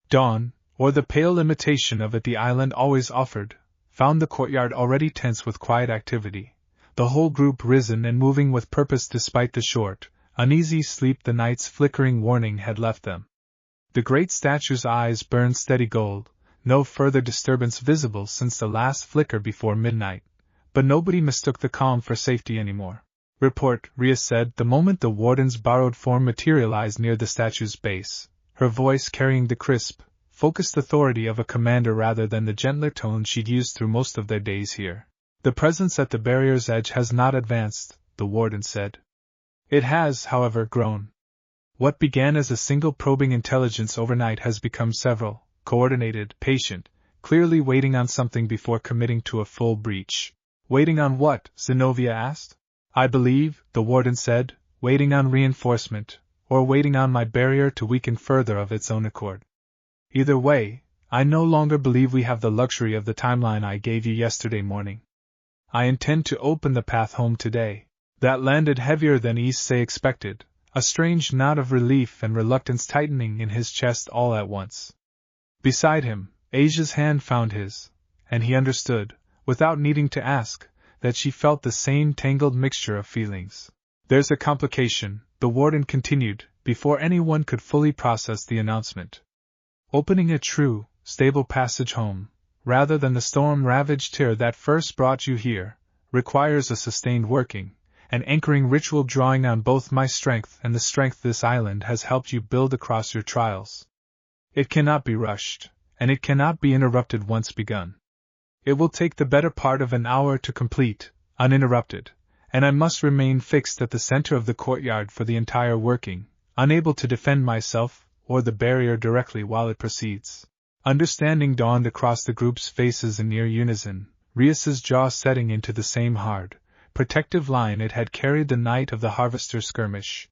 Dawn, or the pale imitation of it the island always offered, found the courtyard already tense with quiet activity, the whole group risen and moving with purpose despite the short, uneasy sleep the night's flickering warning had left them. The great statue's eyes burned steady gold, no further disturbance visible since the last flicker before midnight, but nobody mistook the calm for safety anymore. Report, Rhea said the moment the warden's borrowed form materialized near the statue's base, her voice carrying the crisp, focused authority of a commander rather than the gentler tone she'd used through most of their days here. The presence at the barrier's edge has not advanced, the warden said. It has, however, grown. What began as a single probing intelligence overnight has become several, coordinated, patient, clearly waiting on something before committing to a full breach. Waiting on what? Zenobia asked. I believe, the warden said, waiting on reinforcement, or waiting on my barrier to weaken further of its own accord. Either way, I no longer believe we have the luxury of the timeline I gave you yesterday morning. I intend to open the path home today. That landed heavier than Issei expected, a strange knot of relief and reluctance tightening in his chest all at once. Beside him, Asia's hand found his, and he understood, without needing to ask, that she felt the same tangled mixture of feelings. There's a complication, the warden continued, before anyone could fully process the announcement. Opening a true, stable passage home, rather than the storm-ravaged tear that first brought you here, requires a sustained working, an anchoring ritual drawing on both my strength and the strength this island has helped you build across your trials. It cannot be rushed, and it cannot be interrupted once begun. It will take the better part of an hour to complete, uninterrupted, and I must remain fixed at the center of the courtyard for the entire working, unable to defend myself or the barrier directly while it proceeds. Understanding dawned across the group's faces in near unison, Rias's jaw setting into the same hard, protective line it had carried the night of the harvester skirmish.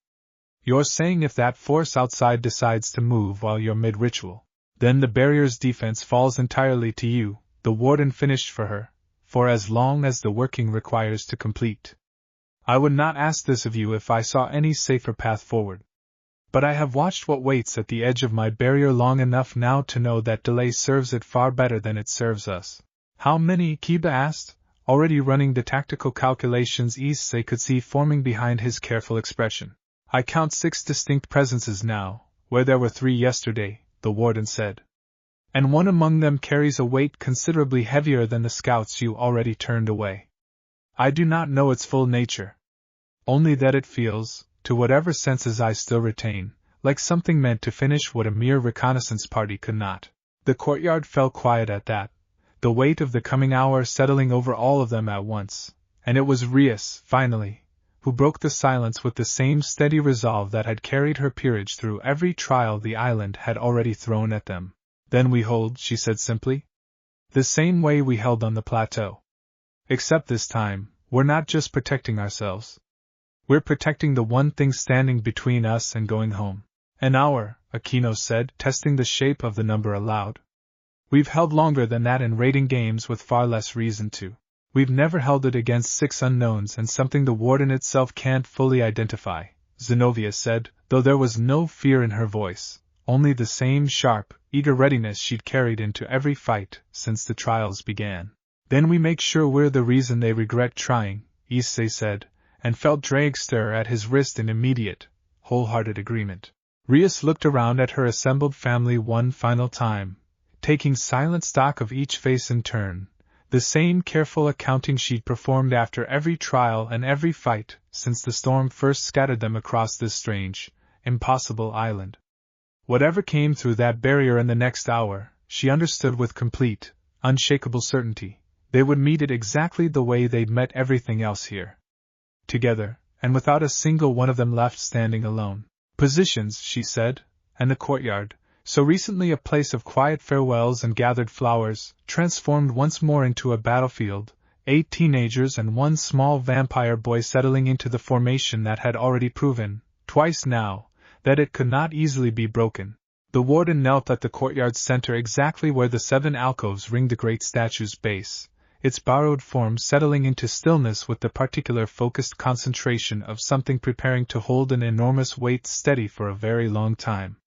You're saying if that force outside decides to move while you're mid-ritual, then the barrier's defense falls entirely to you, the warden finished for her, for as long as the working requires to complete. I would not ask this of you if I saw any safer path forward. But I have watched what waits at the edge of my barrier long enough now to know that delay serves it far better than it serves us. How many? Kiba asked, already running the tactical calculations Issei could see forming behind his careful expression. I count 6 distinct presences now, where there were 3 yesterday, the warden said. And one among them carries a weight considerably heavier than the scouts you already turned away. I do not know its full nature. Only that it feels, to whatever senses I still retain, like something meant to finish what a mere reconnaissance party could not. The courtyard fell quiet at that, the weight of the coming hour settling over all of them at once, and it was Rias, finally, who broke the silence with the same steady resolve that had carried her peerage through every trial the island had already thrown at them. Then we hold, she said simply. The same way we held on the plateau. Except this time, we're not just protecting ourselves. We're protecting the one thing standing between us and going home. An hour, Aquino said, testing the shape of the number aloud. We've held longer than that in raiding games with far less reason to. We've never held it against 6 unknowns and something the warden itself can't fully identify, Zenobia said, though there was no fear in her voice, only the same sharp, eager readiness she'd carried into every fight since the trials began. Then we make sure we're the reason they regret trying, Issei said, and felt Drake stir at his wrist in immediate, wholehearted agreement. Rias looked around at her assembled family one final time, taking silent stock of each face in turn, the same careful accounting she'd performed after every trial and every fight since the storm first scattered them across this strange, impossible island. Whatever came through that barrier in the next hour, she understood with complete, unshakable certainty, they would meet it exactly the way they'd met everything else here. Together, and without a single one of them left standing alone. Positions, she said, and the courtyard, so recently a place of quiet farewells and gathered flowers, transformed once more into a battlefield, 8 teenagers and 1 small vampire boy settling into the formation that had already proven, twice now, that it could not easily be broken. The warden knelt at the courtyard's center exactly where the 7 alcoves ringed the great statue's base, its borrowed form settling into stillness with the particular focused concentration of something preparing to hold an enormous weight steady for a very long time.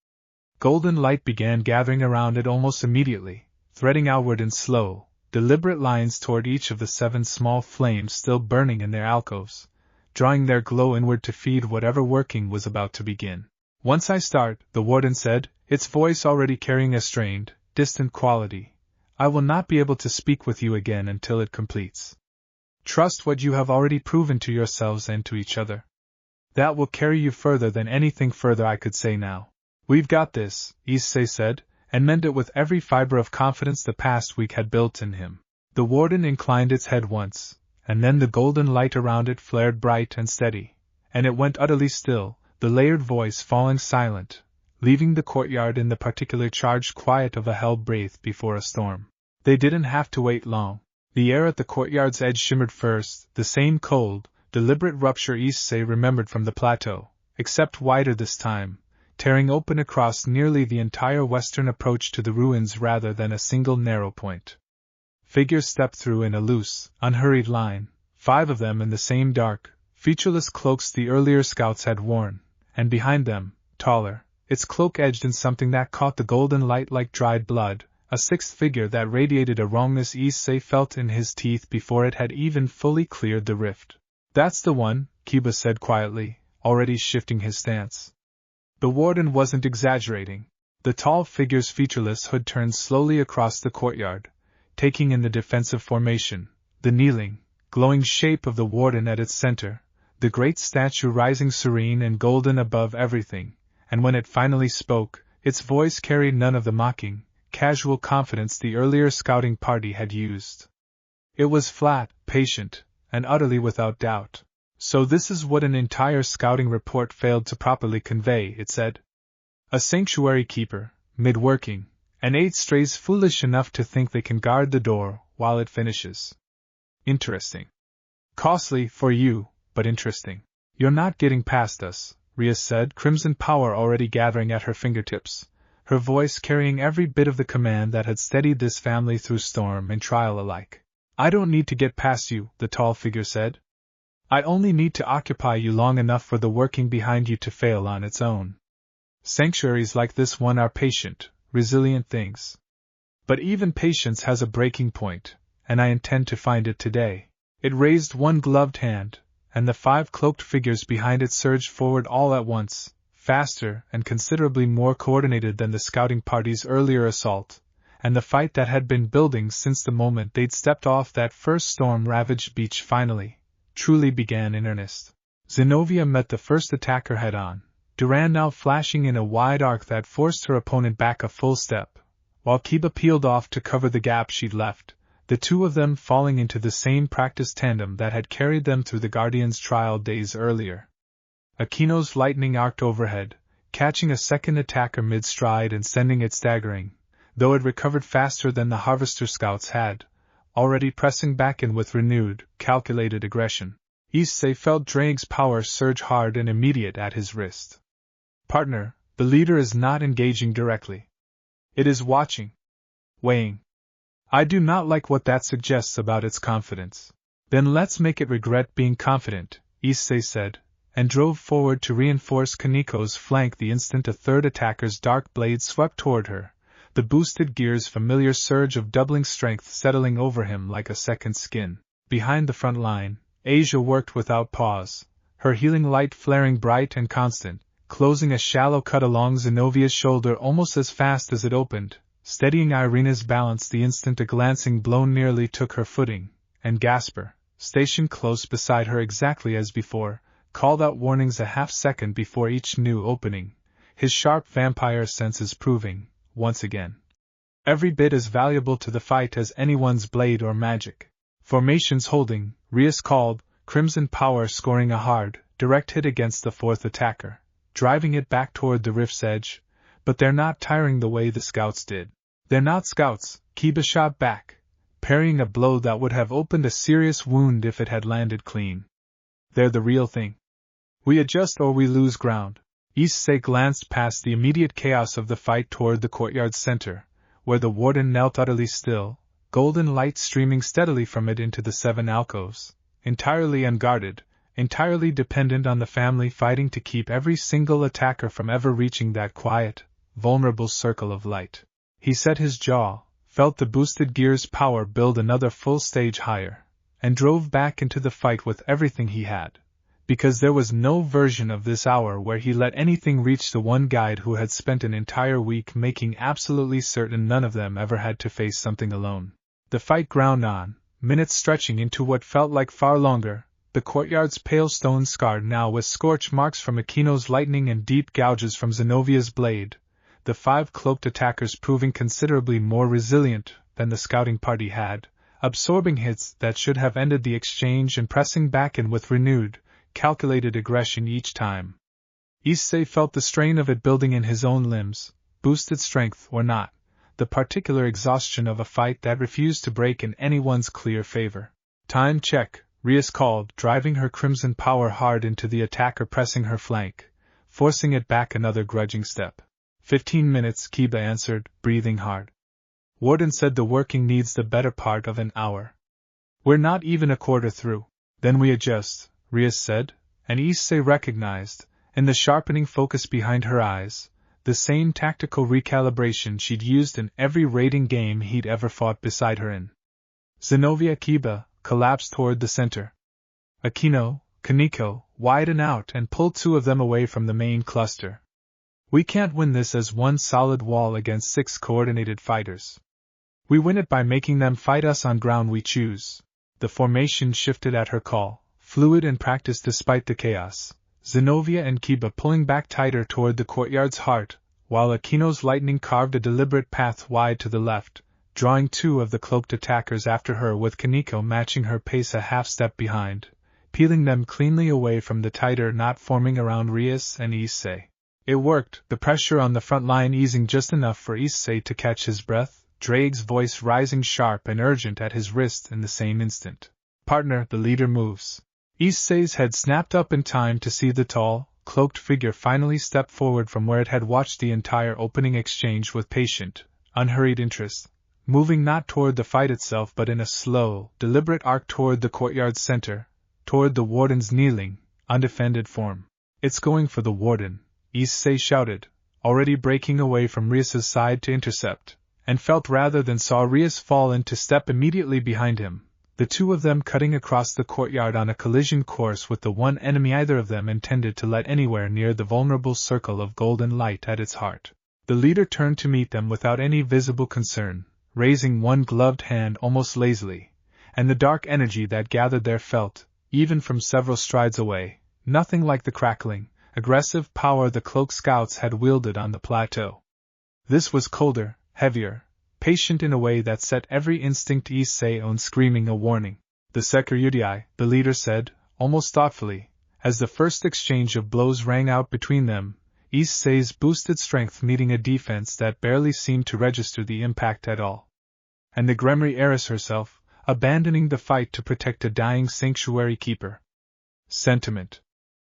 Golden light began gathering around it almost immediately, threading outward in slow, deliberate lines toward each of the 7 small flames still burning in their alcoves, drawing their glow inward to feed whatever working was about to begin. "Once I start," the warden said, its voice already carrying a strained, distant quality, "I will not be able to speak with you again until it completes. Trust what you have already proven to yourselves and to each other. That will carry you further than anything further I could say now." "We've got this," Issei said, and meant it with every fiber of confidence the past week had built in him. The warden inclined its head once, and then the golden light around it flared bright and steady, and it went utterly still, the layered voice falling silent, leaving the courtyard in the particularly charged quiet of a hell-breath before a storm. They didn't have to wait long. The air at the courtyard's edge shimmered first, the same cold, deliberate rupture Issei remembered from the plateau, except wider this time, tearing open across nearly the entire western approach to the ruins rather than a single narrow point. Figures stepped through in a loose, unhurried line, 5 of them in the same dark, featureless cloaks the earlier scouts had worn, and behind them, taller, its cloak edged in something that caught the golden light like dried blood, a 6th figure that radiated a wrongness Issei felt in his teeth before it had even fully cleared the rift. "That's the one," Kiba said quietly, already shifting his stance. The warden wasn't exaggerating. The tall figure's featureless hood turned slowly across the courtyard, taking in the defensive formation, the kneeling, glowing shape of the warden at its center, the great statue rising serene and golden above everything, and when it finally spoke, its voice carried none of the mocking, casual confidence the earlier scouting party had used. It was flat, patient, and utterly without doubt. "So this is what an entire scouting report failed to properly convey," it said. "A sanctuary keeper, mid-working, and 8 strays foolish enough to think they can guard the door while it finishes. Interesting. Costly for you, but interesting." "You're not getting past us," Rhea said, crimson power already gathering at her fingertips, her voice carrying every bit of the command that had steadied this family through storm and trial alike. "I don't need to get past you," the tall figure said. "I only need to occupy you long enough for the working behind you to fail on its own. Sanctuaries like this one are patient, resilient things. But even patience has a breaking point, and I intend to find it today." It raised one gloved hand, and the 5 cloaked figures behind it surged forward all at once, faster and considerably more coordinated than the scouting party's earlier assault, and the fight that had been building since the moment they'd stepped off that first storm-ravaged beach finally, truly began in earnest. Zenobia met the first attacker head-on, Duran now flashing in a wide arc that forced her opponent back a full step, while Kiba peeled off to cover the gap she'd left, the 2 of them falling into the same practice tandem that had carried them through the Guardian's trial days earlier. Akino's lightning arced overhead, catching a second attacker mid-stride and sending it staggering, though it recovered faster than the Harvester scouts had, already pressing back in with renewed, calculated aggression. Issei felt Drake's power surge hard and immediate at his wrist. "Partner, the leader is not engaging directly. It is watching. Weighing. I do not like what that suggests about its confidence." "Then let's make it regret being confident," Issei said, and drove forward to reinforce Kaniko's flank the instant a third attacker's dark blade swept toward her, the boosted gear's familiar surge of doubling strength settling over him like a second skin. Behind the front line, Asia worked without pause, her healing light flaring bright and constant, closing a shallow cut along Zenovia's shoulder almost as fast as it opened, steadying Irina's balance the instant a glancing blow nearly took her footing, and Gasper, stationed close beside her exactly as before, called out warnings a half-second before each new opening, his sharp vampire senses proving, once again, every bit as valuable to the fight as anyone's blade or magic. "Formations holding," Rias called, crimson power scoring a hard, direct hit against the 4th attacker, driving it back toward the rift's edge, "but they're not tiring the way the scouts did." "They're not scouts," Kiba shot back, parrying a blow that would have opened a serious wound if it had landed clean. "They're the real thing. We adjust or we lose ground." Issei glanced past the immediate chaos of the fight toward the courtyard's center, where the warden knelt utterly still, golden light streaming steadily from it into the 7 alcoves, entirely unguarded, entirely dependent on the family fighting to keep every single attacker from ever reaching that quiet, vulnerable circle of light. He set his jaw, felt the boosted gear's power build another full stage higher, and drove back into the fight with everything he had, because there was no version of this hour where he let anything reach the one guide who had spent an entire week making absolutely certain none of them ever had to face something alone. The fight ground on, minutes stretching into what felt like far longer, the courtyard's pale stone scarred now with scorch marks from Akino's lightning and deep gouges from Zenovia's blade, the 5 cloaked attackers proving considerably more resilient than the scouting party had, absorbing hits that should have ended the exchange and pressing back in with renewed, calculated aggression each time. Issei felt the strain of it building in his own limbs, boosted strength or not, the particular exhaustion of a fight that refused to break in anyone's clear favor. Time check, Rias called, driving her crimson power hard into the attacker pressing her flank, forcing it back another grudging step. 15 minutes, Kiba answered, breathing hard. Warden said the working needs the better part of an hour. We're not even a quarter through. Then we adjust, Rias said, and Issei recognized, in the sharpening focus behind her eyes, the same tactical recalibration she'd used in every raiding game he'd ever fought beside her in. Zenovia Kiba collapsed toward the center. Akino, Kaneko, widen out and pull 2 of them away from the main cluster. We can't win this as one solid wall against 6 coordinated fighters. We win it by making them fight us on ground we choose. The formation shifted at her call, fluid in practice despite the chaos, Zenovia and Kiba pulling back tighter toward the courtyard's heart, while Akino's lightning carved a deliberate path wide to the left, drawing 2 of the cloaked attackers after her with Kaneko matching her pace a half-step behind, peeling them cleanly away from the tighter knot forming around Rias and Issei. It worked, the pressure on the front line easing just enough for Issei to catch his breath, Drake's voice rising sharp and urgent at his wrist in the same instant. Partner, the leader moves. Issei's head snapped up in time to see the tall, cloaked figure finally step forward from where it had watched the entire opening exchange with patient, unhurried interest, moving not toward the fight itself but in a slow, deliberate arc toward the courtyard's center, toward the warden's kneeling, undefended form. It's going for the warden, Issei shouted, already breaking away from Rias's side to intercept, and felt rather than saw Rias fall into step immediately behind him, the 2 of them cutting across the courtyard on a collision course with the one enemy either of them intended to let anywhere near the vulnerable circle of golden light at its heart. The leader turned to meet them without any visible concern, raising one gloved hand almost lazily, and the dark energy that gathered there felt, even from several strides away, nothing like the crackling, aggressive power the cloaked scouts had wielded on the plateau. This was colder, heavier, patient in a way that set every instinct Issei owned screaming a warning. The Sekyudai, the leader said, almost thoughtfully, as the first exchange of blows rang out between them, Issei's boosted strength meeting a defense that barely seemed to register the impact at all. And the Gremry heiress herself, abandoning the fight to protect a dying sanctuary keeper. Sentiment.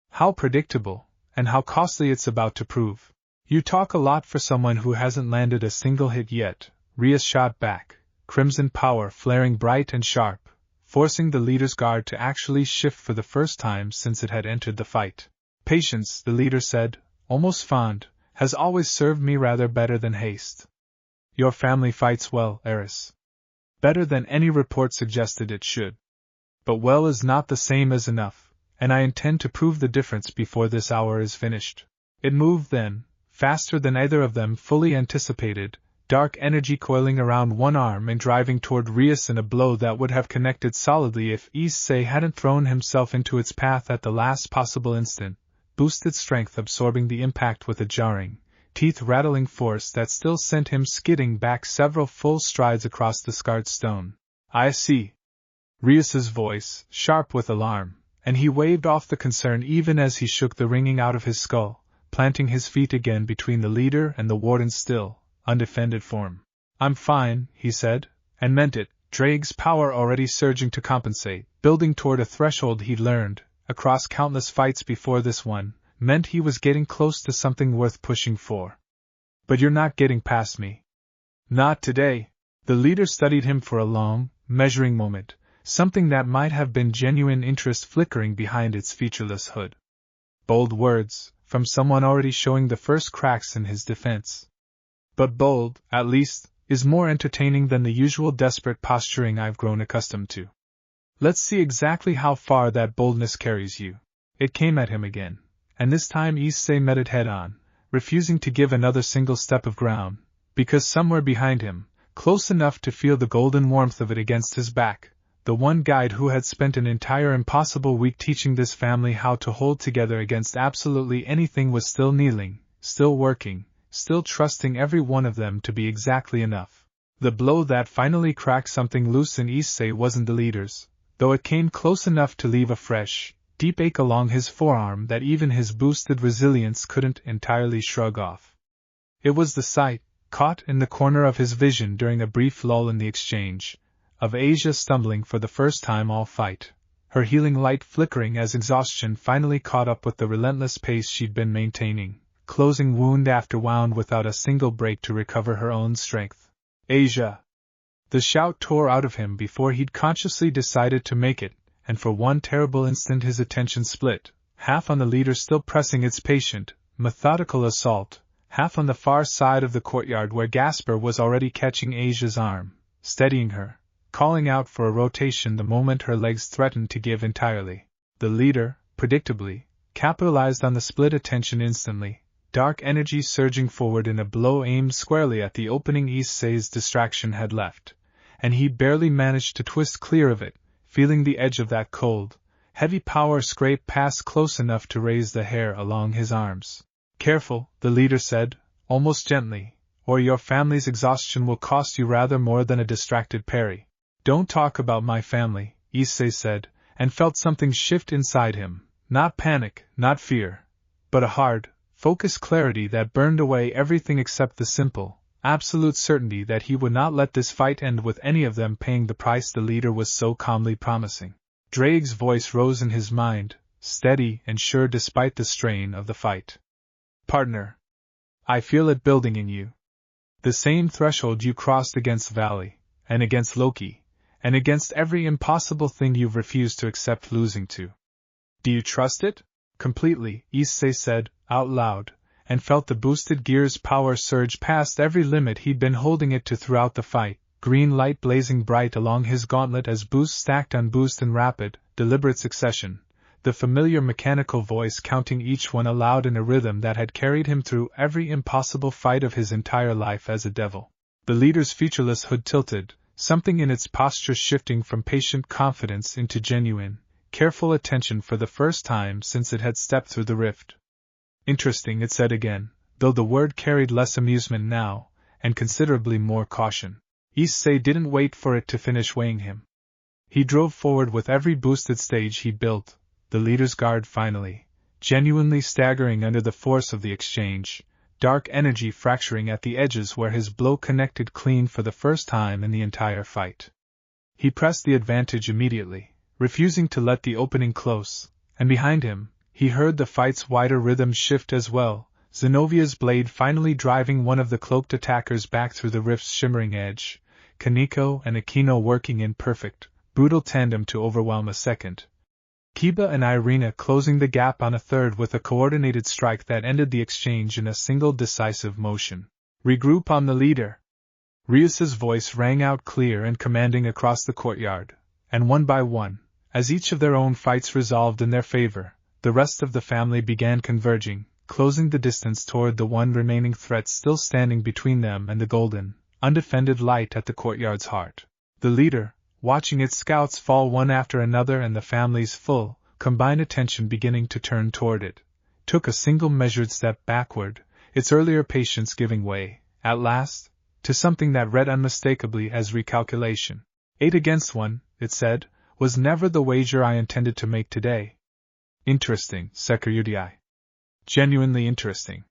How predictable, and how costly it's about to prove. You talk a lot for someone who hasn't landed a single hit yet, Rias shot back, crimson power flaring bright and sharp, forcing the leader's guard to actually shift for the first time since it had entered the fight. Patience, the leader said, almost fond, has always served me rather better than haste. Your family fights well, heiress. Better than any report suggested it should. But well is not the same as enough, and I intend to prove the difference before this hour is finished. It moved then, faster than either of them fully anticipated, dark energy coiling around one arm and driving toward Rias in a blow that would have connected solidly if Issei hadn't thrown himself into its path at the last possible instant, boosted strength absorbing the impact with a jarring, teeth-rattling force that still sent him skidding back several full strides across the scarred stone. I see. Rias's voice, sharp with alarm, and he waved off the concern even as he shook the ringing out of his skull, planting his feet again between the leader and the warden's still, undefended form. I'm fine, he said, and meant it, Drake's power already surging to compensate, building toward a threshold he'd learned, across countless fights before this one, meant he was getting close to something worth pushing for. But you're not getting past me. Not today. The leader studied him for a long, measuring moment, something that might have been genuine interest flickering behind its featureless hood. Bold words, from someone already showing the first cracks in his defense. But bold, at least, is more entertaining than the usual desperate posturing I've grown accustomed to. Let's see exactly how far that boldness carries you. It came at him again, and this time Issei met it head-on, refusing to give another single step of ground, because somewhere behind him, close enough to feel the golden warmth of it against his back, the one guide who had spent an entire impossible week teaching this family how to hold together against absolutely anything was still kneeling, still working, still trusting every one of them to be exactly enough. The blow that finally cracked something loose in Issei wasn't the leader's, though it came close enough to leave a fresh, deep ache along his forearm that even his boosted resilience couldn't entirely shrug off. It was the sight, caught in the corner of his vision during a brief lull in the exchange, of Asia stumbling for the first time all fight, her healing light flickering as exhaustion finally caught up with the relentless pace she'd been maintaining, closing wound after wound without a single break to recover her own strength. Asia! The shout tore out of him before he'd consciously decided to make it, and for one terrible instant his attention split, half on the leader still pressing its patient, methodical assault, half on the far side of the courtyard where Gasper was already catching Asia's arm, steadying her, calling out for a rotation the moment her legs threatened to give entirely. The leader, predictably, capitalized on the split attention instantly, dark energy surging forward in a blow aimed squarely at the opening Issei's distraction had left, and he barely managed to twist clear of it, feeling the edge of that cold, heavy power scrape past close enough to raise the hair along his arms. Careful, the leader said, almost gently, or your family's exhaustion will cost you rather more than a distracted parry. Don't talk about my family, Issei said, and felt something shift inside him, not panic, not fear, but a hard, focused clarity that burned away everything except the simple, absolute certainty that he would not let this fight end with any of them paying the price the leader was so calmly promising. Drake's voice rose in his mind, steady and sure despite the strain of the fight. Partner. I feel it building in you. The same threshold you crossed against Valley, and against Loki, and against every impossible thing you've refused to accept losing to. Do you trust it? Completely, Issei said, out loud, and felt the boosted gear's power surge past every limit he'd been holding it to throughout the fight, green light blazing bright along his gauntlet as boost stacked on boost in rapid, deliberate succession, the familiar mechanical voice counting each one aloud in a rhythm that had carried him through every impossible fight of his entire life as a devil. The leader's featureless hood tilted, something in its posture shifting from patient confidence into genuine, careful attention for the first time since it had stepped through the rift. Interesting, it said again, though the word carried less amusement now, and considerably more caution. Issei didn't wait for it to finish weighing him. He drove forward with every boosted stage he built, the leader's guard finally, genuinely staggering under the force of the exchange, dark energy fracturing at the edges where his blow connected clean for the first time in the entire fight. He pressed the advantage immediately, refusing to let the opening close, and behind him, he heard the fight's wider rhythm shift as well, Zenovia's blade finally driving one of the cloaked attackers back through the rift's shimmering edge, Kaneko and Akino working in perfect, brutal tandem to overwhelm a second. Kiba and Irina closing the gap on a third with a coordinated strike that ended the exchange in a single decisive motion. Regroup on the leader. Ryus's voice rang out clear and commanding across the courtyard, and one by one, as each of their own fights resolved in their favor, the rest of the family began converging, closing the distance toward the one remaining threat still standing between them and the golden, undefended light at the courtyard's heart. The leader, watching its scouts fall one after another and the family's full, combined attention beginning to turn toward it, took a single measured step backward, its earlier patience giving way, at last, to something that read unmistakably as recalculation. 8 against 1, it said, was never the wager I intended to make today. Interesting, Sekyudai. Genuinely interesting.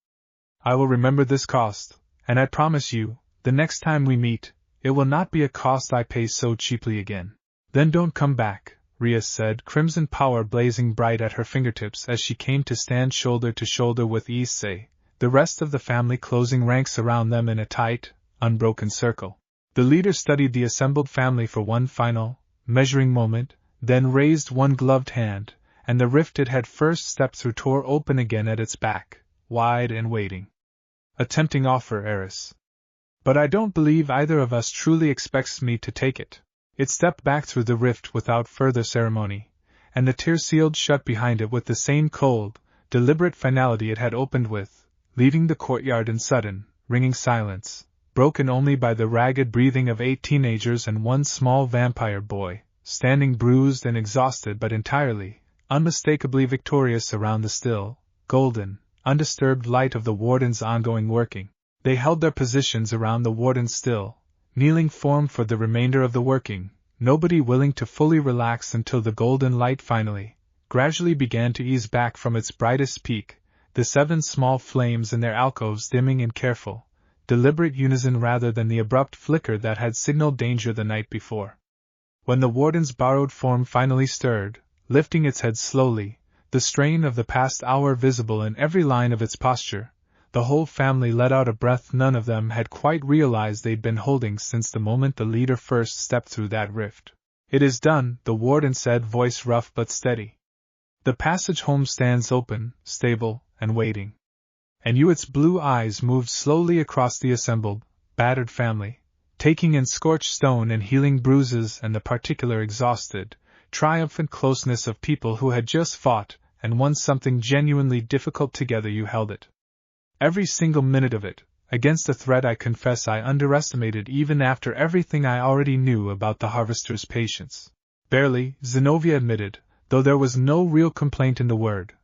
I will remember this cost, and I promise you, the next time we meet, it will not be a cost I pay so cheaply again. Then don't come back, Ryus said, crimson power blazing bright at her fingertips as she came to stand shoulder to shoulder with Issei, the rest of the family closing ranks around them in a tight, unbroken circle. The leader studied the assembled family for one final, measuring moment, then raised one gloved hand, and the rift it had first stepped through tore open again at its back, wide and waiting. A tempting offer, Eris. But I don't believe either of us truly expects me to take it. It stepped back through the rift without further ceremony, and the tear sealed shut behind it with the same cold, deliberate finality it had opened with, leaving the courtyard in sudden, ringing silence, broken only by the ragged breathing of 8 teenagers and one small vampire boy, standing bruised and exhausted but entirely, unmistakably victorious around the still, golden, undisturbed light of the warden's ongoing working. They held their positions around the warden's still, kneeling form for the remainder of the working, nobody willing to fully relax until the golden light finally, gradually began to ease back from its brightest peak, the 7 small flames in their alcoves dimming in careful, deliberate unison rather than the abrupt flicker that had signaled danger the night before. When the warden's borrowed form finally stirred, lifting its head slowly, the strain of the past hour visible in every line of its posture, the whole family let out a breath none of them had quite realized they'd been holding since the moment the leader first stepped through that rift. "It is done," the warden said, voice rough but steady. "The passage home stands open, stable, and waiting." And its blue eyes moved slowly across the assembled, battered family, taking in scorched stone and healing bruises and the particular exhausted, triumphant closeness of people who had just fought and won something genuinely difficult together. You held it. Every single minute of it, against a threat I confess I underestimated even after everything I already knew about the harvester's patience. Barely, Zenobia admitted, though there was no real complaint in the word,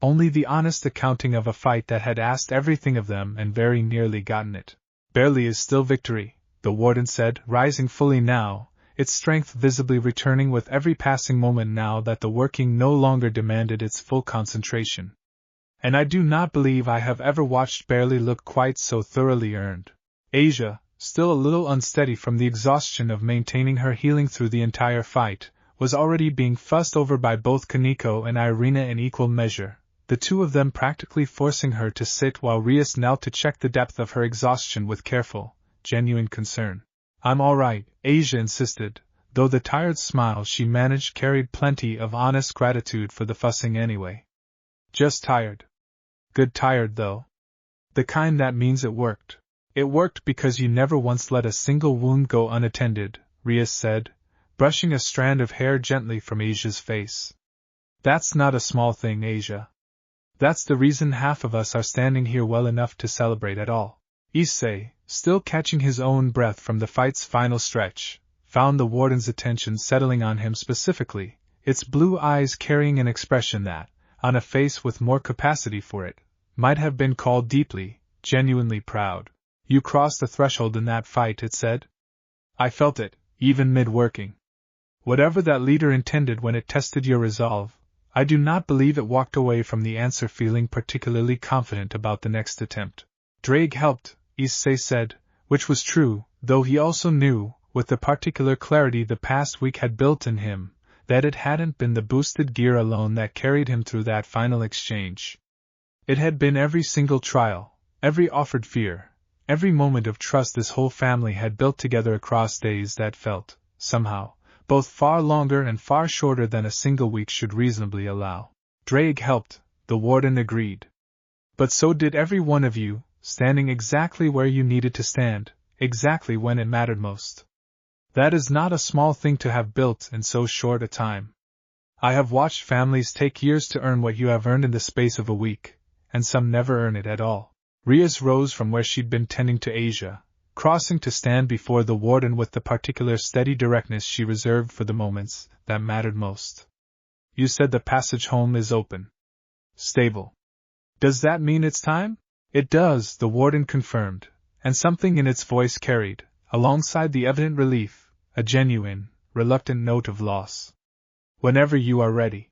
only the honest accounting of a fight that had asked everything of them and very nearly gotten it. "Barely is still victory," the warden said, rising fully now, its strength visibly returning with every passing moment now that the working no longer demanded its full concentration. "And I do not believe I have ever watched Barely look quite so thoroughly earned." Asia, still a little unsteady from the exhaustion of maintaining her healing through the entire fight, was already being fussed over by both Kaneko and Irina in equal measure, the two of them practically forcing her to sit while Rias knelt to check the depth of her exhaustion with careful, genuine concern. "I'm all right," Asia insisted, though the tired smile she managed carried plenty of honest gratitude for the fussing anyway. "Just tired." "Good tired, though. The kind that means it worked." "It worked because you never once let a single wound go unattended," Rias said, brushing a strand of hair gently from Asia's face. "That's not a small thing, Asia. That's the reason half of us are standing here well enough to celebrate at all." Issei, still catching his own breath from the fight's final stretch, found the warden's attention settling on him specifically, its blue eyes carrying an expression that, on a face with more capacity for it, might have been called deeply, genuinely proud. "You crossed the threshold in that fight," it said. "I felt it, even mid-working. Whatever that leader intended when it tested your resolve, I do not believe it walked away from the answer feeling particularly confident about the next attempt." "Drake helped," Issei said, which was true, though he also knew, with the particular clarity the past week had built in him, that it hadn't been the boosted gear alone that carried him through that final exchange. It had been every single trial, every offered fear, every moment of trust this whole family had built together across days that felt, somehow, both far longer and far shorter than a single week should reasonably allow. "Drake helped," the warden agreed. "But so did every one of you, standing exactly where you needed to stand, exactly when it mattered most. That is not a small thing to have built in so short a time. I have watched families take years to earn what you have earned in the space of a week, and some never earn it at all." Rias rose from where she'd been tending to Asia, crossing to stand before the warden with the particular steady directness she reserved for the moments that mattered most. "You said the passage home is open. Stable. Does that mean it's time?" "It does," the warden confirmed, and something in its voice carried, alongside the evident relief, a genuine, reluctant note of loss. "Whenever you are ready.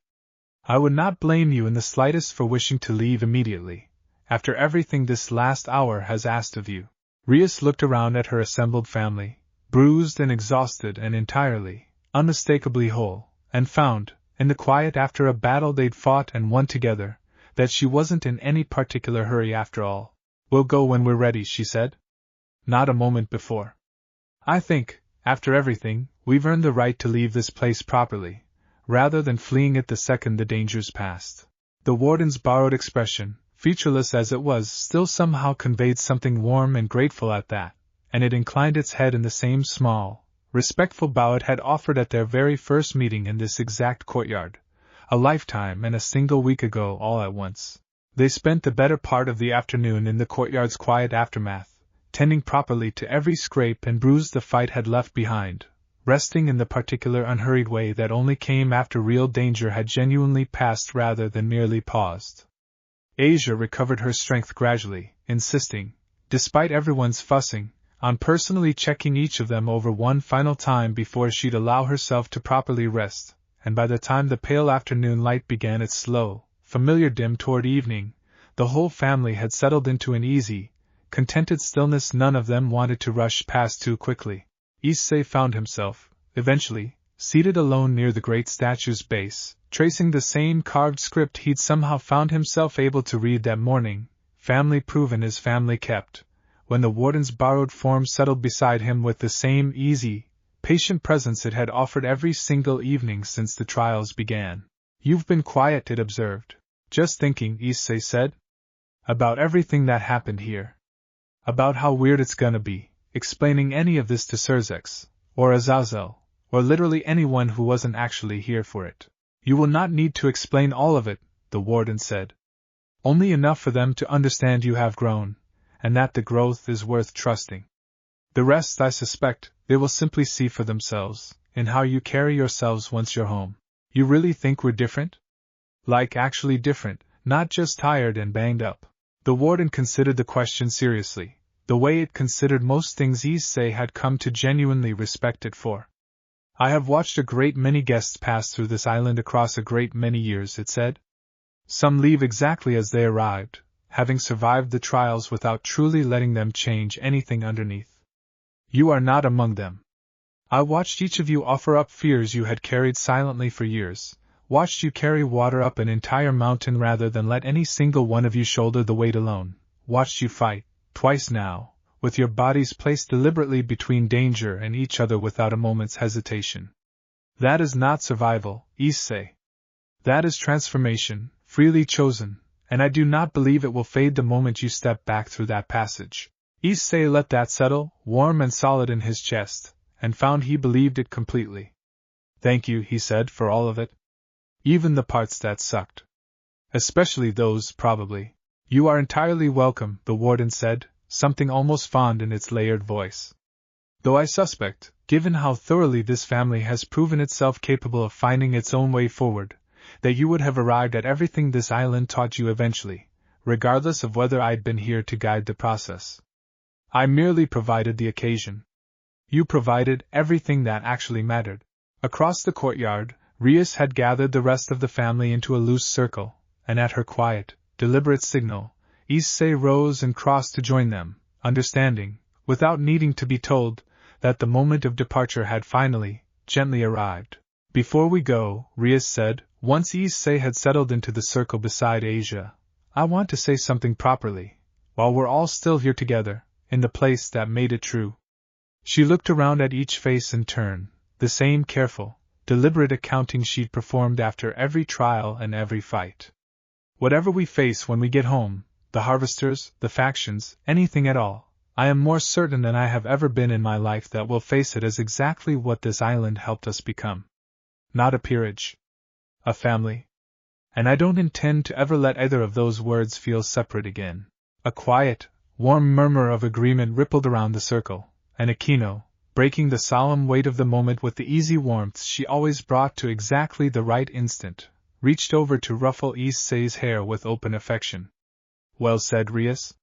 I would not blame you in the slightest for wishing to leave immediately, after everything this last hour has asked of you." Rias looked around at her assembled family, bruised and exhausted and entirely, unmistakably whole, and found, in the quiet after a battle they'd fought and won together, that she wasn't in any particular hurry after all. "We'll go when we're ready," she said. "Not a moment before. I think, after everything, we've earned the right to leave this place properly, rather than fleeing it the second the dangers passed. The warden's borrowed expression, featureless as it was, still somehow conveyed something warm and grateful at that, and it inclined its head in the same small, respectful bow it had offered at their very first meeting in this exact courtyard, a lifetime and a single week ago all at once. They spent the better part of the afternoon in the courtyard's quiet aftermath, tending properly to every scrape and bruise the fight had left behind, resting in the particular unhurried way that only came after real danger had genuinely passed rather than merely paused. Asia recovered her strength gradually, insisting, despite everyone's fussing, on personally checking each of them over one final time before she'd allow herself to properly rest, and by the time the pale afternoon light began its slow, familiar dim toward evening, the whole family had settled into an easy, contented stillness none of them wanted to rush past too quickly. Issei found himself, eventually, seated alone near the great statue's base, tracing the same carved script he'd somehow found himself able to read that morning, family proven is family kept, when the warden's borrowed form settled beside him with the same easy, patient presence it had offered every single evening since the trials began. "You've been quiet," it observed. "Just thinking," Issei said. "About everything that happened here. About how weird it's gonna be, explaining any of this to Surzex, or Azazel, or literally anyone who wasn't actually here for it." "You will not need to explain all of it," the warden said. "Only enough for them to understand you have grown, and that the growth is worth trusting. The rest, I suspect, they will simply see for themselves, in how you carry yourselves once you're home." "You really think we're different?" "Like actually different, not just tired and banged up." The warden considered the question seriously, the way it considered most things Issei had come to genuinely respect it for. "I have watched a great many guests pass through this island across a great many years," it said. "Some leave exactly as they arrived, having survived the trials without truly letting them change anything underneath. You are not among them. I watched each of you offer up fears you had carried silently for years, watched you carry water up an entire mountain rather than let any single one of you shoulder the weight alone, watched you fight, twice now, with your bodies placed deliberately between danger and each other without a moment's hesitation. That is not survival, Issei. That is transformation, freely chosen, and I do not believe it will fade the moment you step back through that passage." Issei let that settle, warm and solid in his chest, and found he believed it completely. "Thank you," he said, "for all of it. Even the parts that sucked. Especially those, probably." "You are entirely welcome," the warden said, something almost fond in its layered voice. "Though I suspect, given how thoroughly this family has proven itself capable of finding its own way forward, that you would have arrived at everything this island taught you eventually, regardless of whether I'd been here to guide the process. I merely provided the occasion. You provided everything that actually mattered." Across the courtyard, Rias had gathered the rest of the family into a loose circle, and at her quiet, deliberate signal, Issei rose and crossed to join them, understanding, without needing to be told, that the moment of departure had finally, gently arrived. "Before we go," Rias said, once Issei had settled into the circle beside Asia, "I want to say something properly, while we're all still here together, in the place that made it true." She looked around at each face in turn, the same careful, deliberate accounting she'd performed after every trial and every fight. "Whatever we face when we get home, the harvesters, the factions, anything at all, I am more certain than I have ever been in my life that we'll face it as exactly what this island helped us become. Not a peerage. A family. And I don't intend to ever let either of those words feel separate again." A quiet, warm murmur of agreement rippled around the circle, and Akino, breaking the solemn weight of the moment with the easy warmth she always brought to exactly the right instant, reached over to ruffle Issei's hair with open affection. "Well said, Rias.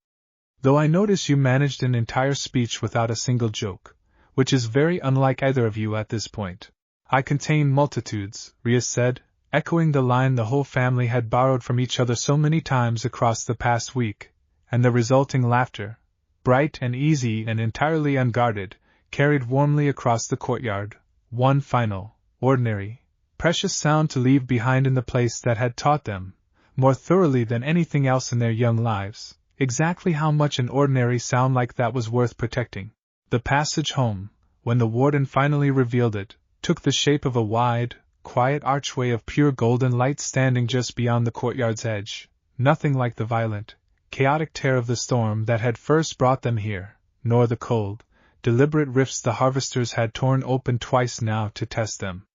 Though I notice you managed an entire speech without a single joke, which is very unlike either of you at this point." "I contain multitudes," Rias said, echoing the line the whole family had borrowed from each other so many times across the past week, and the resulting laughter, bright and easy and entirely unguarded, carried warmly across the courtyard, one final, ordinary, precious sound to leave behind in the place that had taught them, more thoroughly than anything else in their young lives, exactly how much an ordinary sound like that was worth protecting. The passage home, when the warden finally revealed it, took the shape of a wide, quiet archway of pure golden light standing just beyond the courtyard's edge, nothing like the violent, chaotic tear of the storm that had first brought them here, nor the cold, deliberate rifts the harvesters had torn open twice now to test them.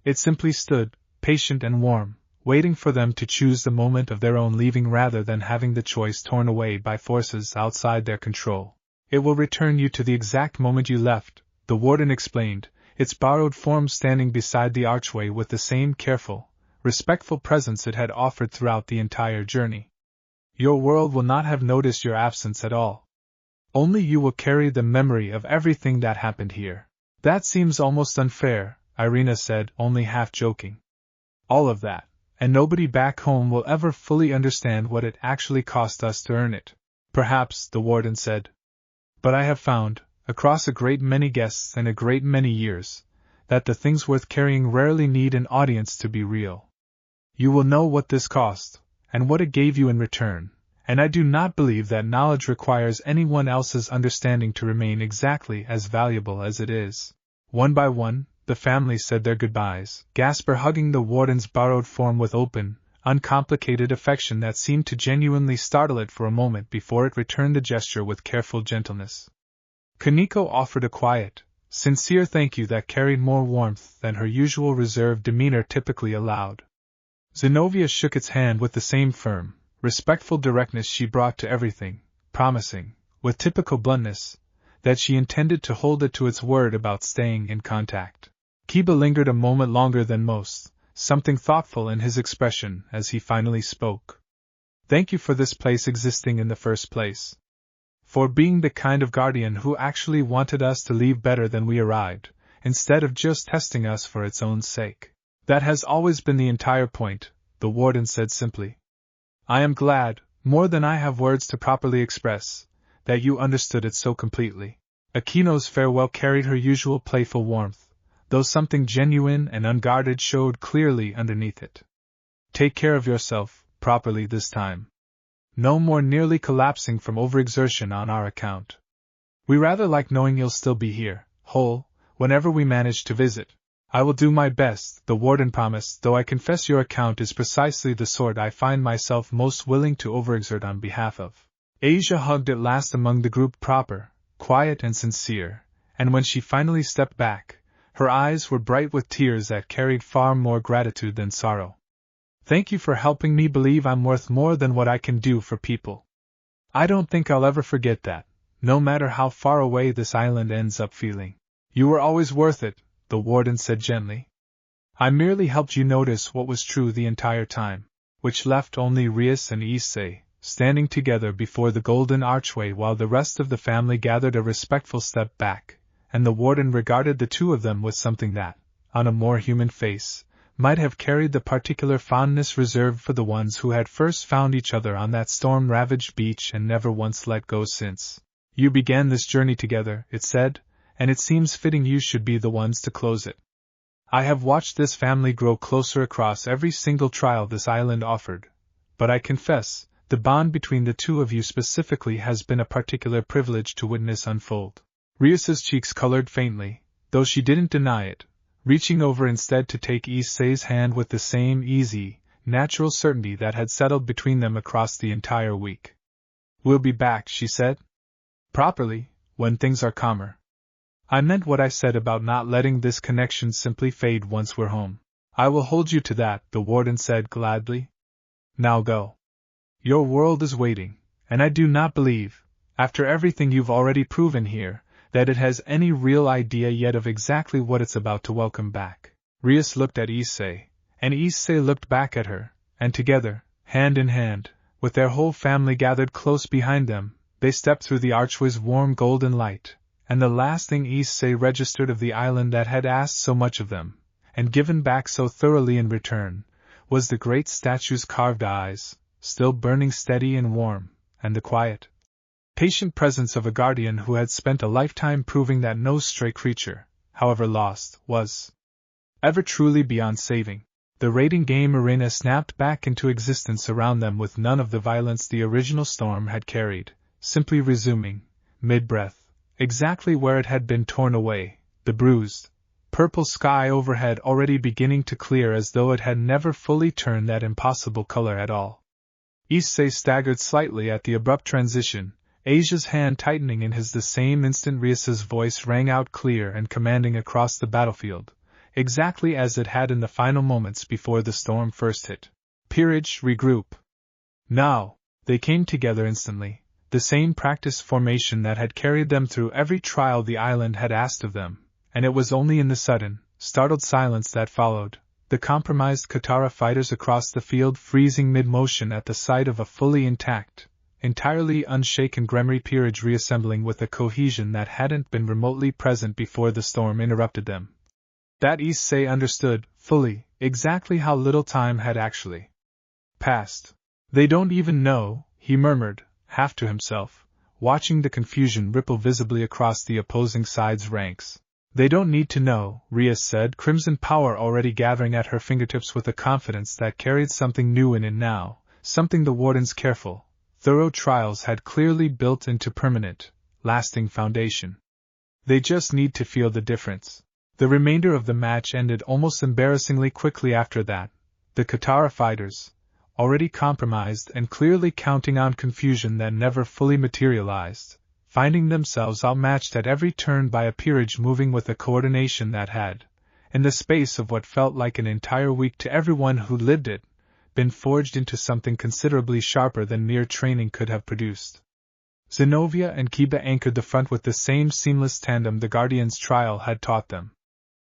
It simply stood, patient and warm, waiting for them to choose the moment of their own leaving rather than having the choice torn away by forces outside their control. It will return you to the exact moment you left, the warden explained, its borrowed form standing beside the archway with the same careful, respectful presence it had offered throughout the entire journey. Your world will not have noticed your absence at all. Only you will carry the memory of everything that happened here. That seems almost unfair, Irina said, only half joking. All of that, and nobody back home will ever fully understand what it actually cost us to earn it. Perhaps, the warden said. But I have found, across a great many guests and a great many years, that the things worth carrying rarely need an audience to be real. You will know what this cost, and what it gave you in return, and I do not believe that knowledge requires anyone else's understanding to remain exactly as valuable as it is. One by one, the family said their goodbyes, Gasper hugging the warden's borrowed form with open, uncomplicated affection that seemed to genuinely startle it for a moment before it returned the gesture with careful gentleness. Kaneko offered a quiet, sincere thank you that carried more warmth than her usual reserved demeanor typically allowed. Zenobia shook its hand with the same firm, respectful directness she brought to everything, promising, with typical bluntness, that she intended to hold it to its word about staying in contact. Kiba lingered a moment longer than most, something thoughtful in his expression as he finally spoke. Thank you for this place existing in the first place. For being the kind of guardian who actually wanted us to leave better than we arrived, instead of just testing us for its own sake. That has always been the entire point, the warden said simply. I am glad, more than I have words to properly express, that you understood it so completely. Akino's farewell carried her usual playful warmth, though something genuine and unguarded showed clearly underneath it. Take care of yourself, properly this time. No more nearly collapsing from overexertion on our account. We rather like knowing you'll still be here, whole, whenever we manage to visit. I will do my best, the warden promised, though I confess your account is precisely the sort I find myself most willing to overexert on behalf of. Asia hugged at last among the group proper, quiet and sincere, and when she finally stepped back, her eyes were bright with tears that carried far more gratitude than sorrow. Thank you for helping me believe I'm worth more than what I can do for people. I don't think I'll ever forget that, no matter how far away this island ends up feeling. You were always worth it, the warden said gently. I merely helped you notice what was true the entire time, which left only Rias and Issei, standing together before the golden archway while the rest of the family gathered a respectful step back, and the warden regarded the two of them with something that, on a more human face, might have carried the particular fondness reserved for the ones who had first found each other on that storm-ravaged beach and never once let go since. You began this journey together, it said, and it seems fitting you should be the ones to close it. I have watched this family grow closer across every single trial this island offered, but I confess, the bond between the two of you specifically has been a particular privilege to witness unfold. Rias's cheeks colored faintly, though she didn't deny it, reaching over instead to take Issei's hand with the same easy, natural certainty that had settled between them across the entire week. We'll be back, she said. Properly, when things are calmer. I meant what I said about not letting this connection simply fade once we're home. I will hold you to that, the warden said gladly. Now go. Your world is waiting, and I do not believe, after everything you've already proven here, that it has any real idea yet of exactly what it's about to welcome back. Rias looked at Issei, and Issei looked back at her, and together, hand in hand, with their whole family gathered close behind them, they stepped through the archway's warm golden light, and the last thing Issei registered of the island that had asked so much of them, and given back so thoroughly in return, was the great statue's carved eyes, still burning steady and warm, and the quiet, patient presence of a guardian who had spent a lifetime proving that no stray creature, however lost, was ever truly beyond saving. The raiding game arena snapped back into existence around them with none of the violence the original storm had carried, simply resuming, mid-breath, exactly where it had been torn away, the bruised, purple sky overhead already beginning to clear as though it had never fully turned that impossible color at all. Issei staggered slightly at the abrupt transition, Asia's hand tightening in his. The same instant Rias's voice rang out clear and commanding across the battlefield, exactly as it had in the final moments before the storm first hit. Peerage, regroup. Now! They came together instantly, the same practice formation that had carried them through every trial the island had asked of them, and it was only in the sudden, startled silence that followed, the compromised Katara fighters across the field freezing mid-motion at the sight of a fully intact, entirely unshaken Gremry peerage reassembling with a cohesion that hadn't been remotely present before the storm interrupted them. That Issei understood, fully, exactly how little time had actually passed. They don't even know, he murmured, half to himself, watching the confusion ripple visibly across the opposing side's ranks. They don't need to know, Rias said, crimson power already gathering at her fingertips with a confidence that carried something new in it now, something the warden's careful, thorough trials had clearly built into permanent, lasting foundation. They just need to feel the difference. The remainder of the match ended almost embarrassingly quickly after that. The Katara fighters, already compromised and clearly counting on confusion that never fully materialized, finding themselves outmatched at every turn by a peerage moving with a coordination that had, in the space of what felt like an entire week to everyone who lived it, been forged into something considerably sharper than mere training could have produced. Zenobia and Kiba anchored the front with the same seamless tandem the Guardian's trial had taught them.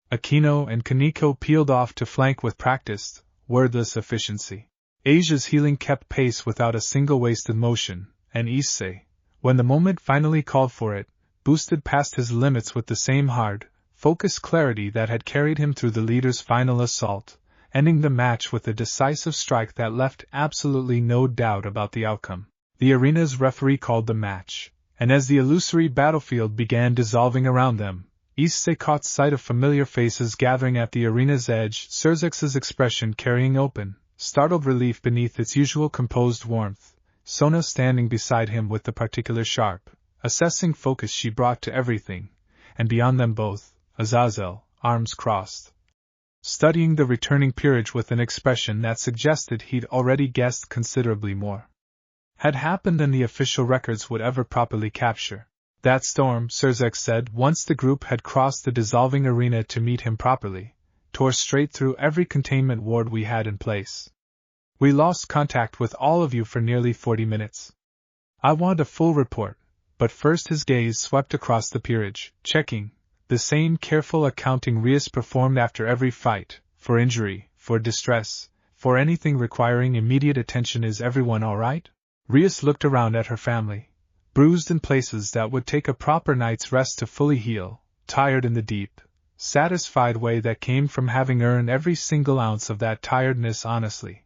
Akino and Kaneko peeled off to flank with practiced, wordless efficiency. Asia's healing kept pace without a single wasted motion, and Issei, when the moment finally called for it, boosted past his limits with the same hard, focused clarity that had carried him through the leader's final assault, ending the match with a decisive strike that left absolutely no doubt about the outcome. The arena's referee called the match, and as the illusory battlefield began dissolving around them, Issei caught sight of familiar faces gathering at the arena's edge, Surzex's expression carrying open, startled relief beneath its usual composed warmth, Sona standing beside him with the particular sharp, assessing focus she brought to everything, and beyond them both, Azazel, arms crossed, studying the returning peerage with an expression that suggested he'd already guessed considerably more had happened than the official records would ever properly capture. That storm, Surzex said, once the group had crossed the dissolving arena to meet him properly, tore straight through every containment ward we had in place. We lost contact with all of you for nearly 40 minutes. I want a full report, but first his gaze swept across the peerage, checking, the same careful accounting Rias performed after every fight, for injury, for distress, for anything requiring immediate attention. Is everyone all right? Rias looked around at her family, bruised in places that would take a proper night's rest to fully heal, tired in the deep, satisfied way that came from having earned every single ounce of that tiredness honestly,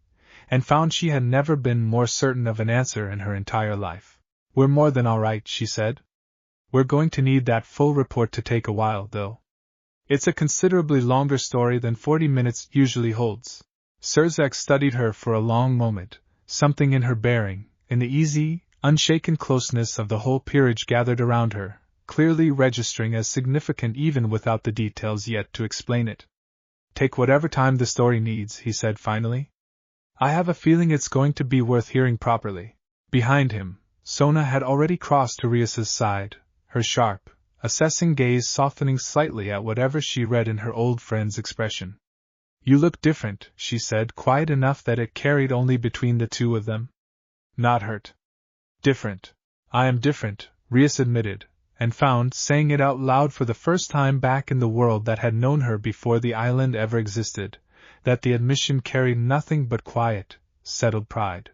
and found she had never been more certain of an answer in her entire life. We're more than all right, she said. We're going to need that full report to take a while, though. It's a considerably longer story than 40 minutes usually holds. Surzex studied her for a long moment, something in her bearing, in the easy, unshaken closeness of the whole peerage gathered around her, clearly registering as significant even without the details yet to explain it. Take whatever time the story needs, he said finally. I have a feeling it's going to be worth hearing properly. Behind him, Sona had already crossed to Rias's side, her sharp, assessing gaze softening slightly at whatever she read in her old friend's expression. You look different, she said, quiet enough that it carried only between the two of them. Not hurt. Different. I am different, Rias admitted, and found, saying it out loud for the first time back in the world that had known her before the island ever existed, that the admission carried nothing but quiet, settled pride.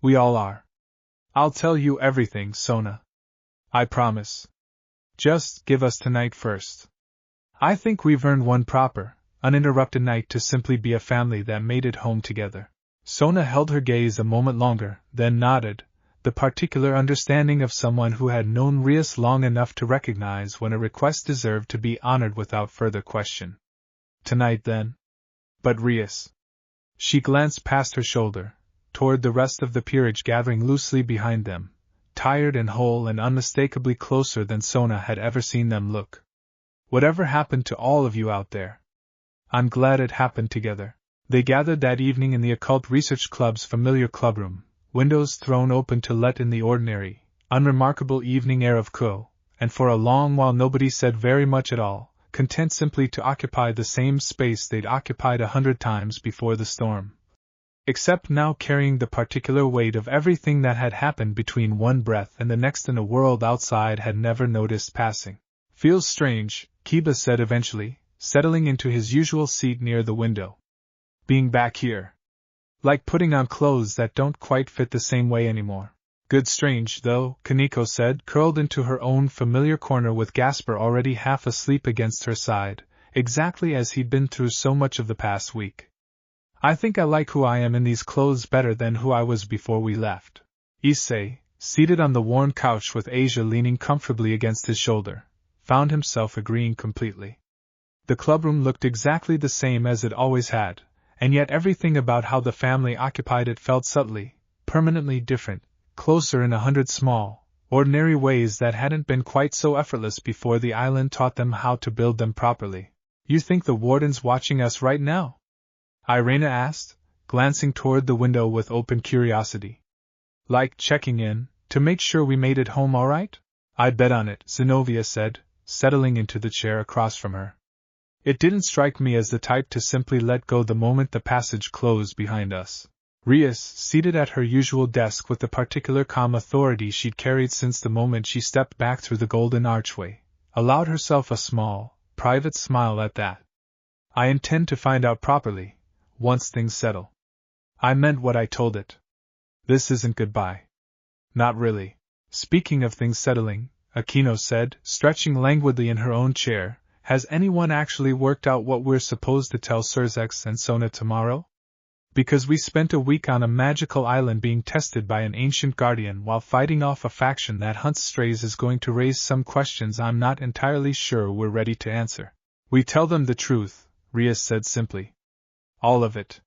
We all are. I'll tell you everything, Sona. I promise. Just give us tonight first. I think we've earned one proper, uninterrupted night to simply be a family that made it home together. Sona held her gaze a moment longer, then nodded, the particular understanding of someone who had known Rias long enough to recognize when a request deserved to be honored without further question. Tonight, then? But Rias. She glanced past her shoulder, toward the rest of the peerage gathering loosely behind them, tired and whole and unmistakably closer than Sona had ever seen them look. Whatever happened to all of you out there? I'm glad it happened together. They gathered that evening in the Occult Research Club's familiar clubroom, windows thrown open to let in the ordinary, unremarkable evening air of Ko, and for a long while nobody said very much at all, content simply to occupy the same space they'd occupied 100 times before the storm. Except now carrying the particular weight of everything that had happened between one breath and the next in a world outside had never noticed passing. Feels strange, Kiba said eventually, settling into his usual seat near the window. Being back here. Like putting on clothes that don't quite fit the same way anymore. Good strange, though, Kaneko said, curled into her own familiar corner with Gasper already half asleep against her side, exactly as he'd been through so much of the past week. I think I like who I am in these clothes better than who I was before we left. Issei, seated on the worn couch with Asia leaning comfortably against his shoulder, found himself agreeing completely. The clubroom looked exactly the same as it always had, and yet everything about how the family occupied it felt subtly, permanently different, closer in 100 small, ordinary ways that hadn't been quite so effortless before the island taught them how to build them properly. You think the warden's watching us right now? Irena asked, glancing toward the window with open curiosity. Like checking in, to make sure we made it home all right? I'd bet on it, Zenobia said, settling into the chair across from her. It didn't strike me as the type to simply let go the moment the passage closed behind us. Rias, seated at her usual desk with the particular calm authority she'd carried since the moment she stepped back through the golden archway, allowed herself a small, private smile at that. I intend to find out properly, once things settle. I meant what I told it. This isn't goodbye. Not really. Speaking of things settling, Aquino said, stretching languidly in her own chair, has anyone actually worked out what we're supposed to tell Surzex and Sona tomorrow? Because we spent a week on a magical island being tested by an ancient guardian while fighting off a faction that hunts strays is going to raise some questions I'm not entirely sure we're ready to answer. We tell them the truth, Rias said simply. All of it.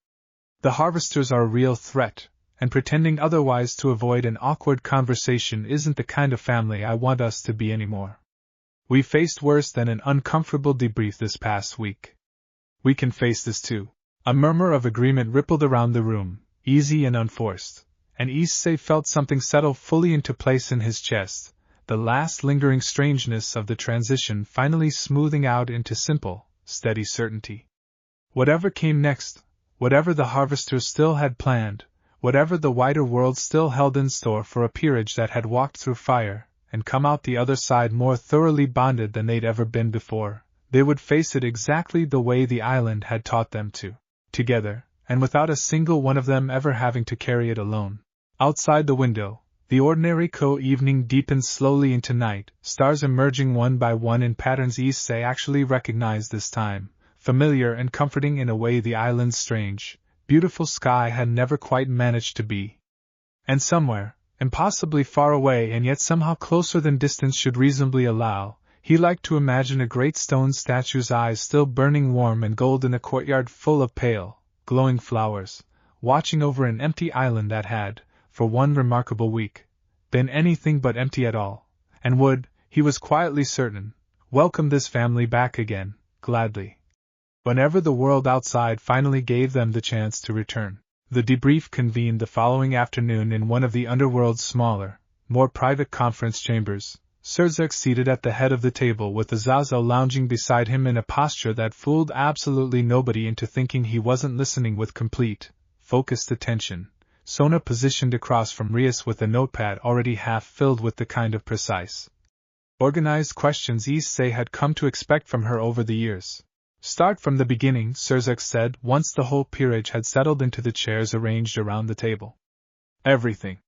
The harvesters are a real threat, and pretending otherwise to avoid an awkward conversation isn't the kind of family I want us to be anymore. We faced worse than an uncomfortable debrief this past week. We can face this too. A murmur of agreement rippled around the room, easy and unforced, and Issei felt something settle fully into place in his chest, the last lingering strangeness of the transition finally smoothing out into simple, steady certainty. Whatever came next, whatever the harvesters still had planned, whatever the wider world still held in store for a peerage that had walked through fire and come out the other side more thoroughly bonded than they'd ever been before, they would face it exactly the way the island had taught them to. Together, and without a single one of them ever having to carry it alone. Outside the window, the ordinary evening deepened slowly into night, stars emerging one by one in patterns Issei actually recognized this time, familiar and comforting in a way the island's strange, beautiful sky had never quite managed to be. And somewhere, impossibly far away and yet somehow closer than distance should reasonably allow, he liked to imagine a great stone statue's eyes still burning warm and gold in a courtyard full of pale, glowing flowers, watching over an empty island that had, for one remarkable week, been anything but empty at all, and would, he was quietly certain, welcome this family back again, gladly. Whenever the world outside finally gave them the chance to return. The debrief convened the following afternoon in one of the Underworld's smaller, more private conference chambers, Surzex seated at the head of the table with Azazel lounging beside him in a posture that fooled absolutely nobody into thinking he wasn't listening with complete, focused attention, Sona positioned across from Rias with a notepad already half filled with the kind of precise, organized questions Issei had come to expect from her over the years. Start from the beginning, Surzex said, once the whole peerage had settled into the chairs arranged around the table. Everything.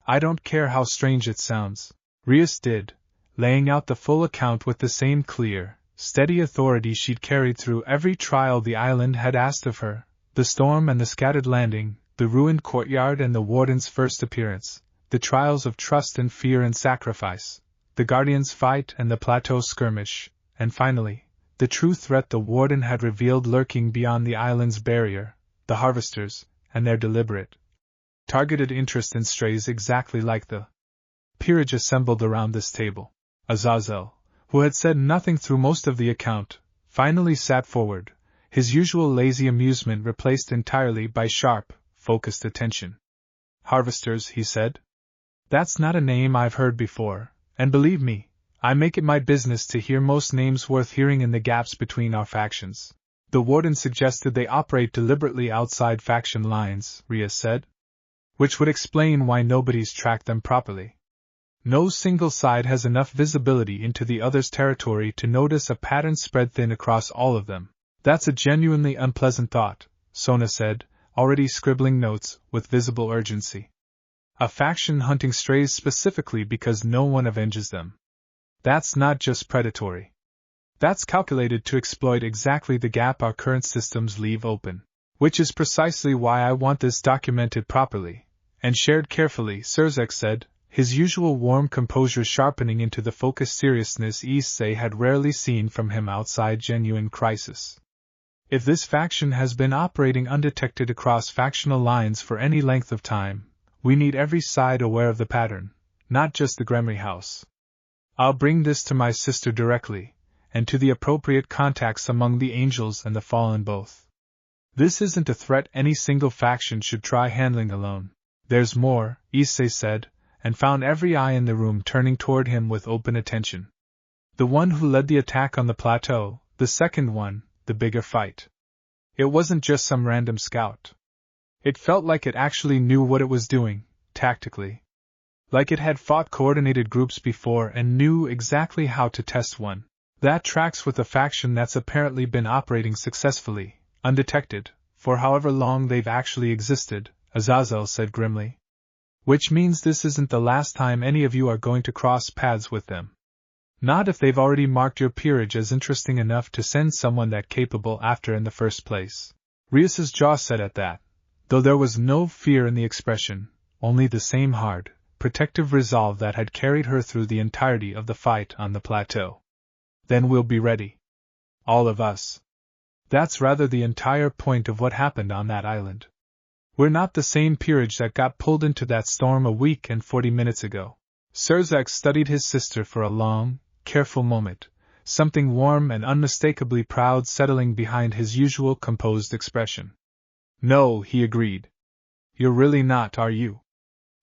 I don't care how strange it sounds. Rias did, laying out the full account with the same clear, steady authority she'd carried through every trial the island had asked of her, the storm and the scattered landing, the ruined courtyard and the warden's first appearance, the trials of trust and fear and sacrifice, the guardian's fight and the plateau skirmish, and finally, the true threat the warden had revealed lurking beyond the island's barrier, the harvesters, and their deliberate, targeted interest in strays exactly like the peerage assembled around this table. Azazel, who had said nothing through most of the account, finally sat forward, his usual lazy amusement replaced entirely by sharp, focused attention. Harvesters, he said. That's not a name I've heard before, and believe me, I make it my business to hear most names worth hearing in the gaps between our factions. The warden suggested they operate deliberately outside faction lines, Rias said. Which would explain why nobody's tracked them properly. No single side has enough visibility into the other's territory to notice a pattern spread thin across all of them. That's a genuinely unpleasant thought, Sona said, already scribbling notes with visible urgency. A faction hunting strays specifically because no one avenges them. That's not just predatory. That's calculated to exploit exactly the gap our current systems leave open. Which is precisely why I want this documented properly, and shared carefully, Serzek said, his usual warm composure sharpening into the focused seriousness Issei had rarely seen from him outside genuine crisis. If this faction has been operating undetected across factional lines for any length of time, we need every side aware of the pattern, not just the Gremry House. I'll bring this to my sister directly, and to the appropriate contacts among the angels and the fallen both. This isn't a threat any single faction should try handling alone. There's more, Issei said, and found every eye in the room turning toward him with open attention. The one who led the attack on the plateau, the second one, the bigger fight. It wasn't just some random scout. It felt like it actually knew what it was doing, tactically. Like it had fought coordinated groups before and knew exactly how to test one. That tracks with a faction that's apparently been operating successfully, undetected, for however long they've actually existed, Azazel said grimly. Which means this isn't the last time any of you are going to cross paths with them. Not if they've already marked your peerage as interesting enough to send someone that capable after in the first place. Rias's jaw set at that, though there was no fear in the expression, only the same hard, protective resolve that had carried her through the entirety of the fight on the plateau. Then we'll be ready. All of us. That's rather the entire point of what happened on that island. We're not the same peerage that got pulled into that storm a week and 40 minutes ago. Serzak studied his sister for a long, careful moment, something warm and unmistakably proud settling behind his usual composed expression. No, he agreed. You're really not, are you?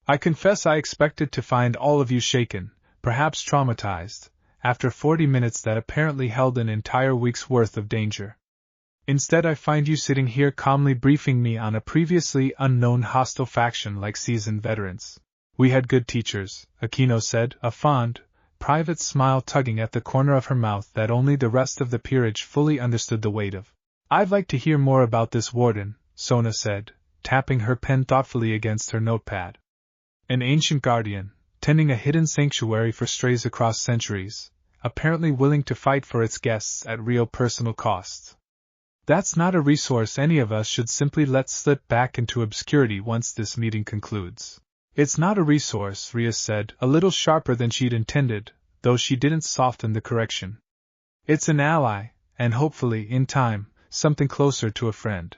I confess I expected to find all of you shaken, perhaps traumatized, after 40 minutes that apparently held an entire week's worth of danger. Instead I find you sitting here calmly briefing me on a previously unknown hostile faction like seasoned veterans. We had good teachers, Aquino said, a fond, private smile tugging at the corner of her mouth that only the rest of the peerage fully understood the weight of. I'd like to hear more about this warden, Sona said, tapping her pen thoughtfully against her notepad. An ancient guardian, tending a hidden sanctuary for strays across centuries, apparently willing to fight for its guests at real personal cost. That's not a resource any of us should simply let slip back into obscurity once this meeting concludes. It's not a resource, Rias said, a little sharper than she'd intended, though she didn't soften the correction. It's an ally, and hopefully, in time, something closer to a friend.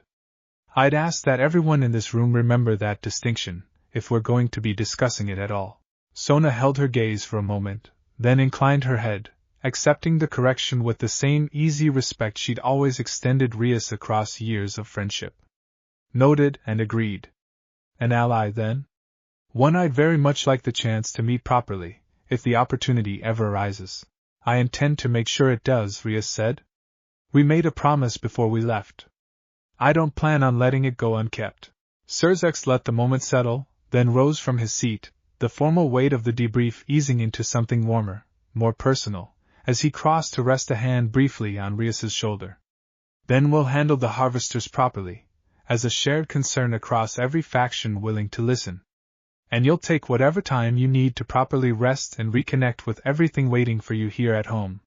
I'd ask that everyone in this room remember that distinction, if we're going to be discussing it at all. Sona held her gaze for a moment, then inclined her head, accepting the correction with the same easy respect she'd always extended Rias across years of friendship. Noted and agreed. An ally, then? One I'd very much like the chance to meet properly, if the opportunity ever arises. I intend to make sure it does, Rias said. We made a promise before we left. I don't plan on letting it go unkept. Serzek let the moment settle, then rose from his seat, the formal weight of the debrief easing into something warmer, more personal, as he crossed to rest a hand briefly on Rias's shoulder. Then we'll handle the harvesters properly, as a shared concern across every faction willing to listen. And you'll take whatever time you need to properly rest and reconnect with everything waiting for you here at home.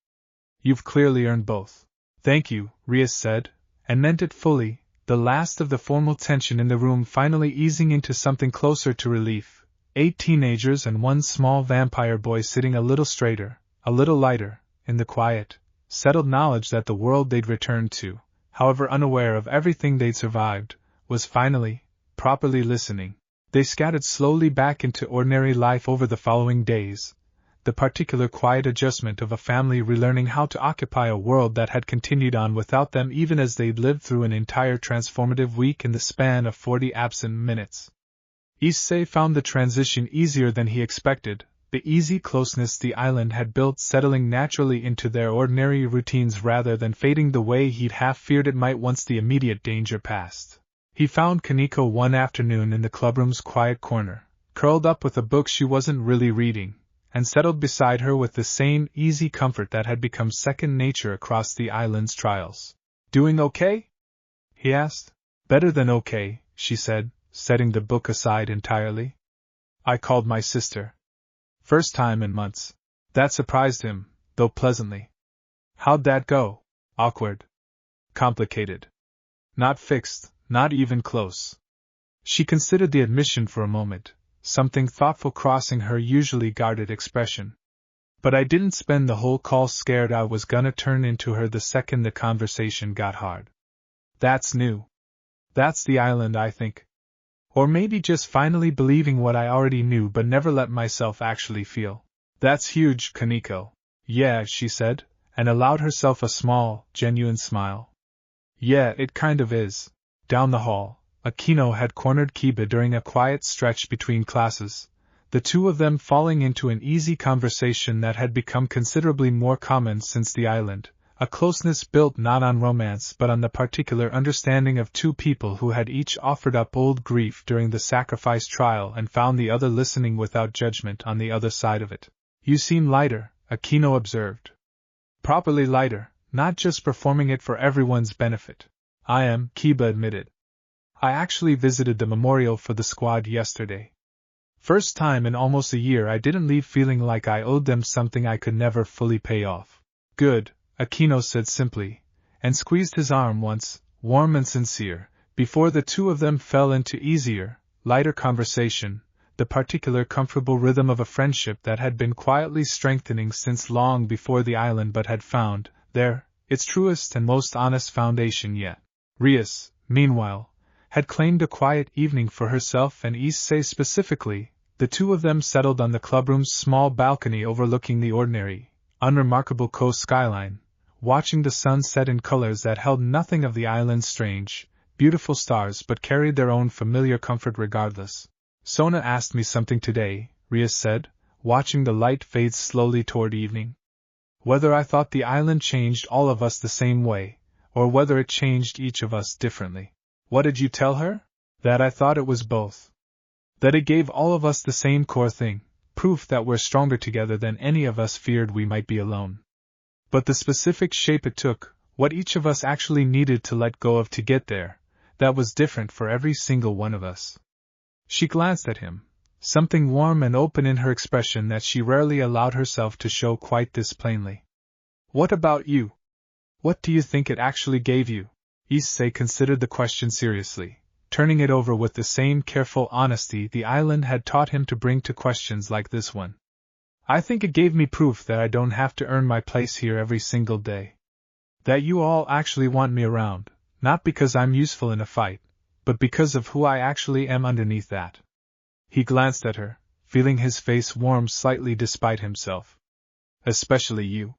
You've clearly earned both. Thank you, Rias said, and meant it fully, the last of the formal tension in the room finally easing into something closer to relief. 8 teenagers and one small vampire boy sitting a little straighter, a little lighter, in the quiet, settled knowledge that the world they'd returned to, however unaware of everything they'd survived, was finally, properly listening. They scattered slowly back into ordinary life over the following days, the particular quiet adjustment of a family relearning how to occupy a world that had continued on without them even as they'd lived through an entire transformative week in the span of 40 absent minutes. Issei found the transition easier than he expected, the easy closeness the island had built settling naturally into their ordinary routines rather than fading the way he'd half feared it might once the immediate danger passed. He found Kaneko one afternoon in the clubroom's quiet corner, curled up with a book she wasn't really reading, and settled beside her with the same easy comfort that had become second nature across the island's trials. "Doing okay?" he asked. "Better than okay," she said, setting the book aside entirely. "I called my sister. First time in months." That surprised him, though pleasantly. "How'd that go?" "Awkward. Complicated. Not fixed, not even close." She considered the admission for a moment, something thoughtful crossing her usually guarded expression. "But I didn't spend the whole call scared I was gonna turn into her the second the conversation got hard. That's new. That's the island, I think. Or maybe just finally believing what I already knew but never let myself actually feel." "That's huge, Kaneko." "Yeah," she said, and allowed herself a small, genuine smile. "Yeah, it kind of is." Down the hall, Akino had cornered Kiba during a quiet stretch between classes, the two of them falling into an easy conversation that had become considerably more common since the island, a closeness built not on romance but on the particular understanding of two people who had each offered up old grief during the sacrifice trial and found the other listening without judgment on the other side of it. "You seem lighter," Akino observed. "Properly lighter, not just performing it for everyone's benefit." "I am," Kiba admitted. "I actually visited the memorial for the squad yesterday. First time in almost a year I didn't leave feeling like I owed them something I could never fully pay off." "Good," Akino said simply, and squeezed his arm once, warm and sincere, before the two of them fell into easier, lighter conversation, the particular comfortable rhythm of a friendship that had been quietly strengthening since long before the island but had found, there, its truest and most honest foundation yet. Rias, meanwhile, had claimed a quiet evening for herself and Issei specifically. The two of them settled on the clubroom's small balcony overlooking the ordinary, unremarkable coast skyline, watching the sun set in colors that held nothing of the island's strange, beautiful stars but carried their own familiar comfort regardless. "Sona asked me something today," Rias said, watching the light fade slowly toward evening. "Whether I thought the island changed all of us the same way, or whether it changed each of us differently." "What did you tell her?" "That I thought it was both. That it gave all of us the same core thing, proof that we're stronger together than any of us feared we might be alone. But the specific shape it took, what each of us actually needed to let go of to get there, that was different for every single one of us." She glanced at him, something warm and open in her expression that she rarely allowed herself to show quite this plainly. "What about you? What do you think it actually gave you?" Issei considered the question seriously, turning it over with the same careful honesty the island had taught him to bring to questions like this one. "I think it gave me proof that I don't have to earn my place here every single day. That you all actually want me around, not because I'm useful in a fight, but because of who I actually am underneath that." He glanced at her, feeling his face warm slightly despite himself. "Especially you.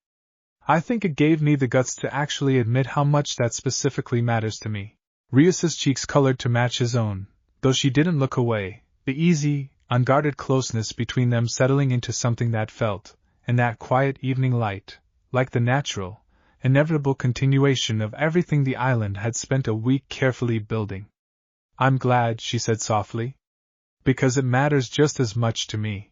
I think it gave me the guts to actually admit how much that specifically matters to me." Rias's cheeks colored to match his own, though she didn't look away, the easy, unguarded closeness between them settling into something that felt, in that quiet evening light, like the natural, inevitable continuation of everything the island had spent a week carefully building. "I'm glad," she said softly. "Because it matters just as much to me.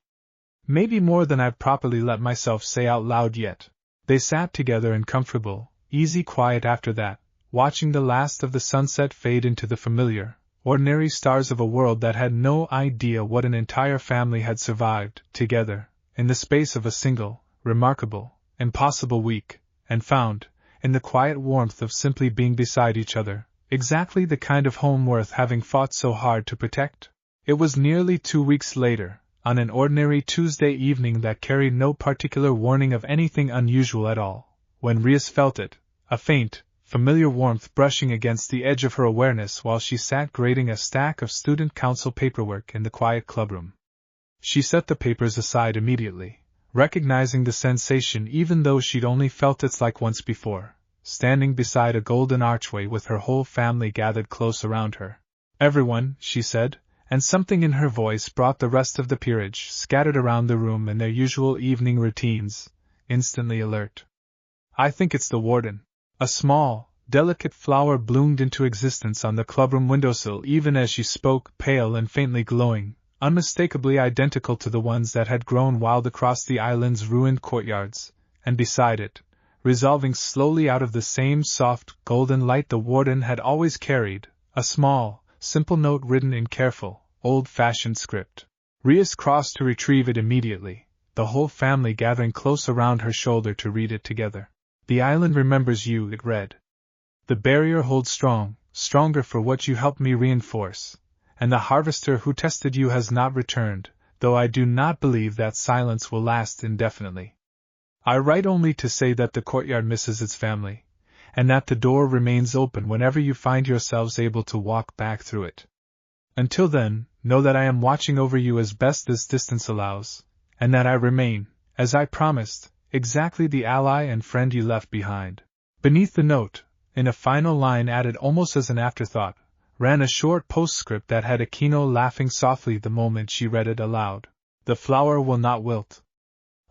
Maybe more than I've properly let myself say out loud yet." They sat together in comfortable, easy quiet after that, watching the last of the sunset fade into the familiar, ordinary stars of a world that had no idea what an entire family had survived, together, in the space of a single, remarkable, impossible week, and found, in the quiet warmth of simply being beside each other, exactly the kind of home worth having fought so hard to protect. It was nearly 2 weeks later, on an ordinary Tuesday evening that carried no particular warning of anything unusual at all, when Rias felt it, a faint, familiar warmth brushing against the edge of her awareness while she sat grading a stack of student council paperwork in the quiet clubroom. She set the papers aside immediately, recognizing the sensation even though she'd only felt it like once before, standing beside a golden archway with her whole family gathered close around her. "Everyone," she said, and something in her voice brought the rest of the peerage, scattered around the room in their usual evening routines, instantly alert. "I think it's the warden." A small, delicate flower bloomed into existence on the clubroom windowsill even as she spoke, pale and faintly glowing, unmistakably identical to the ones that had grown wild across the island's ruined courtyards, and beside it, resolving slowly out of the same soft, golden light the warden had always carried, a small, simple note written in careful, old-fashioned script. Rias crossed to retrieve it immediately, the whole family gathering close around her shoulder to read it together. "The island remembers you," it read. "The barrier holds strong, stronger for what you helped me reinforce, and the harvester who tested you has not returned, though I do not believe that silence will last indefinitely. I write only to say that the courtyard misses its family, and that the door remains open whenever you find yourselves able to walk back through it. Until then, know that I am watching over you as best this distance allows, and that I remain, as I promised, exactly the ally and friend you left behind." Beneath the note, in a final line added almost as an afterthought, ran a short postscript that had Akino laughing softly the moment she read it aloud. "The flower will not wilt."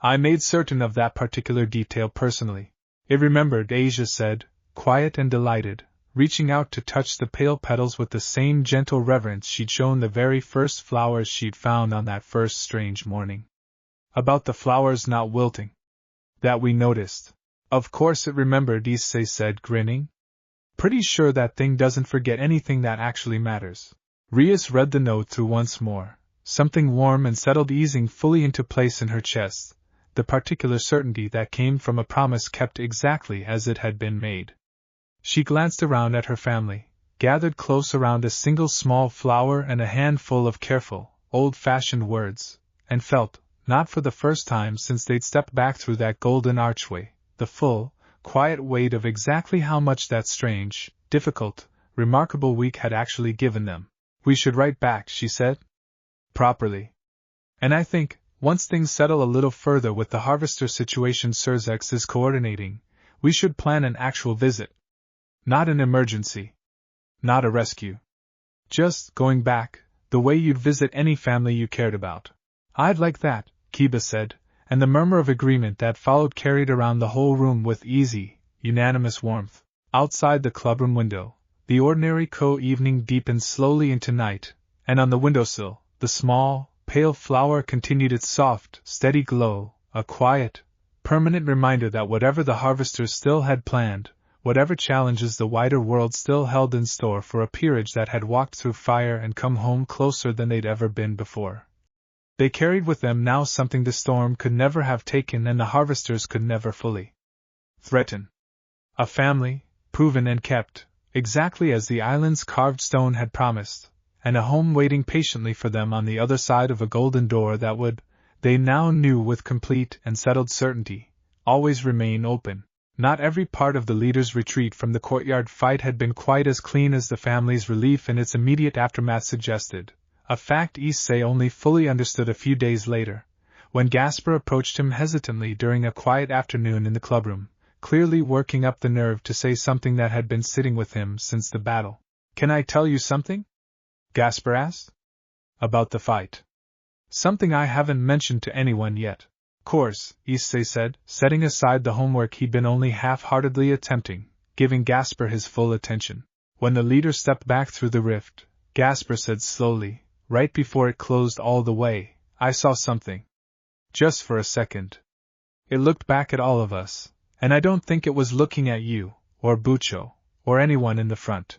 I made certain of that particular detail personally. It remembered, Asia said, quiet and delighted, reaching out to touch the pale petals with the same gentle reverence she'd shown the very first flowers she'd found on that first strange morning. "About the flowers not wilting. That we noticed." "Of course it remembered," Issei said, grinning. "Pretty sure that thing doesn't forget anything that actually matters." Rias read the note through once more, something warm and settled easing fully into place in her chest, the particular certainty that came from a promise kept exactly as it had been made. She glanced around at her family, gathered close around a single small flower and a handful of careful, old-fashioned words, and felt, not for the first time since they'd stepped back through that golden archway, the full, quiet weight of exactly how much that strange, difficult, remarkable week had actually given them. "We should write back," she said. "Properly. And I think, once things settle a little further with the harvester situation Surzex is coordinating, we should plan an actual visit. Not an emergency. Not a rescue. Just going back, the way you'd visit any family you cared about." "I'd like that," Kiba said, and the murmur of agreement that followed carried around the whole room with easy, unanimous warmth. Outside the clubroom window, the ordinary evening deepened slowly into night, and on the windowsill, the small, pale flower continued its soft, steady glow, a quiet, permanent reminder that whatever the harvesters still had planned, whatever challenges the wider world still held in store for a peerage that had walked through fire and come home closer than they'd ever been before, they carried with them now something the storm could never have taken and the harvesters could never fully threaten. A family, proven and kept, exactly as the island's carved stone had promised, and a home waiting patiently for them on the other side of a golden door that would, they now knew with complete and settled certainty, always remain open. Not every part of the leader's retreat from the courtyard fight had been quite as clean as the family's relief in its immediate aftermath suggested, a fact Issei only fully understood a few days later, when Gasper approached him hesitantly during a quiet afternoon in the clubroom, clearly working up the nerve to say something that had been sitting with him since the battle. "Can I tell you something?" Gasper asked. "About the fight. Something I haven't mentioned to anyone yet." "Course," Issei said, setting aside the homework he'd been only half-heartedly attempting, giving Gasper his full attention. When the leader stepped back through the rift, Gasper said slowly, right before it closed all the way, "I saw something. Just for a second. It looked back at all of us, and I don't think it was looking at you, or Bucho, or anyone in the front.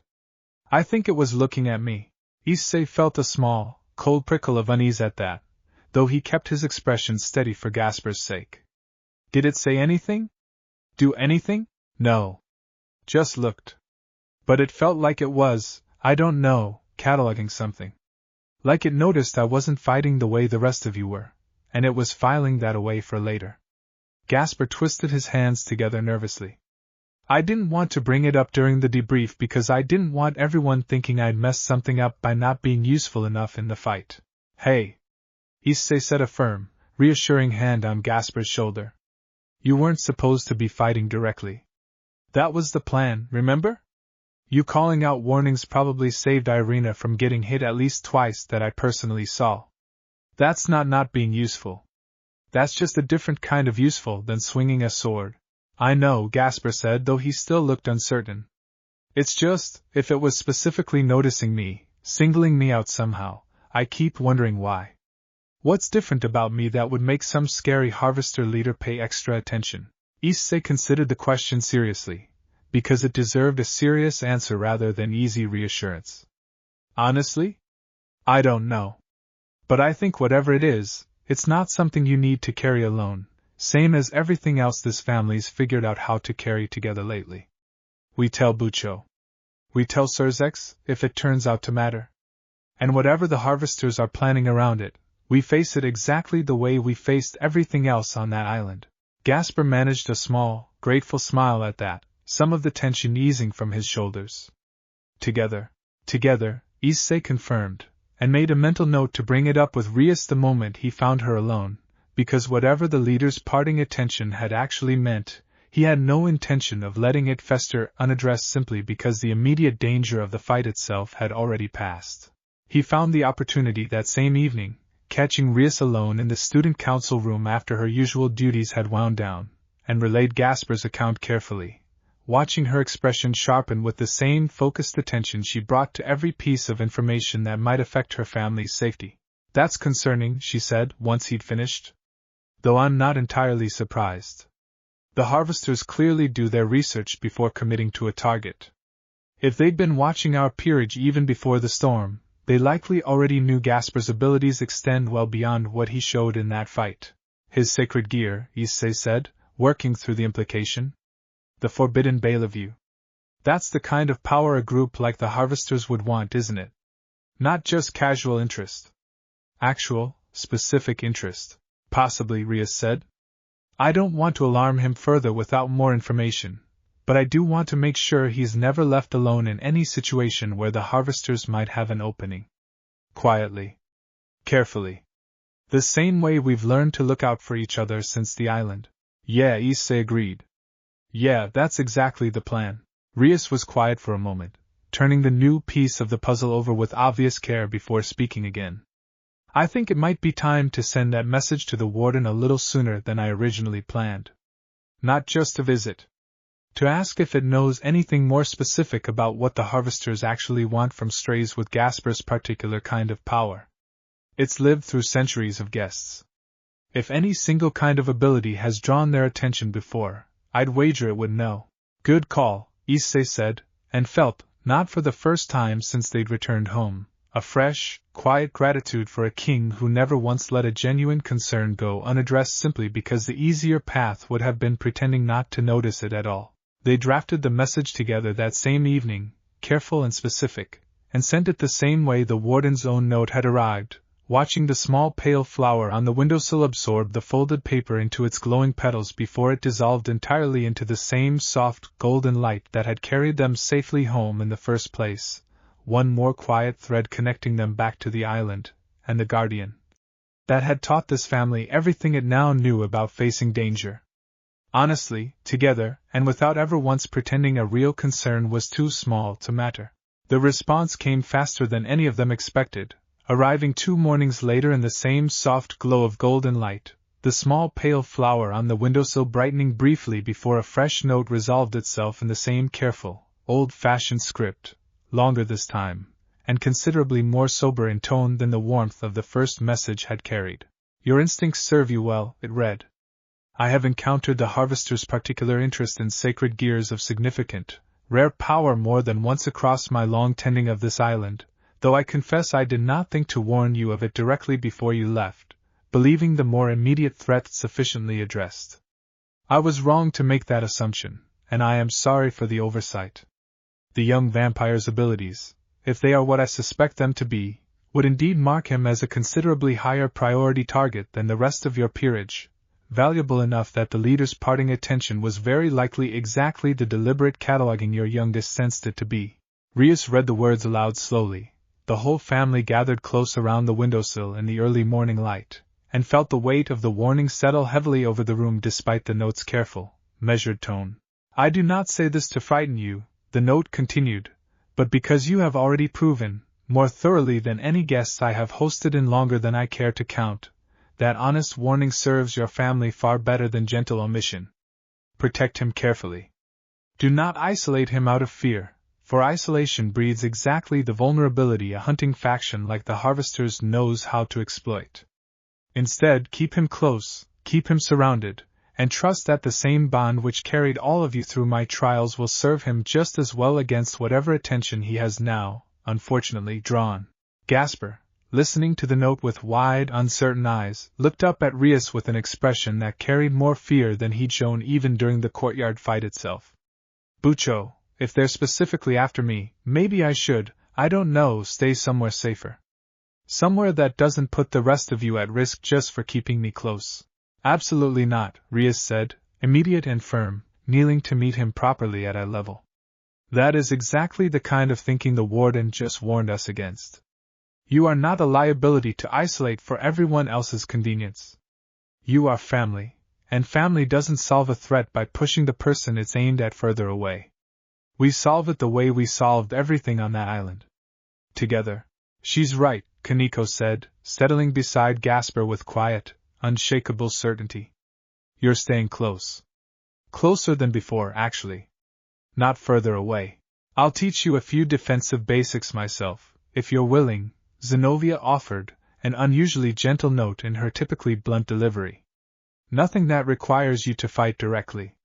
I think it was looking at me." Issei felt a small, cold prickle of unease at that, though he kept his expression steady for Gasper's sake. "Did it say anything? Do anything?" "No. Just looked. But it felt like it was, I don't know, cataloging something. Like it noticed I wasn't fighting the way the rest of you were, and it was filing that away for later." Gasper twisted his hands together nervously. "I didn't want to bring it up during the debrief because I didn't want everyone thinking I'd messed something up by not being useful enough in the fight." "Hey!" Issei said a firm, reassuring hand on Gasper's shoulder. You weren't supposed to be fighting directly. That was the plan, remember? You calling out warnings probably saved Irina from getting hit at least twice that I personally saw. That's not being useful. That's just a different kind of useful than swinging a sword. I know, Gasper said, though he still looked uncertain. It's just, if it was specifically noticing me, singling me out somehow, I keep wondering why. What's different about me that would make some scary harvester leader pay extra attention? Issei considered the question seriously, because it deserved a serious answer rather than easy reassurance. Honestly? I don't know. But I think whatever it is, it's not something you need to carry alone, same as everything else this family's figured out how to carry together lately. We tell Bucho. We tell Surzex, if it turns out to matter. And whatever the harvesters are planning around it, we face it exactly the way we faced everything else on that island. Gasper managed a small, grateful smile at that, some of the tension easing from his shoulders. Together, Issei confirmed, and made a mental note to bring it up with Rias the moment he found her alone, because whatever the leader's parting attention had actually meant, he had no intention of letting it fester unaddressed simply because the immediate danger of the fight itself had already passed. He found the opportunity that same evening, catching Rias alone in the student council room after her usual duties had wound down, and relayed Gasper's account carefully, watching her expression sharpen with the same focused attention she brought to every piece of information that might affect her family's safety. That's concerning, she said, once he'd finished. Though I'm not entirely surprised. The harvesters clearly do their research before committing to a target. If they'd been watching our peerage even before the storm, they likely already knew Gasper's abilities extend well beyond what he showed in that fight. His sacred gear, Issei said, working through the implication. The forbidden Bellevue. That's the kind of power a group like the harvesters would want, isn't it? Not just casual interest. Actual, specific interest. Possibly, Rias said. I don't want to alarm him further without more information, but I do want to make sure he's never left alone in any situation where the harvesters might have an opening. Quietly. Carefully. The same way we've learned to look out for each other since the island. Yeah, Issei agreed. Yeah, that's exactly the plan. Rias was quiet for a moment, turning the new piece of the puzzle over with obvious care before speaking again. I think it might be time to send that message to the warden a little sooner than I originally planned. Not just to visit. To ask if it knows anything more specific about what the harvesters actually want from strays with Gasper's particular kind of power. It's lived through centuries of guests. If any single kind of ability has drawn their attention before, I'd wager it would know. Good call, Issei said, and felt, not for the first time since they'd returned home, a fresh, quiet gratitude for a king who never once let a genuine concern go unaddressed simply because the easier path would have been pretending not to notice it at all. They drafted the message together that same evening, careful and specific, and sent it the same way the warden's own note had arrived, watching the small pale flower on the windowsill absorb the folded paper into its glowing petals before it dissolved entirely into the same soft, golden light that had carried them safely home in the first place. One more quiet thread connecting them back to the island, and the guardian. That had taught this family everything it now knew about facing danger. Honestly, together, and without ever once pretending a real concern was too small to matter. The response came faster than any of them expected, arriving 2 mornings later in the same soft glow of golden light, the small pale flower on the windowsill brightening briefly before a fresh note resolved itself in the same careful, old-fashioned script. Longer this time, and considerably more sober in tone than the warmth of the first message had carried. Your instincts serve you well, it read. I have encountered the harvester's particular interest in sacred gears of significant, rare power more than once across my long tending of this island, though I confess I did not think to warn you of it directly before you left, believing the more immediate threat sufficiently addressed. I was wrong to make that assumption, and I am sorry for the oversight. The young vampire's abilities, if they are what I suspect them to be, would indeed mark him as a considerably higher priority target than the rest of your peerage, valuable enough that the leader's parting attention was very likely exactly the deliberate cataloging your youngest sensed it to be. Rias read the words aloud slowly. The whole family gathered close around the windowsill in the early morning light, and felt the weight of the warning settle heavily over the room despite the note's careful, measured tone. I do not say this to frighten you, the note continued, but because you have already proven, more thoroughly than any guests I have hosted in longer than I care to count, that honest warning serves your family far better than gentle omission. Protect him carefully. Do not isolate him out of fear, for isolation breeds exactly the vulnerability a hunting faction like the Harvesters knows how to exploit. Instead, keep him close, keep him surrounded, and trust that the same bond which carried all of you through my trials will serve him just as well against whatever attention he has now, unfortunately, drawn. Gasper, listening to the note with wide, uncertain eyes, looked up at Rias with an expression that carried more fear than he'd shown even during the courtyard fight itself. Bucho, if they're specifically after me, maybe I should, I don't know, stay somewhere safer. Somewhere that doesn't put the rest of you at risk just for keeping me close. Absolutely not, Rias said, immediate and firm, kneeling to meet him properly at eye level. That is exactly the kind of thinking the warden just warned us against. You are not a liability to isolate for everyone else's convenience. You are family, and family doesn't solve a threat by pushing the person it's aimed at further away. We solve it the way we solved everything on that island. Together. She's right, Kaneko said, settling beside Gasper with quiet, unshakable certainty. You're staying close. Closer than before, actually. Not further away. I'll teach you a few defensive basics myself, if you're willing, Zenobia offered, an unusually gentle note in her typically blunt delivery. Nothing that requires you to fight directly.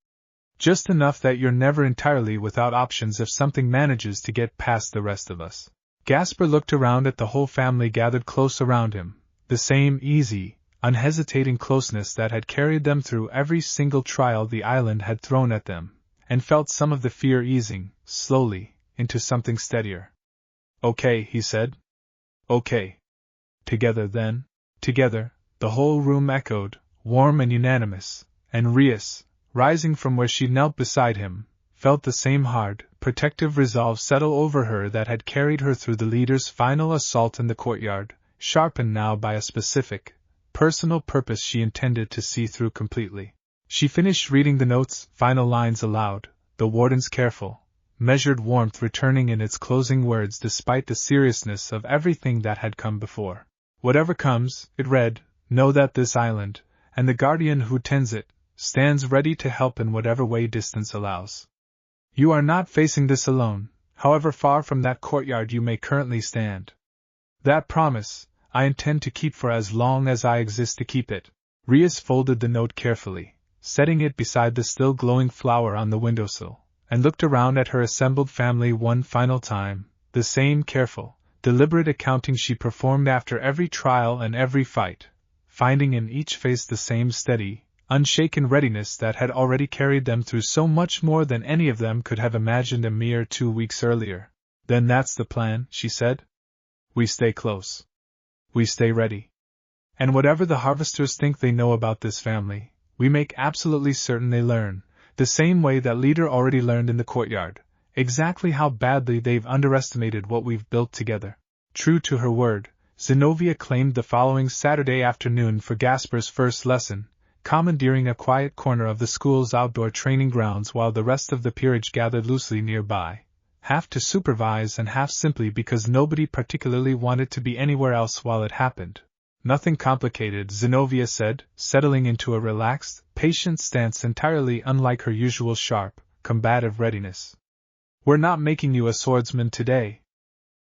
Just enough that you're never entirely without options if something manages to get past the rest of us. Gasper looked around at the whole family gathered close around him, the same easy, unhesitating closeness that had carried them through every single trial the island had thrown at them, and felt some of the fear easing, slowly, into something steadier. Okay, he said. Okay. Together then. Together, the whole room echoed, warm and unanimous, and Rias, rising from where she knelt beside him, felt the same hard, protective resolve settle over her that had carried her through the leader's final assault in the courtyard, sharpened now by a specific, personal purpose she intended to see through completely. She finished reading the note's final lines aloud, the warden's careful, measured warmth returning in its closing words despite the seriousness of everything that had come before. Whatever comes, it read, know that this island, and the guardian who tends it, stands ready to help in whatever way distance allows. You are not facing this alone, however far from that courtyard you may currently stand. That promise, I intend to keep for as long as I exist to keep it. Rias folded the note carefully, setting it beside the still glowing flower on the windowsill, and looked around at her assembled family one final time, the same careful, deliberate accounting she performed after every trial and every fight, finding in each face the same steady, unshaken readiness that had already carried them through so much more than any of them could have imagined a mere 2 weeks earlier. Then that's the plan, she said. We stay close. We stay ready. And whatever the Harvesters think they know about this family, we make absolutely certain they learn, the same way that leader already learned in the courtyard, exactly how badly they've underestimated what we've built together. True to her word, Zenobia claimed the following Saturday afternoon for Gasper's first lesson, commandeering a quiet corner of the school's outdoor training grounds while the rest of the peerage gathered loosely nearby, half to supervise and half simply because nobody particularly wanted to be anywhere else while it happened. Nothing complicated, Zenobia said, settling into a relaxed, patient stance entirely unlike her usual sharp, combative readiness. We're not making you a swordsman today.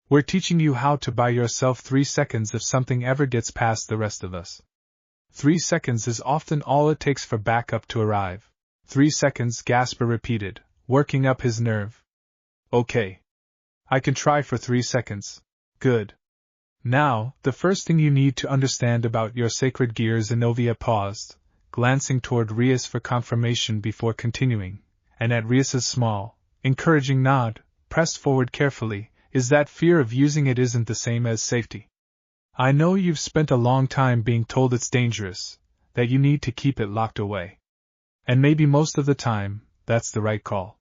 We're teaching you how to buy yourself 3 seconds if something ever gets past the rest of us. 3 seconds is often all it takes for backup to arrive. 3 seconds, Gasper repeated, working up his nerve. Okay. I can try for 3 seconds. Good. Now, the first thing you need to understand about your sacred gear, Zenobia paused, glancing toward Rias for confirmation before continuing, and at Rias's small, encouraging nod, pressed forward carefully, is that fear of using it isn't the same as safety. I know you've spent a long time being told it's dangerous, that you need to keep it locked away. And maybe most of the time, that's the right call.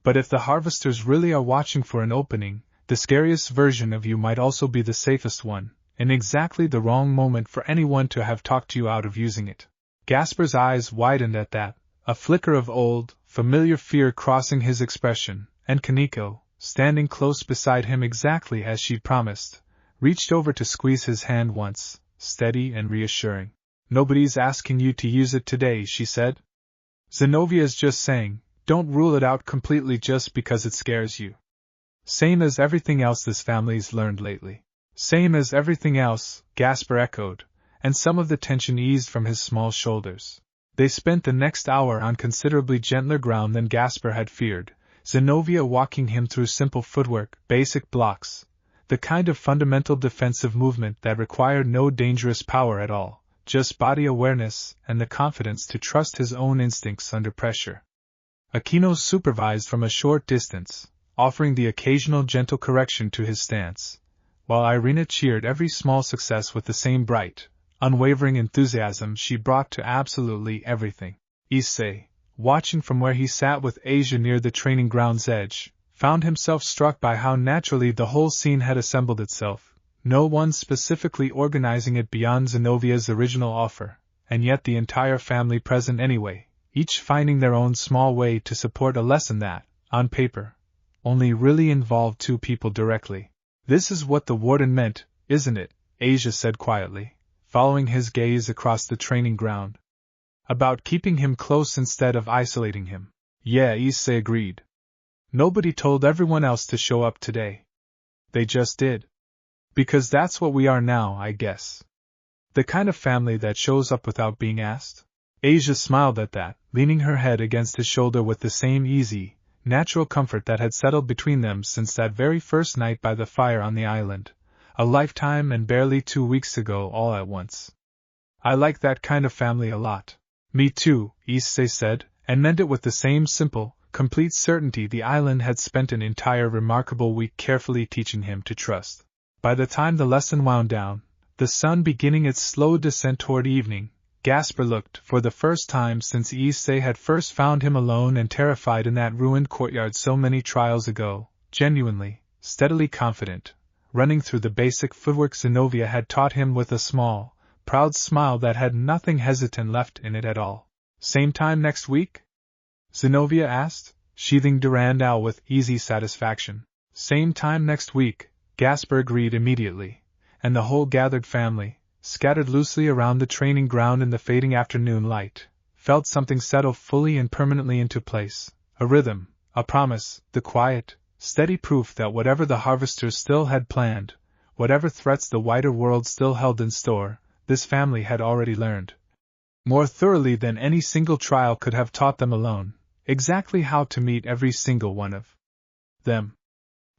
But if the Harvesters really are watching for an opening, the scariest version of you might also be the safest one, in exactly the wrong moment for anyone to have talked you out of using it. Gasper's eyes widened at that, a flicker of old, familiar fear crossing his expression, and Kaneko, standing close beside him exactly as she'd promised, reached over to squeeze his hand once, steady and reassuring. "Nobody's asking you to use it today," she said. "Zenovia's just saying, don't rule it out completely just because it scares you." "Same as everything else this family's learned lately." "Same as everything else," Gasper echoed, and some of the tension eased from his small shoulders. They spent the next hour on considerably gentler ground than Gasper had feared, Zenovia walking him through simple footwork, basic blocks, the kind of fundamental defensive movement that required no dangerous power at all, just body awareness and the confidence to trust his own instincts under pressure. Aquino supervised from a short distance, offering the occasional gentle correction to his stance, while Irina cheered every small success with the same bright, unwavering enthusiasm she brought to absolutely everything. Issei, watching from where he sat with Asia near the training ground's edge, found himself struck by how naturally the whole scene had assembled itself, no one specifically organizing it beyond Zenovia's original offer, and yet the entire family present anyway, each finding their own small way to support a lesson that, on paper, only really involved two people directly. "This is what the warden meant, isn't it?" Asia said quietly, following his gaze across the training ground. "About keeping him close instead of isolating him." "Yeah," Issei agreed. "Nobody told everyone else to show up today. They just did. Because that's what we are now, I guess. The kind of family that shows up without being asked." Asia smiled at that, leaning her head against his shoulder with the same easy, natural comfort that had settled between them since that very first night by the fire on the island, a lifetime and barely 2 weeks ago all at once. "I like that kind of family a lot." "Me too," Issei said, and meant it with the same simple, complete certainty the island had spent an entire remarkable week carefully teaching him to trust. By the time the lesson wound down, the sun beginning its slow descent toward evening, Gasper looked, for the first time since Issei had first found him alone and terrified in that ruined courtyard so many trials ago, genuinely, steadily confident, running through the basic footwork Zenovia had taught him with a small, proud smile that had nothing hesitant left in it at all. "Same time next week?" Zenovia asked, sheathing Durandal with easy satisfaction. "Same time next week," Gasper agreed immediately, and the whole gathered family, scattered loosely around the training ground in the fading afternoon light, felt something settle fully and permanently into place, a rhythm, a promise, the quiet, steady proof that whatever the harvesters still had planned, whatever threats the wider world still held in store, this family had already learned, more thoroughly than any single trial could have taught them alone, exactly how to meet every single one of them.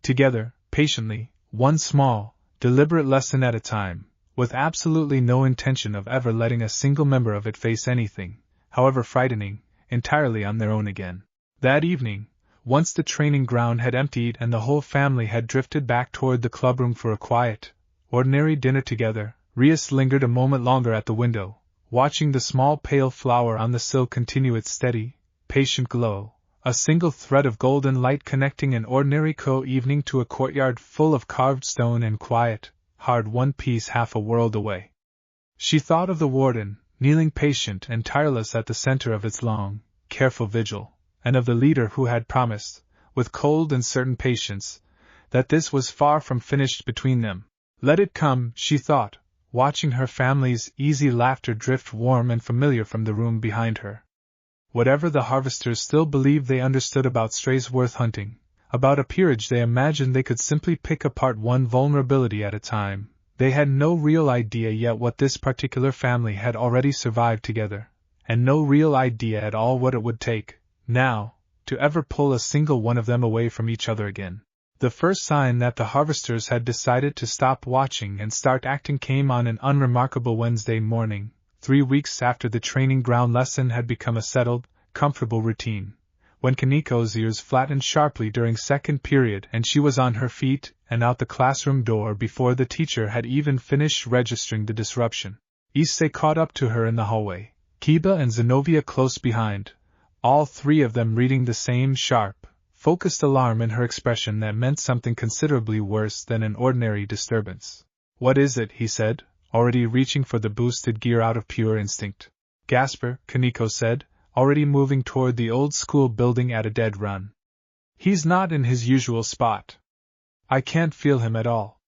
Together, patiently, one small, deliberate lesson at a time, with absolutely no intention of ever letting a single member of it face anything, however frightening, entirely on their own again. That evening, once the training ground had emptied and the whole family had drifted back toward the clubroom for a quiet, ordinary dinner together, Rias lingered a moment longer at the window, watching the small pale flower on the sill continue its steady, patient glow, a single thread of golden light connecting an ordinary evening to a courtyard full of carved stone and quiet, hard one piece half a world away. She thought of the warden, kneeling patient and tireless at the center of its long, careful vigil, and of the leader who had promised, with cold and certain patience, that this was far from finished between them. Let it come, she thought, watching her family's easy laughter drift warm and familiar from the room behind her. Whatever the harvesters still believed they understood about strays worth hunting, about a peerage they imagined they could simply pick apart one vulnerability at a time, they had no real idea yet what this particular family had already survived together, and no real idea at all what it would take, now, to ever pull a single one of them away from each other again. The first sign that the harvesters had decided to stop watching and start acting came on an unremarkable Wednesday morning, 3 weeks after the training ground lesson had become a settled, comfortable routine, when Kaneko's ears flattened sharply during second period and she was on her feet and out the classroom door before the teacher had even finished registering the disruption. Issei caught up to her in the hallway, Kiba and Zenovia close behind, all three of them reading the same sharp, focused alarm in her expression that meant something considerably worse than an ordinary disturbance. What is it? He said, already reaching for the boosted gear out of pure instinct. Gasper, Kaneko said, already moving toward the old school building at a dead run. He's not in his usual spot. I can't feel him at all.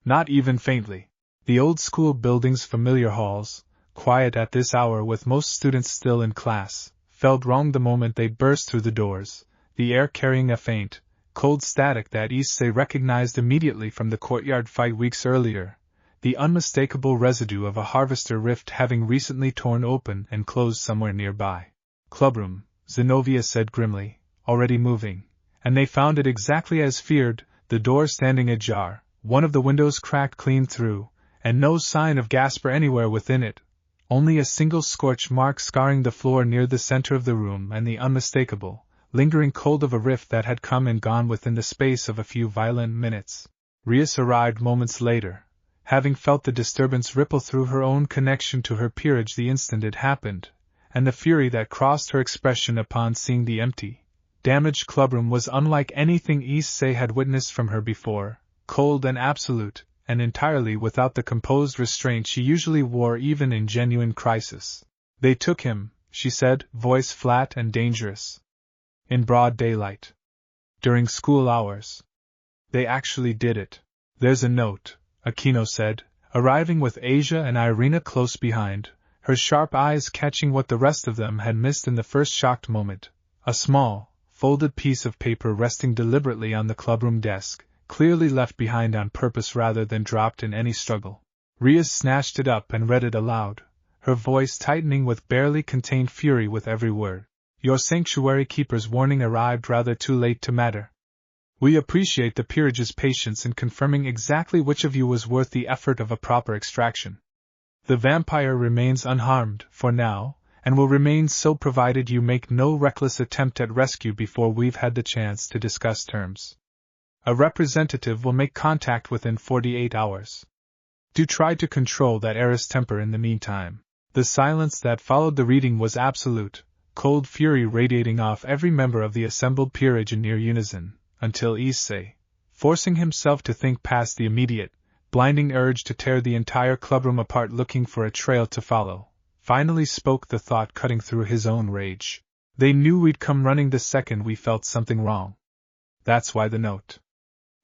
Not even faintly. The old school building's familiar halls, quiet at this hour with most students still in class, felt wrong the moment they burst through the doors, the air carrying a faint, cold static that Issei recognized immediately from the courtyard fight weeks earlier, the unmistakable residue of a harvester rift having recently torn open and closed somewhere nearby. Clubroom, Zenobia said grimly, already moving, and they found it exactly as feared, the door standing ajar, one of the windows cracked clean through, and no sign of Gasper anywhere within it, only a single scorch mark scarring the floor near the center of the room and the unmistakable, lingering cold of a rift that had come and gone within the space of a few violent minutes. Rias arrived moments later, having felt the disturbance ripple through her own connection to her peerage the instant it happened, and the fury that crossed her expression upon seeing the empty, damaged clubroom was unlike anything Issei had witnessed from her before, cold and absolute, and entirely without the composed restraint she usually wore even in genuine crisis. They took him, she said, voice flat and dangerous. In broad daylight. During school hours. They actually did it. There's a note, Aquino said, arriving with Asia and Irina close behind, her sharp eyes catching what the rest of them had missed in the first shocked moment, a small, folded piece of paper resting deliberately on the clubroom desk, clearly left behind on purpose rather than dropped in any struggle. Rias snatched it up and read it aloud, her voice tightening with barely contained fury with every word. Your sanctuary keeper's warning arrived rather too late to matter. We appreciate the peerage's patience in confirming exactly which of you was worth the effort of a proper extraction. The vampire remains unharmed, for now, and will remain so provided you make no reckless attempt at rescue before we've had the chance to discuss terms. A representative will make contact within 48 hours. Do try to control that heiress temper in the meantime. The silence that followed the reading was absolute, cold fury radiating off every member of the assembled peerage in near unison, until Issei, forcing himself to think past the immediate, blinding urge to tear the entire clubroom apart looking for a trail to follow, finally spoke the thought cutting through his own rage. They knew we'd come running the second we felt something wrong. That's why the note.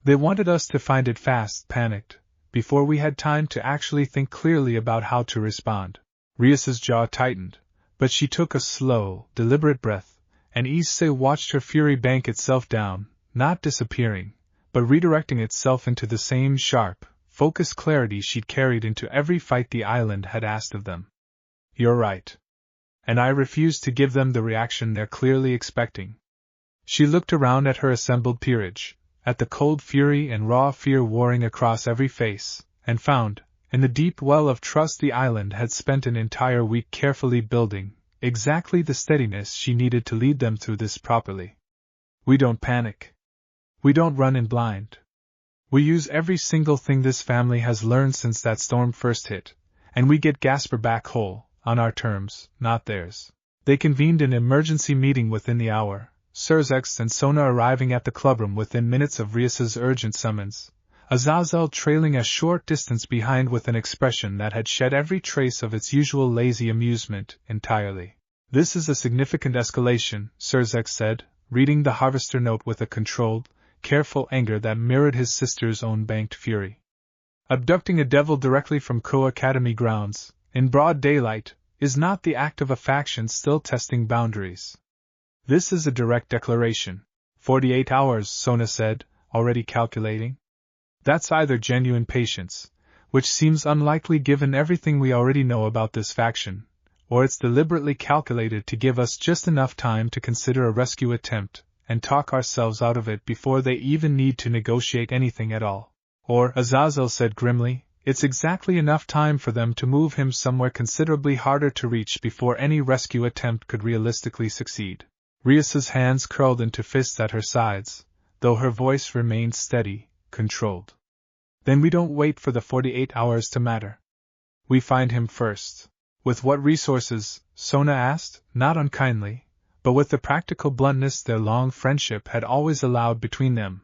They wanted us to find it fast, panicked, before we had time to actually think clearly about how to respond. Rias's jaw tightened, but she took a slow, deliberate breath, and Issei watched her fury bank itself down, not disappearing, but redirecting itself into the same sharp, focused clarity she'd carried into every fight the island had asked of them. You're right. And I refuse to give them the reaction they're clearly expecting. She looked around at her assembled peerage, at the cold fury and raw fear warring across every face, and found, in the deep well of trust the island had spent an entire week carefully building, exactly the steadiness she needed to lead them through this properly. We don't panic. We don't run in blind. We use every single thing this family has learned since that storm first hit, and we get Gasper back whole, on our terms, not theirs. They convened an emergency meeting within the hour, Surzex and Sona arriving at the clubroom within minutes of Rias's urgent summons, Azazel trailing a short distance behind with an expression that had shed every trace of its usual lazy amusement entirely. This is a significant escalation, Surzex said, reading the harvester note with a controlled, careful anger that mirrored his sister's own banked fury. Abducting a devil directly from Co-Academy grounds, in broad daylight, is not the act of a faction still testing boundaries. This is a direct declaration. 48 hours, Sona said, already calculating. That's either genuine patience, which seems unlikely given everything we already know about this faction, or it's deliberately calculated to give us just enough time to consider a rescue attempt, and talk ourselves out of it before they even need to negotiate anything at all. Or, Azazel said grimly, it's exactly enough time for them to move him somewhere considerably harder to reach before any rescue attempt could realistically succeed. Rias's hands curled into fists at her sides, though her voice remained steady, controlled. Then we don't wait for the 48 hours to matter. We find him first. With what resources? Sona asked, not unkindly, but with the practical bluntness their long friendship had always allowed between them.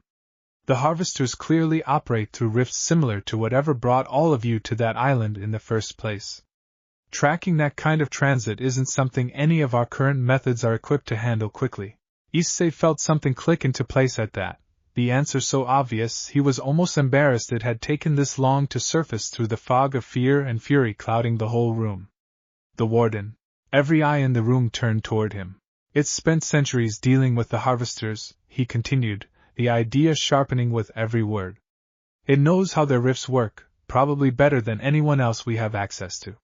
The harvesters clearly operate through rifts similar to whatever brought all of you to that island in the first place. Tracking that kind of transit isn't something any of our current methods are equipped to handle quickly. Issei felt something click into place at that, the answer so obvious he was almost embarrassed it had taken this long to surface through the fog of fear and fury clouding the whole room. The warden. Every eye in the room turned toward him. It's spent centuries dealing with the harvesters, he continued, the idea sharpening with every word. It knows how their rifts work, probably better than anyone else we have access to.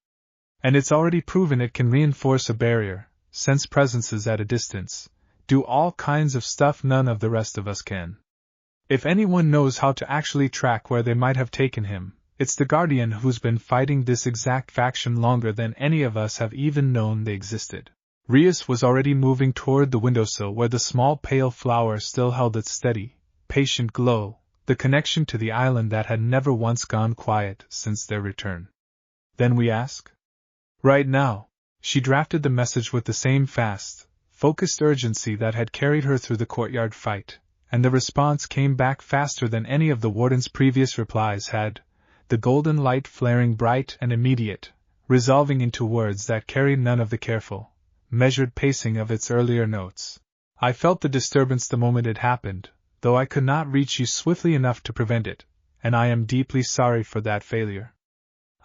And it's already proven it can reinforce a barrier, sense presences at a distance, do all kinds of stuff none of the rest of us can. If anyone knows how to actually track where they might have taken him, it's the Guardian who's been fighting this exact faction longer than any of us have even known they existed. Rias was already moving toward the windowsill where the small pale flower still held its steady, patient glow, the connection to the island that had never once gone quiet since their return. Then we ask? Right now. She drafted the message with the same fast, focused urgency that had carried her through the courtyard fight, and the response came back faster than any of the warden's previous replies had, the golden light flaring bright and immediate, resolving into words that carried none of the careful, measured pacing of its earlier notes. I felt the disturbance the moment it happened, though I could not reach you swiftly enough to prevent it, and I am deeply sorry for that failure.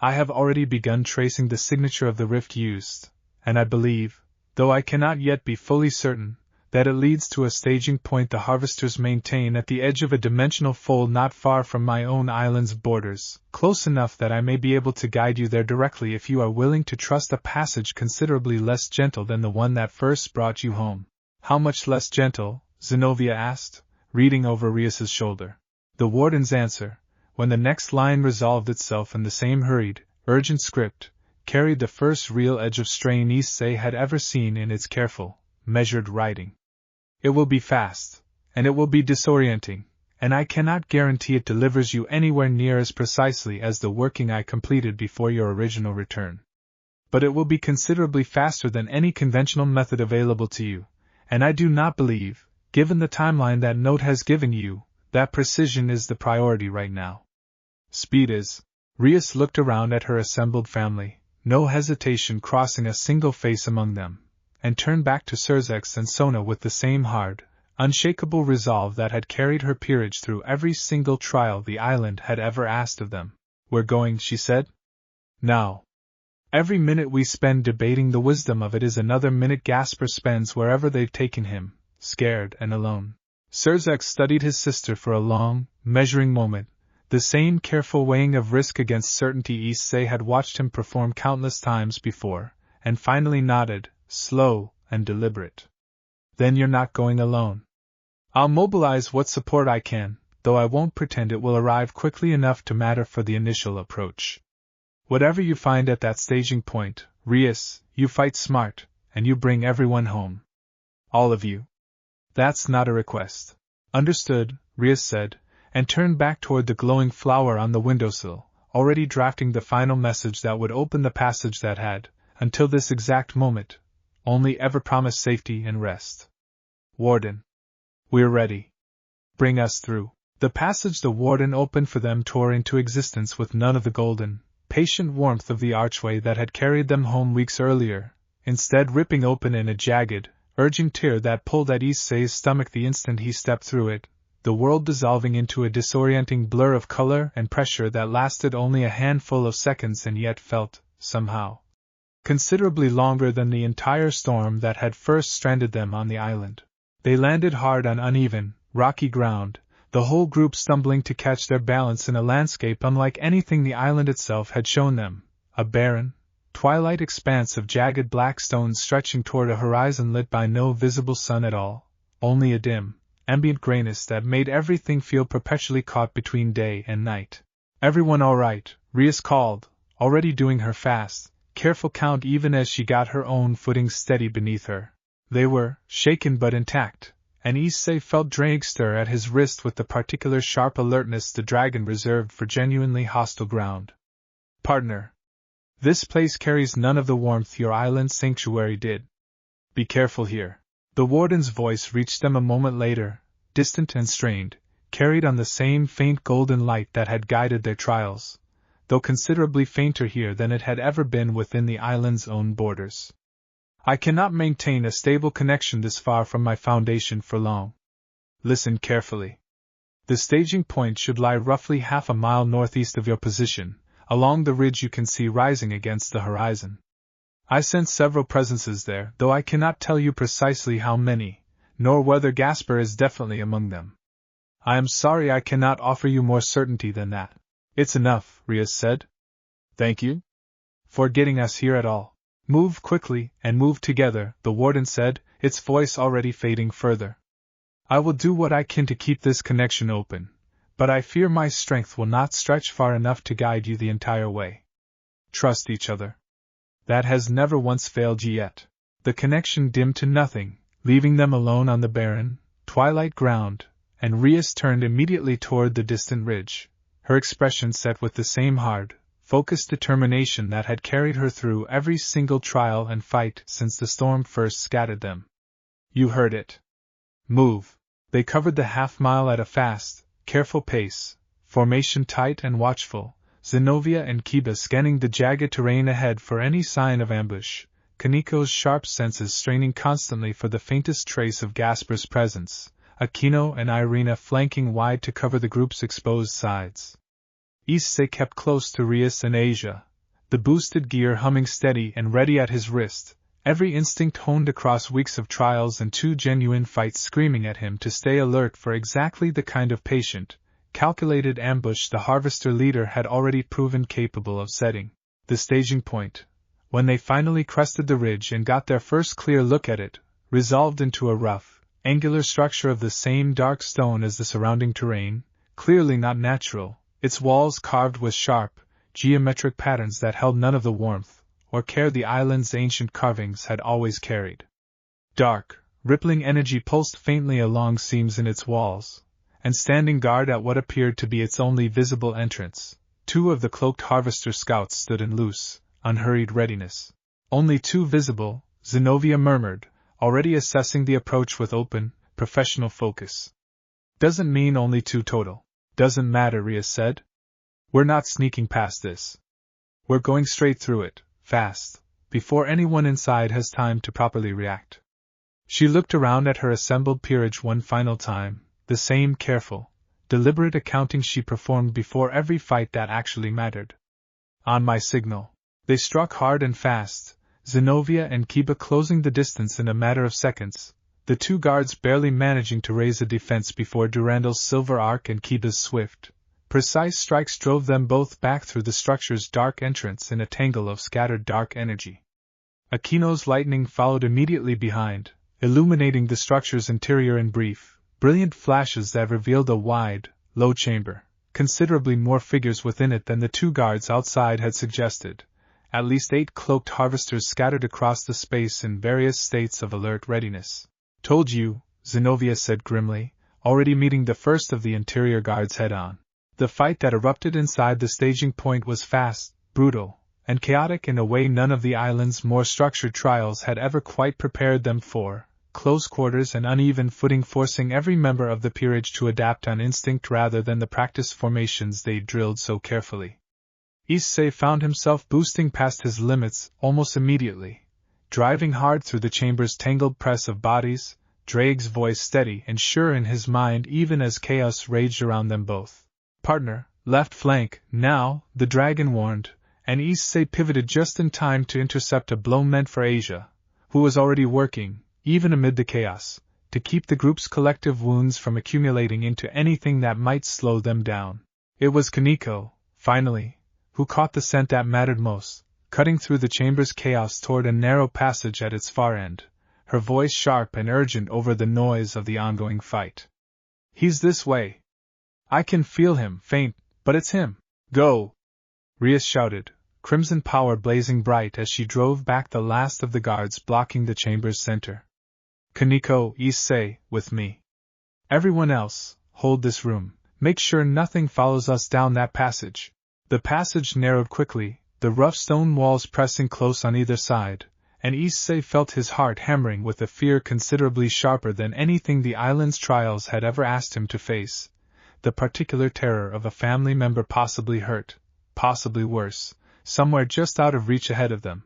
I have already begun tracing the signature of the rift used, and I believe, though I cannot yet be fully certain, that it leads to a staging point the harvesters maintain at the edge of a dimensional fold not far from my own island's borders, close enough that I may be able to guide you there directly if you are willing to trust a passage considerably less gentle than the one that first brought you home. How much less gentle? Zenobia asked, reading over Rias's shoulder. The warden's answer, when the next line resolved itself in the same hurried, urgent script, carried the first real edge of strain Issei had ever seen in its careful, measured writing. It will be fast, and it will be disorienting, and I cannot guarantee it delivers you anywhere near as precisely as the working I completed before your original return. But it will be considerably faster than any conventional method available to you, and I do not believe, given the timeline that note has given you, that precision is the priority right now. Speed is. Rias looked around at her assembled family, no hesitation crossing a single face among them, and turned back to Surzex and Sona with the same hard, unshakable resolve that had carried her peerage through every single trial the island had ever asked of them. We're going, she said. Now. Every minute we spend debating the wisdom of it is another minute Gasper spends wherever they've taken him, scared and alone. Surzex studied his sister for a long, measuring moment, the same careful weighing of risk against certainty Issei had watched him perform countless times before, and finally nodded, slow and deliberate. Then you're not going alone. I'll mobilize what support I can, though I won't pretend it will arrive quickly enough to matter for the initial approach. Whatever you find at that staging point, Rias, you fight smart, and you bring everyone home. All of you. That's not a request. Understood, Rias said, and turned back toward the glowing flower on the windowsill, already drafting the final message that would open the passage that had, until this exact moment, only ever promised safety and rest. Warden. We're ready. Bring us through. The passage the warden opened for them tore into existence with none of the golden, patient warmth of the archway that had carried them home weeks earlier, instead ripping open in a jagged, urging tear that pulled at Issei's stomach the instant he stepped through it, the world dissolving into a disorienting blur of color and pressure that lasted only a handful of seconds and yet felt, somehow, considerably longer than the entire storm that had first stranded them on the island. They landed hard on uneven, rocky ground, the whole group stumbling to catch their balance in a landscape unlike anything the island itself had shown them, a barren, twilight expanse of jagged black stones stretching toward a horizon lit by no visible sun at all, only a dim, ambient grayness that made everything feel perpetually caught between day and night. Everyone all right, Rias called, already doing her fast, careful count even as she got her own footing steady beneath her. They were, shaken but intact, and Issei felt Drake stir at his wrist with the particular sharp alertness the dragon reserved for genuinely hostile ground. Partner. This place carries none of the warmth your island sanctuary did. Be careful here. The warden's voice reached them a moment later, distant and strained, carried on the same faint golden light that had guided their trials, though considerably fainter here than it had ever been within the island's own borders. I cannot maintain a stable connection this far from my foundation for long. Listen carefully. The staging point should lie roughly half a mile northeast of your position, along the ridge you can see rising against the horizon. I sense several presences there, though I cannot tell you precisely how many, nor whether Gasper is definitely among them. I am sorry I cannot offer you more certainty than that. It's enough, Rias said. Thank you for getting us here at all. Move quickly, and move together, the warden said, its voice already fading further. I will do what I can to keep this connection open, but I fear my strength will not stretch far enough to guide you the entire way. Trust each other. That has never once failed you yet. The connection dimmed to nothing, leaving them alone on the barren, twilight ground, and Rias turned immediately toward the distant ridge, her expression set with the same hard, focused determination that had carried her through every single trial and fight since the storm first scattered them. You heard it. Move. They covered the half-mile at a fast, careful pace, formation tight and watchful, Zenobia and Kiba scanning the jagged terrain ahead for any sign of ambush, Kaniko's sharp senses straining constantly for the faintest trace of Gasper's presence, Aquino and Irina flanking wide to cover the group's exposed sides. Issei kept close to Rias and Asia, the boosted gear humming steady and ready at his wrist, every instinct honed across weeks of trials and 2 genuine fights screaming at him to stay alert for exactly the kind of patient, calculated ambush the Harvester leader had already proven capable of setting. The staging point, when they finally crested the ridge and got their first clear look at it, resolved into a rough, angular structure of the same dark stone as the surrounding terrain, clearly not natural, its walls carved with sharp, geometric patterns that held none of the warmth or care the island's ancient carvings had always carried. Dark, rippling energy pulsed faintly along seams in its walls, and standing guard at what appeared to be its only visible entrance, 2 of the cloaked Harvester scouts stood in loose, unhurried readiness. Only 2 visible, Zenobia murmured, already assessing the approach with open, professional focus. Doesn't mean only 2 total. Doesn't matter, Rias said. We're not sneaking past this. We're going straight through it, fast, before anyone inside has time to properly react. She looked around at her assembled peerage one final time, the same careful, deliberate accounting she performed before every fight that actually mattered. On my signal, they struck hard and fast, Zenobia and Kiba closing the distance in a matter of seconds, the 2 guards barely managing to raise a defense before Durandal's silver arc and Kiba's swift, precise strikes drove them both back through the structure's dark entrance in a tangle of scattered dark energy. Aquino's lightning followed immediately behind, illuminating the structure's interior in brief, brilliant flashes that revealed a wide, low chamber, considerably more figures within it than the 2 guards outside had suggested, at least 8 cloaked Harvesters scattered across the space in various states of alert readiness. Told you, Zenobia said grimly, already meeting the first of the interior guards head-on. The fight that erupted inside the staging point was fast, brutal, and chaotic in a way none of the island's more structured trials had ever quite prepared them for, close quarters and uneven footing forcing every member of the peerage to adapt on instinct rather than the practice formations they'd drilled so carefully. Issei found himself boosting past his limits almost immediately, driving hard through the chamber's tangled press of bodies, Drake's voice steady and sure in his mind even as chaos raged around them both. Partner, left flank, now, the dragon warned, and Issei pivoted just in time to intercept a blow meant for Asia, who was already working, even amid the chaos, to keep the group's collective wounds from accumulating into anything that might slow them down. It was Kaniko, finally, who caught the scent that mattered most, cutting through the chamber's chaos toward a narrow passage at its far end, her voice sharp and urgent over the noise of the ongoing fight. He's this way. I can feel him, faint, but it's him. Go! Rias shouted, crimson power blazing bright as she drove back the last of the guards blocking the chamber's center. Kaniko, Issei, with me. Everyone else, hold this room. Make sure nothing follows us down that passage. The passage narrowed quickly, the rough stone walls pressing close on either side, and Issei felt his heart hammering with a fear considerably sharper than anything the island's trials had ever asked him to face, the particular terror of a family member possibly hurt, possibly worse, somewhere just out of reach ahead of them.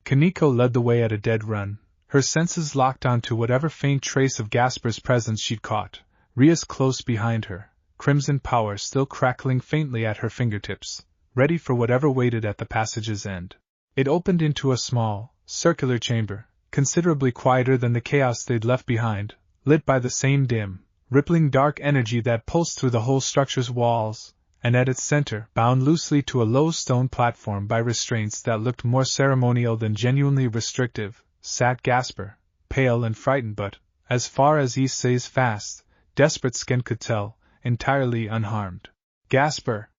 Kaneko led the way at a dead run, her senses locked onto whatever faint trace of Gasper's presence she'd caught, Rias close behind her, crimson power still crackling faintly at her fingertips, ready for whatever waited at the passage's end. It opened into a small, circular chamber, considerably quieter than the chaos they'd left behind, lit by the same dim, rippling dark energy that pulsed through the whole structure's walls, and at its center, bound loosely to a low stone platform by restraints that looked more ceremonial than genuinely restrictive, sat Gasper, pale and frightened but, as far as Issei's fast, desperate skin could tell, entirely unharmed. Gasper!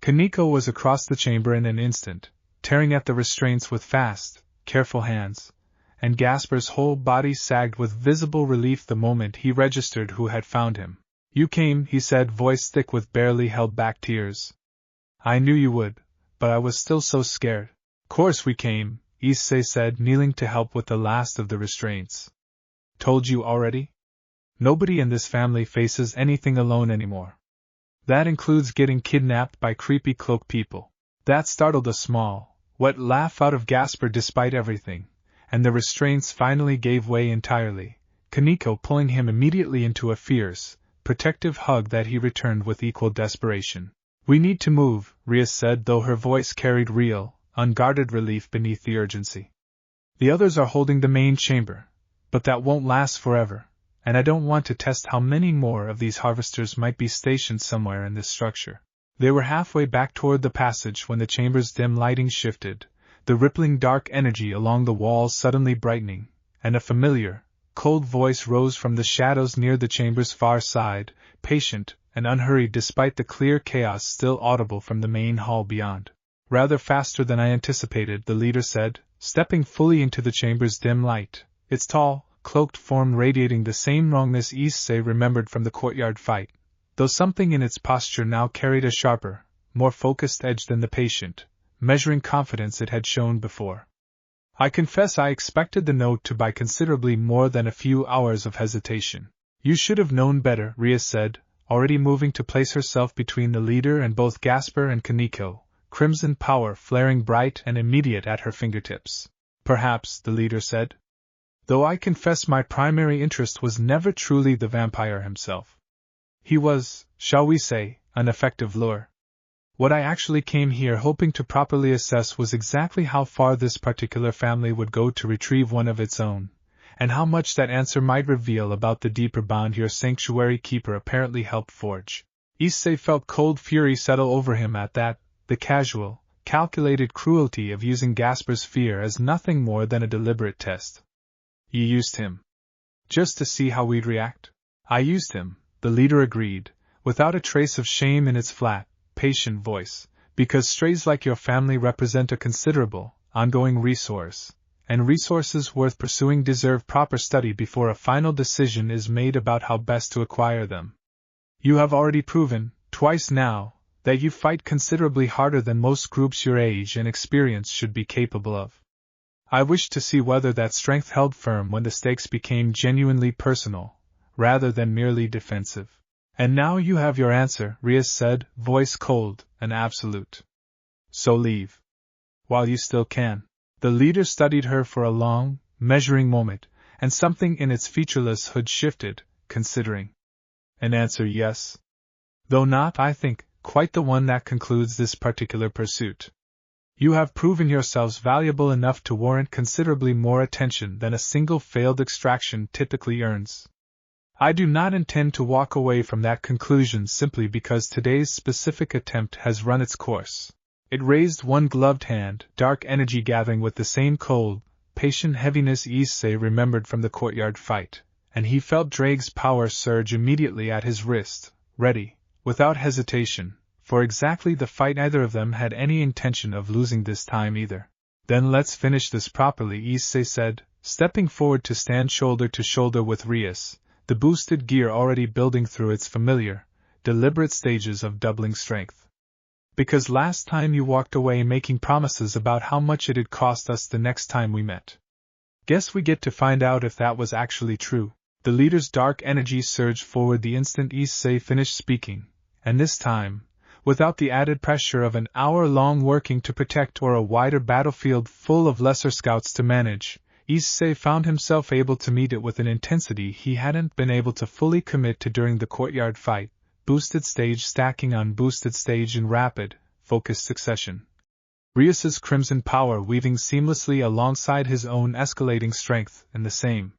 Kaneko was across the chamber in an instant, tearing at the restraints with fast, careful hands, and Gasper's whole body sagged with visible relief the moment he registered who had found him. "You came," he said, voice thick with barely held back tears. "I knew you would, but I was still so scared." "Course we came," Issei said, kneeling to help with the last of the restraints. "Told you already? Nobody in this family faces anything alone anymore. That includes getting kidnapped by creepy cloak people." That startled a small, wet laugh out of Gasper despite everything, and the restraints finally gave way entirely, Kaneko pulling him immediately into a fierce, protective hug that he returned with equal desperation. "We need to move," Rias said, though her voice carried real, unguarded relief beneath the urgency. "The others are holding the main chamber, but that won't last forever, and I don't want to test how many more of these harvesters might be stationed somewhere in this structure." They were halfway back toward the passage when the chamber's dim lighting shifted, the rippling dark energy along the walls suddenly brightening, and a familiar, cold voice rose from the shadows near the chamber's far side, patient and unhurried despite the clear chaos still audible from the main hall beyond. "Rather faster than I anticipated," the leader said, stepping fully into the chamber's dim light, its tall, cloaked form radiating the same wrongness Issei remembered from the courtyard fight, though something in its posture now carried a sharper, more focused edge than the patient, measuring confidence it had shown before. "I confess I expected the note to buy considerably more than a few hours of hesitation." "You should have known better," Rias said, already moving to place herself between the leader and both Gasper and Kaneko, crimson power flaring bright and immediate at her fingertips. "Perhaps," the leader said. "Though I confess my primary interest was never truly the vampire himself. He was, shall we say, an effective lure. What I actually came here hoping to properly assess was exactly how far this particular family would go to retrieve one of its own, and how much that answer might reveal about the deeper bond your sanctuary keeper apparently helped forge." Issei felt cold fury settle over him at that, the casual, calculated cruelty of using Gasper's fear as nothing more than a deliberate test. "You used him. Just to see how we'd react?" "I used him," the leader agreed, without a trace of shame in its flat, patient voice, "because strays like your family represent a considerable, ongoing resource, and resources worth pursuing deserve proper study before a final decision is made about how best to acquire them. You have already proven, twice now, that you fight considerably harder than most groups your age and experience should be capable of. I wished to see whether that strength held firm when the stakes became genuinely personal, rather than merely defensive. And now you have your answer," Rias said, voice cold and absolute. "So leave. While you still can." The leader studied her for a long, measuring moment, and something in its featureless hood shifted, considering. "An answer yes. Though not, I think, quite the one that concludes this particular pursuit. You have proven yourselves valuable enough to warrant considerably more attention than a single failed extraction typically earns. I do not intend to walk away from that conclusion simply because today's specific attempt has run its course." It raised one gloved hand, dark energy gathering with the same cold, patient heaviness Issei remembered from the courtyard fight, and he felt Drake's power surge immediately at his wrist, ready, without hesitation, for exactly the fight neither of them had any intention of losing this time either. "Then let's finish this properly," Issei said, stepping forward to stand shoulder to shoulder with Rias, the boosted gear already building through its familiar, deliberate stages of doubling strength. "Because last time you walked away making promises about how much it'd cost us the next time we met. Guess we get to find out if that was actually true." The leader's dark energy surged forward the instant Issei finished speaking, and this time, without the added pressure of an hour-long working to protect or a wider battlefield full of lesser scouts to manage, Issei found himself able to meet it with an intensity he hadn't been able to fully commit to during the courtyard fight, boosted stage stacking on boosted stage in rapid, focused succession. Rias's crimson power weaving seamlessly alongside his own escalating strength in the same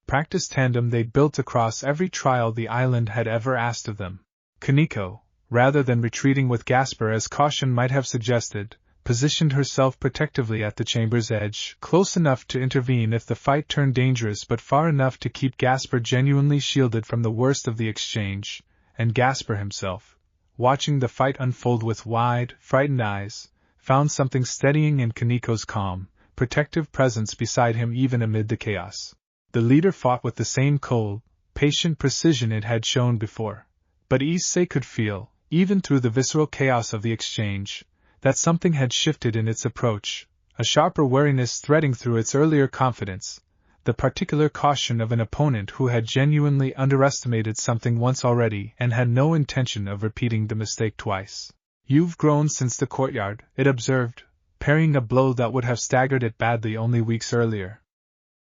practice tandem they'd built across every trial the island had ever asked of them. Kaneko, rather than retreating with Gasper as caution might have suggested, positioned herself protectively at the chamber's edge, close enough to intervene if the fight turned dangerous but far enough to keep Gasper genuinely shielded from the worst of the exchange, and Gasper himself, watching the fight unfold with wide, frightened eyes, found something steadying in Kaneko's calm, protective presence beside him even amid the chaos. The leader fought with the same cold, patient precision it had shown before, but Issei could feel, even through the visceral chaos of the exchange, that something had shifted in its approach, a sharper wariness threading through its earlier confidence, the particular caution of an opponent who had genuinely underestimated something once already and had no intention of repeating the mistake twice. "You've grown since the courtyard," it observed, parrying a blow that would have staggered it badly only weeks earlier.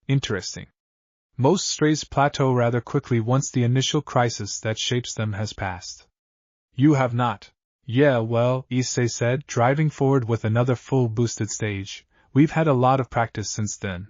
"Interesting. Most strays plateau rather quickly once the initial crisis that shapes them has passed. You have not." "Yeah, well," Issei said, driving forward with another full boosted stage, "we've had a lot of practice since then.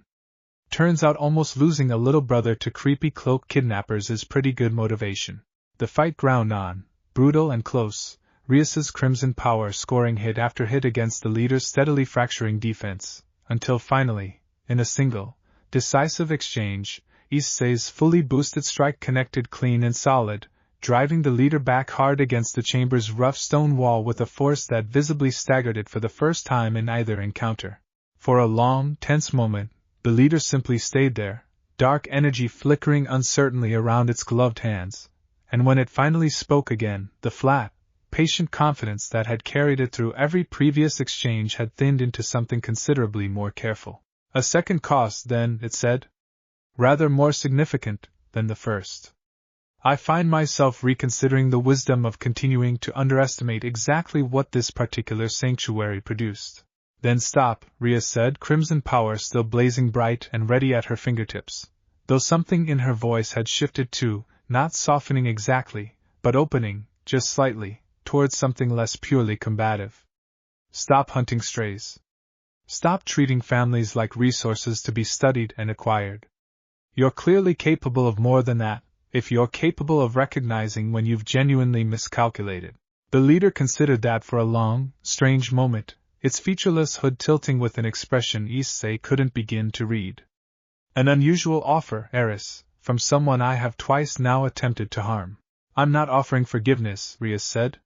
Turns out almost losing a little brother to creepy cloak kidnappers is pretty good motivation." The fight ground on, brutal and close, Rias's crimson power scoring hit after hit against the leader's steadily fracturing defense, until finally, in a single, decisive exchange, Issei's fully boosted strike connected clean and solid, driving the leader back hard against the chamber's rough stone wall with a force that visibly staggered it for the first time in either encounter. For a long, tense moment, the leader simply stayed there, dark energy flickering uncertainly around its gloved hands, and when it finally spoke again, the flat, patient confidence that had carried it through every previous exchange had thinned into something considerably more careful. "A second cost, then," it said. "Rather more significant than the first. I find myself reconsidering the wisdom of continuing to underestimate exactly what this particular sanctuary produced." "Then stop," Rias said, crimson power still blazing bright and ready at her fingertips, though something in her voice had shifted too, not softening exactly, but opening, just slightly, towards something less purely combative. "Stop hunting strays. Stop treating families like resources to be studied and acquired. You're clearly capable of more than that, if you're capable of recognizing when you've genuinely miscalculated." The leader considered that for a long, strange moment, its featureless hood tilting with an expression Issei couldn't begin to read. "An unusual offer, Eris, from someone I have twice now attempted to harm." "I'm not offering forgiveness," Rias said.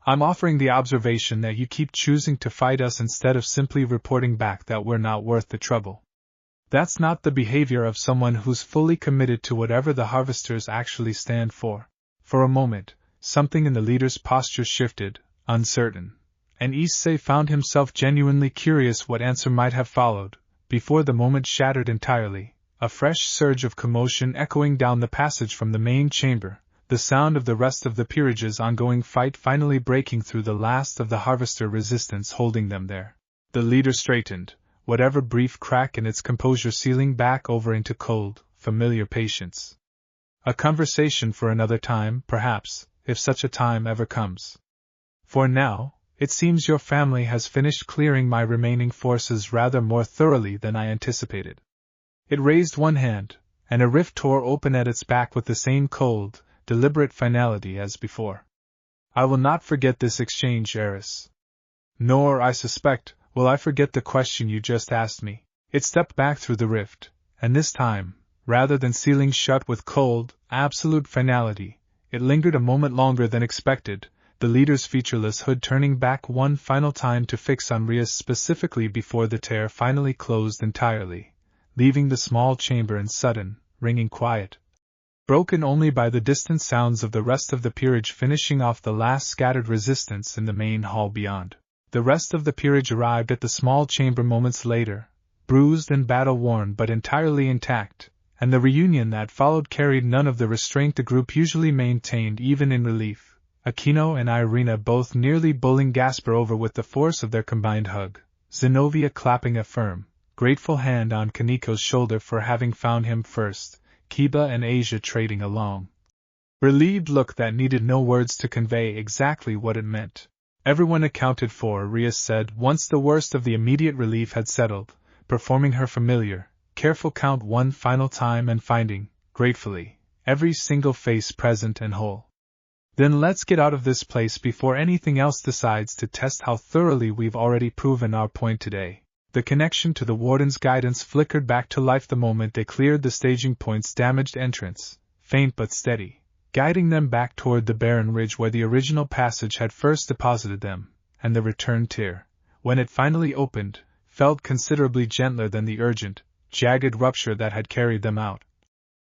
"I'm offering the observation that you keep choosing to fight us instead of simply reporting back that we're not worth the trouble. That's not the behavior of someone who's fully committed to whatever the Harvesters actually stand for." For a moment, something in the leader's posture shifted, uncertain, and Issei found himself genuinely curious what answer might have followed, before the moment shattered entirely, a fresh surge of commotion echoing down the passage from the main chamber, the sound of the rest of the peerage's ongoing fight finally breaking through the last of the Harvester resistance holding them there. The leader straightened, whatever brief crack in its composure sealing back over into cold, familiar patience. "A conversation for another time, perhaps, if such a time ever comes. For now, it seems your family has finished clearing my remaining forces rather more thoroughly than I anticipated." It raised one hand, and a rift tore open at its back with the same cold, deliberate finality as before. "I will not forget this exchange, Eris. Nor, I suspect, will I forget the question you just asked me." It stepped back through the rift, and this time, rather than sealing shut with cold, absolute finality, it lingered a moment longer than expected, the leader's featureless hood turning back one final time to fix on Rias specifically before the tear finally closed entirely, leaving the small chamber in sudden, ringing quiet, broken only by the distant sounds of the rest of the peerage finishing off the last scattered resistance in the main hall beyond. The rest of the peerage arrived at the small chamber moments later, bruised and battle-worn but entirely intact, and the reunion that followed carried none of the restraint the group usually maintained even in relief, Aquino and Irina both nearly bowling Gasper over with the force of their combined hug, Zenobia clapping a firm, grateful hand on Kaniko's shoulder for having found him first, Kiba and Asia trading a long, relieved look that needed no words to convey exactly what it meant. Everyone accounted for, Rias said once the worst of the immediate relief had settled, performing her familiar, careful count one final time and finding, gratefully, every single face present and whole. Then let's get out of this place before anything else decides to test how thoroughly we've already proven our point today. The connection to the warden's guidance flickered back to life the moment they cleared the staging point's damaged entrance, faint but steady, guiding them back toward the barren ridge where the original passage had first deposited them, and the return tier, when it finally opened, felt considerably gentler than the urgent, jagged rupture that had carried them out.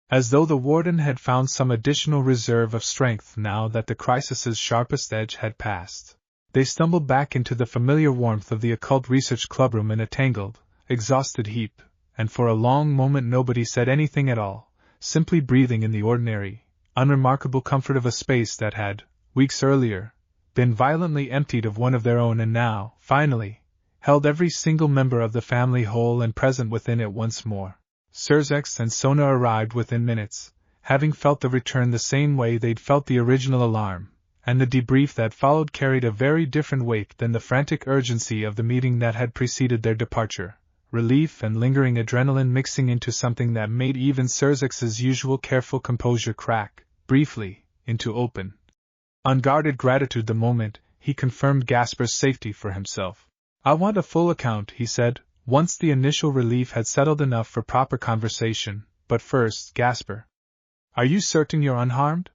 As though the warden had found some additional reserve of strength now that the crisis's sharpest edge had passed. They stumbled back into the familiar warmth of the occult research clubroom in a tangled, exhausted heap, and for a long moment nobody said anything at all, simply breathing in the ordinary, unremarkable comfort of a space that had, weeks earlier, been violently emptied of one of their own and now, finally, held every single member of the family whole and present within it once more. Surzex and Sona arrived within minutes, having felt the return the same way they'd felt the original alarm, and the debrief that followed carried a very different weight than the frantic urgency of the meeting that had preceded their departure, relief and lingering adrenaline mixing into something that made even Surzex's usual careful composure crack, briefly, into open, unguarded gratitude the moment he confirmed Gasper's safety for himself. "I want a full account," he said, once the initial relief had settled enough for proper conversation, "but first, Gasper. Are you certain you're unharmed?"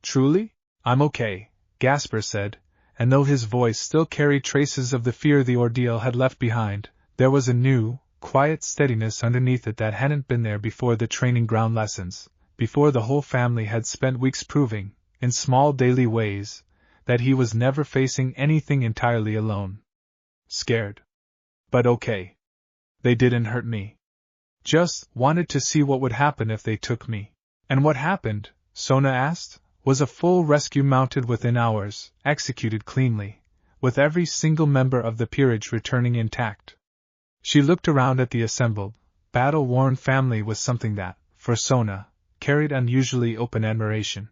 "Truly? I'm okay," Gasper said, and though his voice still carried traces of the fear the ordeal had left behind, there was a new, quiet steadiness underneath it that hadn't been there before the training ground lessons, before the whole family had spent weeks proving, in small daily ways, that he was never facing anything entirely alone. "Scared. But okay. They didn't hurt me. Just wanted to see what would happen if they took me." "And what happened?" Sona asked. "Was a full rescue mounted within hours, executed cleanly, with every single member of the peerage returning intact." She looked around at the assembled, battle-worn family with something that, for Sona, carried unusually open admiration.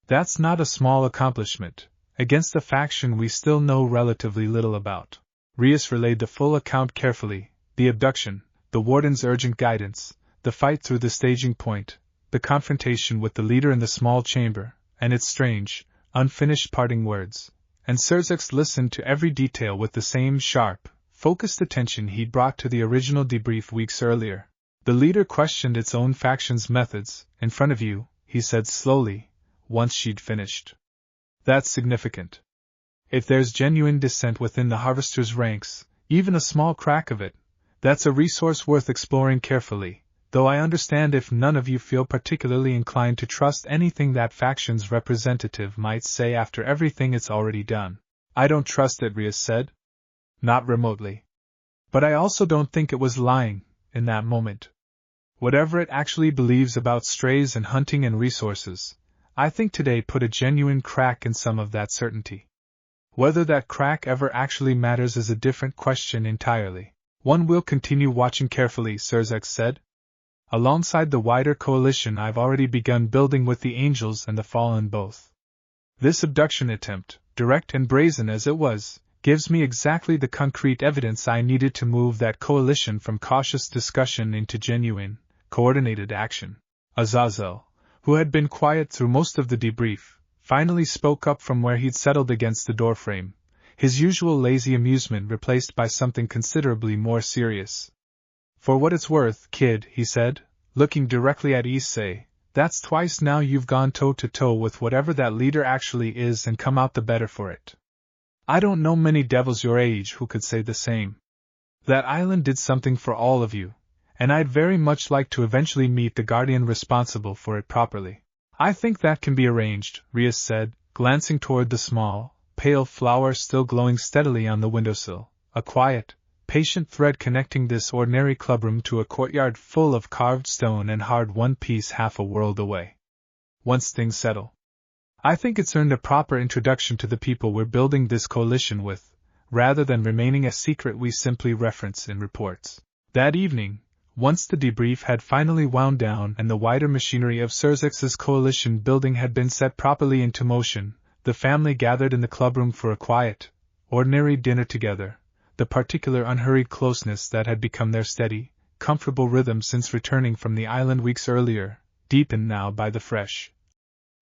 "That's not a small accomplishment, against a faction we still know relatively little about." Rias relayed the full account carefully: the abduction, the warden's urgent guidance, the fight through the staging point, the confrontation with the leader in the small chamber, and its strange, unfinished parting words, and Surzex listened to every detail with the same sharp, focused attention he'd brought to the original debrief weeks earlier. "The leader questioned its own faction's methods, in front of you," he said slowly, once she'd finished. "That's significant. If there's genuine dissent within the Harvester's ranks, even a small crack of it, that's a resource worth exploring carefully, though I understand if none of you feel particularly inclined to trust anything that faction's representative might say after everything it's already done." "I don't trust it," Rias said. "Not remotely. But I also don't think it was lying, in that moment. Whatever it actually believes about strays and hunting and resources, I think today put a genuine crack in some of that certainty. Whether that crack ever actually matters is a different question entirely." "One will continue watching carefully," Surzex said. "Alongside the wider coalition I've already begun building with the Angels and the Fallen both. This abduction attempt, direct and brazen as it was, gives me exactly the concrete evidence I needed to move that coalition from cautious discussion into genuine, coordinated action." Azazel, who had been quiet through most of the debrief, finally spoke up from where he'd settled against the doorframe, his usual lazy amusement replaced by something considerably more serious. "For what it's worth, kid," he said, looking directly at Issei, "that's twice now you've gone toe-to-toe with whatever that leader actually is and come out the better for it. I don't know many devils your age who could say the same. That island did something for all of you, and I'd very much like to eventually meet the guardian responsible for it properly." "I think that can be arranged," Rias said, glancing toward the small, pale flower still glowing steadily on the windowsill, a quiet, patient thread connecting this ordinary clubroom to a courtyard full of carved stone and hard one piece half a world away. Once things settle, I think it's earned a proper introduction to the people we're building this coalition with, rather than remaining a secret we simply reference in reports. That evening, once the debrief had finally wound down and the wider machinery of Surzex's coalition building had been set properly into motion, the family gathered in the clubroom for a quiet, ordinary dinner together, the particular unhurried closeness that had become their steady, comfortable rhythm since returning from the island weeks earlier, deepened now by the fresh,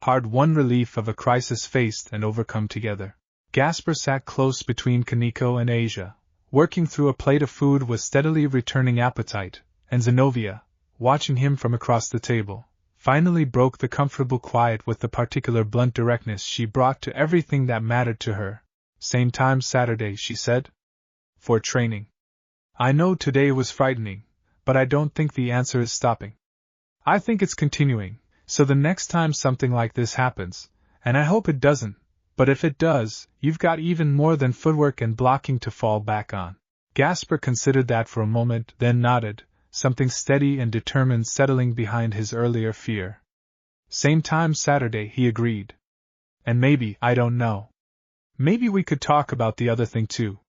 hard-won relief of a crisis faced and overcome together. Gasper sat close between Kaneko and Asia, working through a plate of food with steadily returning appetite, and Zenobia, watching him from across the table, finally broke the comfortable quiet with the particular blunt directness she brought to everything that mattered to her. Same time Saturday, she said. For training. I know today was frightening, but I don't think the answer is stopping. I think it's continuing, so the next time something like this happens, and I hope it doesn't, but if it does, you've got even more than footwork and blocking to fall back on. Gasper considered that for a moment, then nodded, something steady and determined settling behind his earlier fear. Same time Saturday, he agreed. And maybe, I don't know. Maybe we could talk about the other thing too.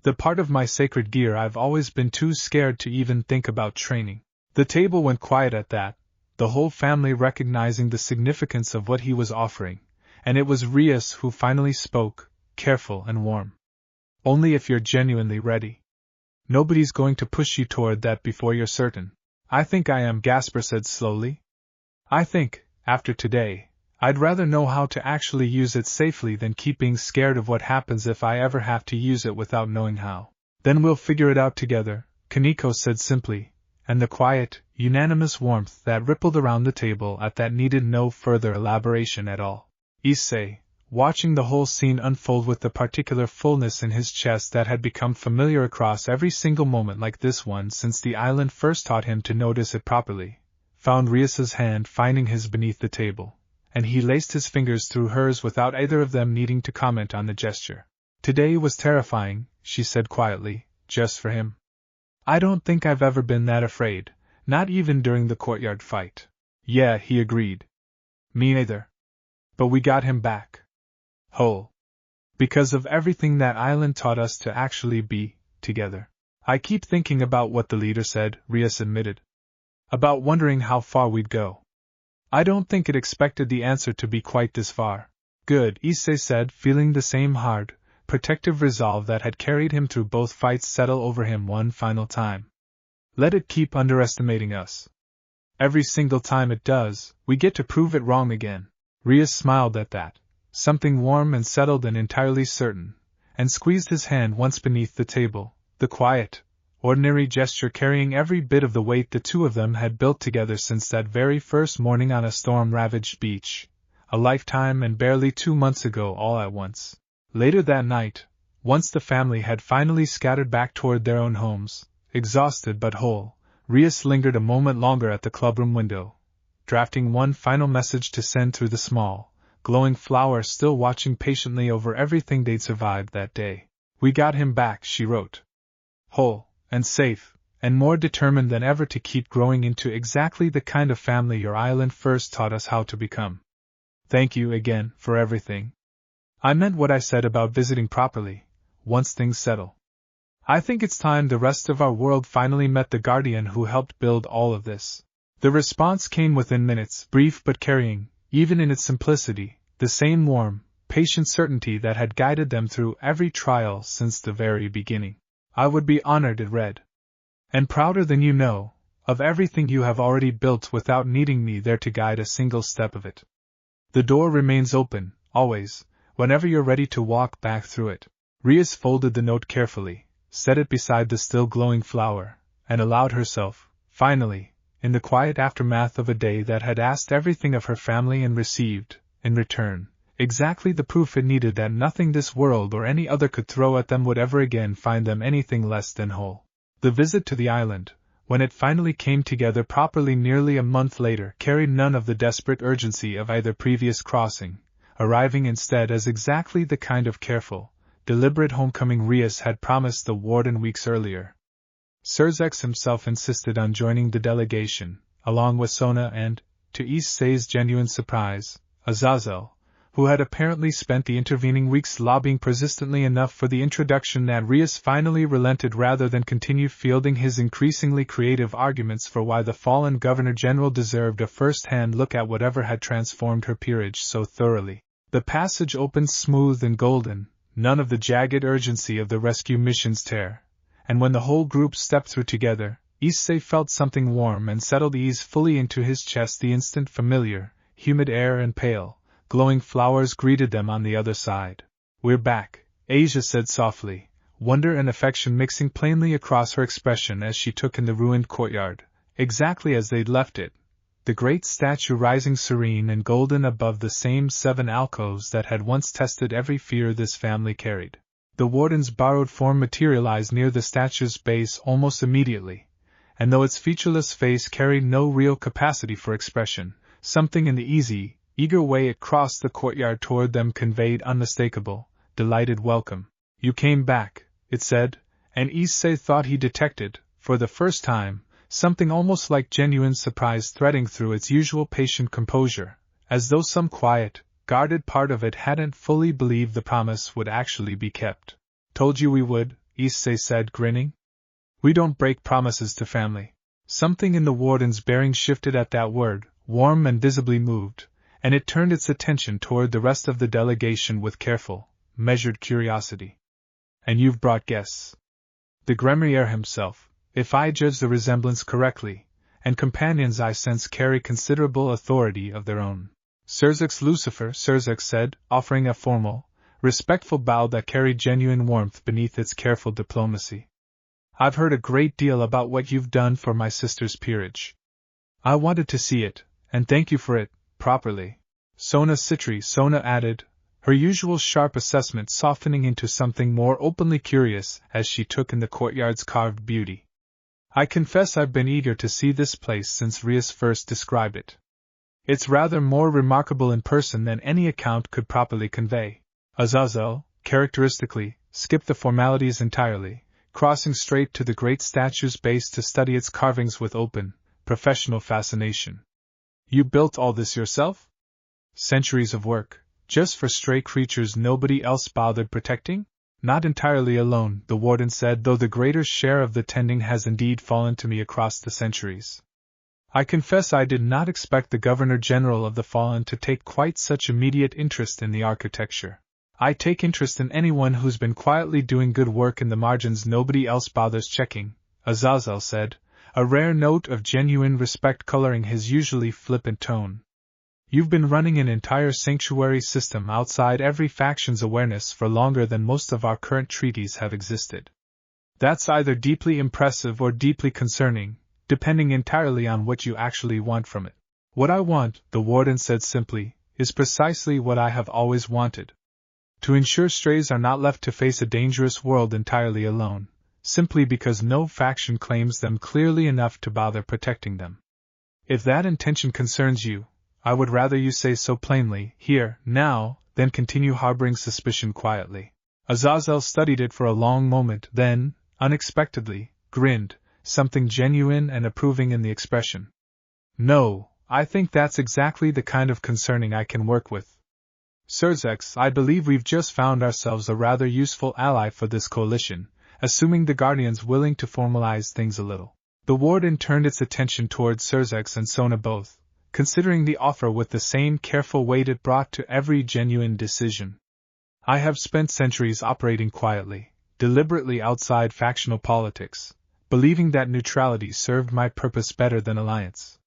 The part of my sacred gear I've always been too scared to even think about training. The table went quiet at that, the whole family recognizing the significance of what he was offering, and it was Rias who finally spoke, careful and warm. Only if you're genuinely ready. Nobody's going to push you toward that before you're certain. I think I am, Gasper said slowly. I think, after today, I'd rather know how to actually use it safely than keep being scared of what happens if I ever have to use it without knowing how. Then we'll figure it out together, Kaneko said simply, and the quiet, unanimous warmth that rippled around the table at that needed no further elaboration at all. Issei, watching the whole scene unfold with the particular fullness in his chest that had become familiar across every single moment like this one since the island first taught him to notice it properly, found Rias's hand finding his beneath the table, and he laced his fingers through hers without either of them needing to comment on the gesture. Today was terrifying, she said quietly, just for him. I don't think I've ever been that afraid, not even during the courtyard fight. Yeah, he agreed. Me neither. But we got him back. Whole. Because of everything that island taught us to actually be together. I keep thinking about what the leader said, Rias admitted. About wondering how far we'd go. I don't think it expected the answer to be quite this far. Good, Issei said, feeling the same hard, protective resolve that had carried him through both fights settle over him one final time. Let it keep underestimating us. Every single time it does, we get to prove it wrong again. Rias smiled at that, something warm and settled and entirely certain, and squeezed his hand once beneath the table, the quiet, ordinary gesture carrying every bit of the weight the two of them had built together since that very first morning on a storm-ravaged beach, a lifetime and barely 2 months ago all at once. Later that night, once the family had finally scattered back toward their own homes, exhausted but whole, Rias lingered a moment longer at the clubroom window, drafting one final message to send through the small, glowing flower still watching patiently over everything they'd survived that day. We got him back, she wrote. Whole, and safe, and more determined than ever to keep growing into exactly the kind of family your island first taught us how to become. Thank you again for everything. I meant what I said about visiting properly, once things settle. I think it's time the rest of our world finally met the guardian who helped build all of this. The response came within minutes, brief but carrying, even in its simplicity, the same warm, patient certainty that had guided them through every trial since the very beginning. I would be honored, it read. And prouder than you know, of everything you have already built without needing me there to guide a single step of it. The door remains open, always, whenever you're ready to walk back through it. Rias folded the note carefully, set it beside the still glowing flower, and allowed herself, finally, in the quiet aftermath of a day that had asked everything of her family and received, in return, exactly the proof it needed that nothing this world or any other could throw at them would ever again find them anything less than whole. The visit to the island, when it finally came together properly nearly a month later, carried none of the desperate urgency of either previous crossing, arriving instead as exactly the kind of careful, deliberate homecoming Rias had promised the warden weeks earlier. Surzex himself insisted on joining the delegation, along with Sona and, to Issei's genuine surprise, Azazel, who had apparently spent the intervening weeks lobbying persistently enough for the introduction that Rias finally relented rather than continue fielding his increasingly creative arguments for why the fallen Governor-General deserved a first-hand look at whatever had transformed her peerage so thoroughly. The passage opened smooth and golden, none of the jagged urgency of the rescue mission's tear, and when the whole group stepped through together, Issei felt something warm and settled ease fully into his chest the instant familiar, humid air and pale, glowing flowers greeted them on the other side. "We're back," Asia said softly, wonder and affection mixing plainly across her expression as she took in the ruined courtyard, exactly as they'd left it, the great statue rising serene and golden above the same 7 alcoves that had once tested every fear this family carried. The warden's borrowed form materialized near the statue's base almost immediately, and though its featureless face carried no real capacity for expression, something in the easy, eager way it crossed the courtyard toward them conveyed unmistakable, delighted welcome. "You came back," it said, and Issei thought he detected, for the first time, something almost like genuine surprise threading through its usual patient composure, as though some quiet, guarded part of it hadn't fully believed the promise would actually be kept. "Told you we would," Issei said, grinning. "We don't break promises to family." Something in the warden's bearing shifted at that word, warm and visibly moved, and it turned its attention toward the rest of the delegation with careful, measured curiosity. "And you've brought guests." The Gremier himself, if I judge the resemblance correctly, and companions I sense carry considerable authority of their own. "Surzex Lucifer," Surzex said, offering a formal, respectful bow that carried genuine warmth beneath its careful diplomacy. "I've heard a great deal about what you've done for my sister's peerage. I wanted to see it, and thank you for it, properly." "Sona Citri," Sona added, her usual sharp assessment softening into something more openly curious as she took in the courtyard's carved beauty. "I confess I've been eager to see this place since Rias first described it. It's rather more remarkable in person than any account could properly convey." Azazel, characteristically, skipped the formalities entirely, crossing straight to the great statue's base to study its carvings with open, professional fascination. "You built all this yourself?" "Centuries of work, just for stray creatures nobody else bothered protecting?" "Not entirely alone," the warden said, "though the greater share of the tending has indeed fallen to me across the centuries. I confess I did not expect the Governor-General of the Fallen to take quite such immediate interest in the architecture. I take interest in anyone who's been quietly doing good work in the margins nobody else bothers checking," Azazel said, a rare note of genuine respect coloring his usually flippant tone. "You've been running an entire sanctuary system outside every faction's awareness for longer than most of our current treaties have existed. That's either deeply impressive or deeply concerning, depending entirely on what you actually want from it." "What I want," the warden said simply, "is precisely what I have always wanted. To ensure strays are not left to face a dangerous world entirely alone, simply because no faction claims them clearly enough to bother protecting them. If that intention concerns you, I would rather you say so plainly, here, now, than continue harboring suspicion quietly." Azazel studied it for a long moment, then, unexpectedly, grinned, something genuine and approving in the expression. "No, I think that's exactly the kind of concerning I can work with. Surzex, I believe we've just found ourselves a rather useful ally for this coalition, assuming the Guardian's willing to formalize things a little." The warden turned its attention towards Surzex and Sona both, considering the offer with the same careful weight it brought to every genuine decision. "I have spent centuries operating quietly, deliberately outside factional politics, believing that neutrality served my purpose better than alliance.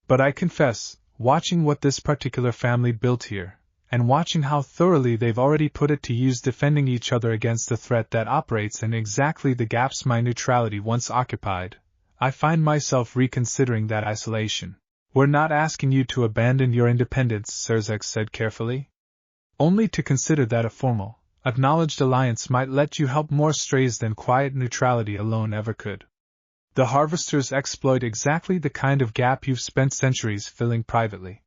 But I confess, watching what this particular family built here, and watching how thoroughly they've already put it to use defending each other against the threat that operates in exactly the gaps my neutrality once occupied, I find myself reconsidering that isolation." "We're not asking you to abandon your independence," Surzex said carefully. "Only to consider that a formal, acknowledged alliance might let you help more strays than quiet neutrality alone ever could. The harvesters exploit exactly the kind of gap you've spent centuries filling privately.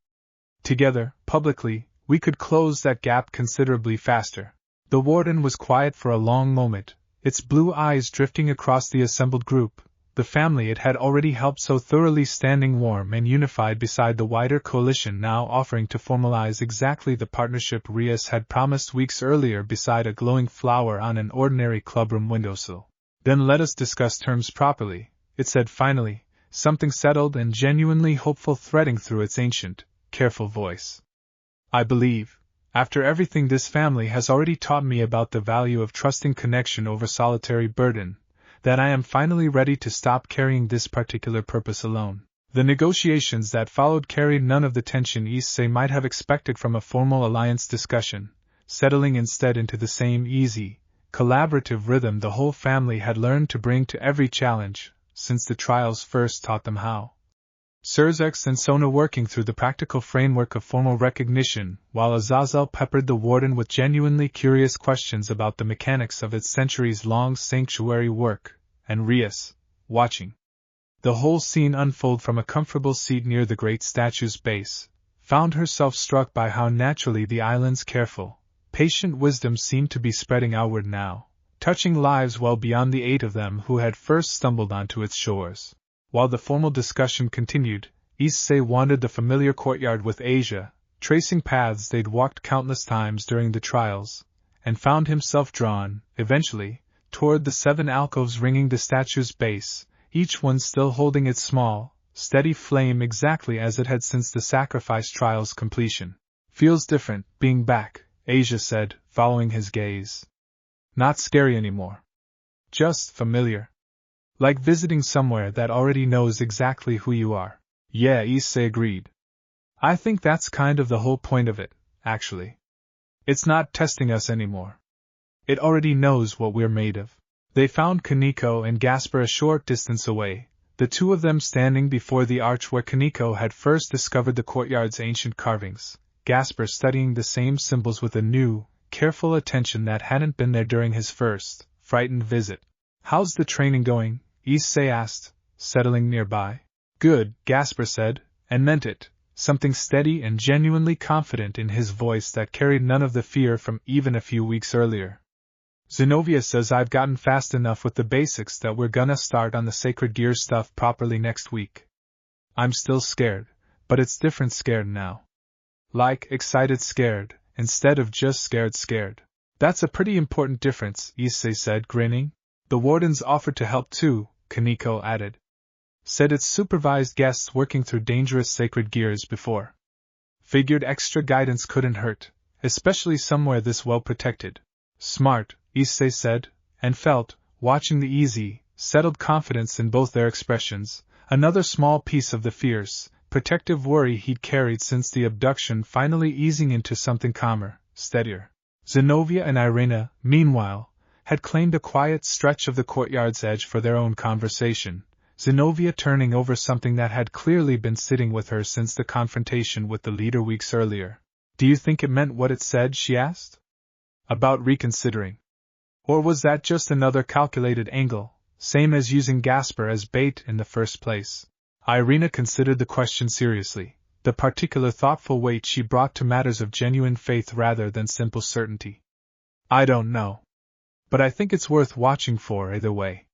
Together, publicly, we could close that gap considerably faster. The warden was quiet for a long moment, its blue eyes drifting across the assembled group, the family it had already helped so thoroughly standing warm and unified beside the wider coalition now offering to formalize exactly the partnership Rias had promised weeks earlier beside a glowing flower on an ordinary clubroom windowsill. Then let us discuss terms properly, it said finally, something settled and genuinely hopeful threading through its ancient, careful voice. I believe, after everything this family has already taught me about the value of trusting connection over solitary burden, that I am finally ready to stop carrying this particular purpose alone. The negotiations that followed carried none of the tension Issei might have expected from a formal alliance discussion, settling instead into the same easy, collaborative rhythm the whole family had learned to bring to every challenge, since the trials first taught them how. Sirs X and Sona working through the practical framework of formal recognition, while Azazel peppered the warden with genuinely curious questions about the mechanics of its centuries-long sanctuary work, and Rias, watching the whole scene unfold from a comfortable seat near the great statue's base, found herself struck by how naturally the island's careful, patient wisdom seemed to be spreading outward now, touching lives well beyond the 8 of them who had first stumbled onto its shores. While the formal discussion continued, Issei wandered the familiar courtyard with Asia, tracing paths they'd walked countless times during the trials, and found himself drawn, eventually, toward the 7 alcoves ringing the statue's base, each one still holding its small, steady flame exactly as it had since the sacrifice trial's completion. Feels different, being back, Asia said, following his gaze. Not scary anymore. Just familiar. Like visiting somewhere that already knows exactly who you are. Yeah, Issei agreed. I think that's kind of the whole point of it, actually. It's not testing us anymore. It already knows what we're made of. They found Kaneko and Gasper a short distance away, the 2 of them standing before the arch where Kaneko had first discovered the courtyard's ancient carvings, Gasper studying the same symbols with a new, careful attention that hadn't been there during his first, frightened visit. How's the training going? Issei asked, settling nearby. Good, Gasper said, and meant it, something steady and genuinely confident in his voice that carried none of the fear from even a few weeks earlier. Zenobia says I've gotten fast enough with the basics that we're gonna start on the sacred gear stuff properly next week. I'm still scared, but it's different scared now. Like excited scared, instead of just scared. That's a pretty important difference, Issei said, grinning. The wardens offered to help too, Kaneko added. Said it's supervised guests working through dangerous sacred gears before. Figured extra guidance couldn't hurt, especially somewhere this well protected. Smart, Issei said, and felt, watching the easy, settled confidence in both their expressions, another small piece of the fierce, protective worry he'd carried since the abduction finally easing into something calmer, steadier. Zenobia and Irina, meanwhile, had claimed a quiet stretch of the courtyard's edge for their own conversation, Zenobia turning over something that had clearly been sitting with her since the confrontation with the leader weeks earlier. Do you think it meant what it said, she asked? About reconsidering. Or was that just another calculated angle, same as using Gasper as bait in the first place? Irina considered the question seriously, the particular thoughtful weight she brought to matters of genuine faith rather than simple certainty. I don't know. But I think it's worth watching for either way.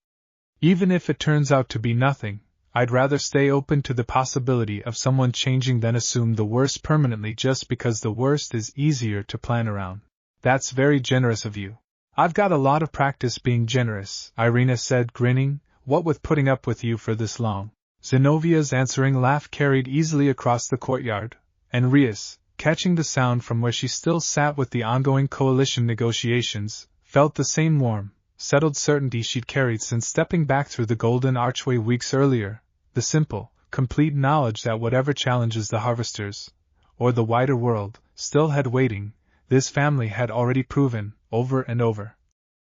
Even if it turns out to be nothing, I'd rather stay open to the possibility of someone changing than assume the worst permanently just because the worst is easier to plan around. That's very generous of you. I've got a lot of practice being generous, Irina said, grinning, what with putting up with you for this long. Zenovia's answering laugh carried easily across the courtyard, and Rias, catching the sound from where she still sat with the ongoing coalition negotiations, felt the same warm, settled certainty she'd carried since stepping back through the golden archway weeks earlier, the simple, complete knowledge that whatever challenges the harvesters, or the wider world, still had waiting, this family had already proven, over and over,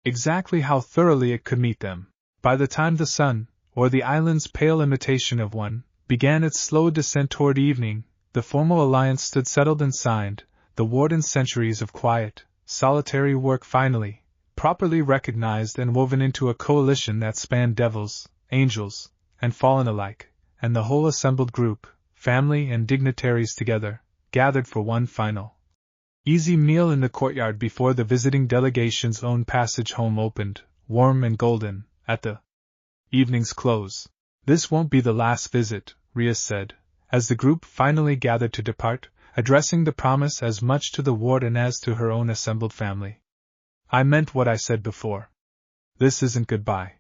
exactly how thoroughly it could meet them. By the time the sun, or the island's pale imitation of one, began its slow descent toward evening, the formal alliance stood settled and signed, the warden's centuries of quiet, solitary work finally, properly recognized and woven into a coalition that spanned devils, angels, and fallen alike, and the whole assembled group, family and dignitaries together, gathered for one final easy meal in the courtyard before the visiting delegation's own passage home opened, warm and golden, at the evening's close. This won't be the last visit, Rias said, as the group finally gathered to depart, addressing the promise as much to the warden as to her own assembled family. I meant what I said before. This isn't goodbye.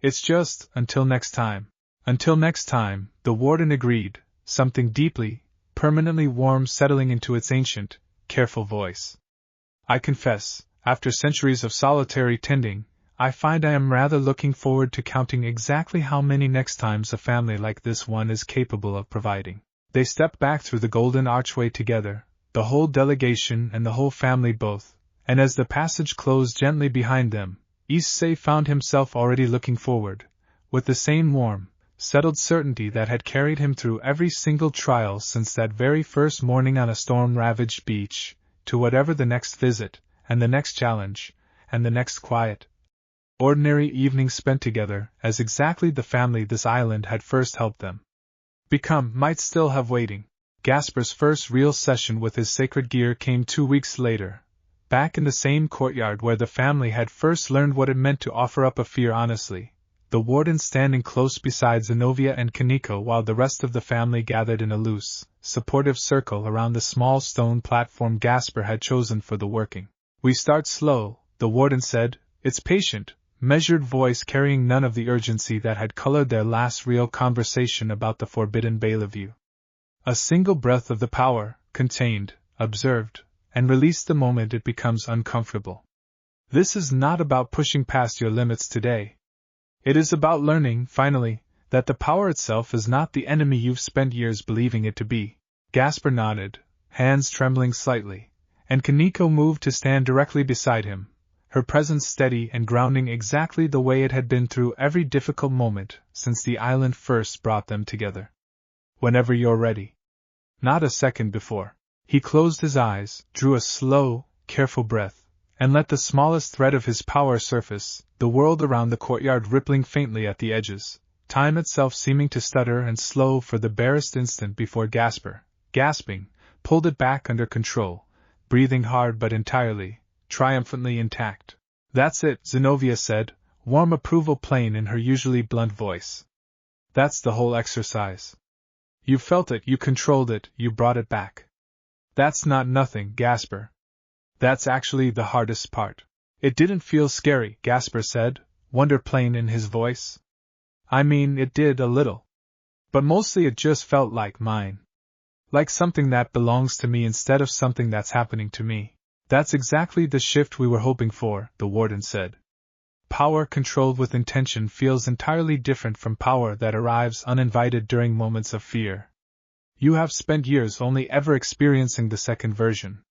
It's just, until next time. Until next time, the warden agreed, something deeply, permanently warm settling into its ancient, careful voice. I confess, after centuries of solitary tending, I find I am rather looking forward to counting exactly how many next times a family like this one is capable of providing. They stepped back through the golden archway together, the whole delegation and the whole family both, and as the passage closed gently behind them, Issei found himself already looking forward, with the same warm, settled certainty that had carried him through every single trial since that very first morning on a storm-ravaged beach, to whatever the next visit, and the next challenge, and the next quiet, ordinary evening spent together, as exactly the family this island had first helped them become might still have waiting. Gasper's first real session with his sacred gear came 2 weeks later, back in the same courtyard where the family had first learned what it meant to offer up a fear honestly, the warden standing close beside Zenobia and Kaneko while the rest of the family gathered in a loose, supportive circle around the small stone platform Gasper had chosen for the working. We start slow, the warden said, its patient, measured voice carrying none of the urgency that had colored their last real conversation about the forbidden Bellevue. A single breath of the power, contained, observed, and released the moment it becomes uncomfortable. This is not about pushing past your limits today. It is about learning, finally, that the power itself is not the enemy you've spent years believing it to be. Gasper nodded, hands trembling slightly, and Kaneko moved to stand directly beside him, her presence steady and grounding exactly the way it had been through every difficult moment since the island first brought them together. Whenever you're ready. Not a second before. He closed his eyes, drew a slow, careful breath, and let the smallest thread of his power surface, the world around the courtyard rippling faintly at the edges, time itself seeming to stutter and slow for the barest instant before Gasper, gasping, pulled it back under control, breathing hard but entirely, triumphantly intact. That's it, Zenobia said, warm approval plain in her usually blunt voice. That's the whole exercise. You felt it, you controlled it, you brought it back. That's not nothing, Gasper. That's actually the hardest part. It didn't feel scary, Gasper said, wonder plain in his voice. I mean, it did a little. But mostly it just felt like mine. Like something that belongs to me instead of something that's happening to me. That's exactly the shift we were hoping for, the warden said. Power controlled with intention feels entirely different from power that arrives uninvited during moments of fear. You have spent years only ever experiencing the second version.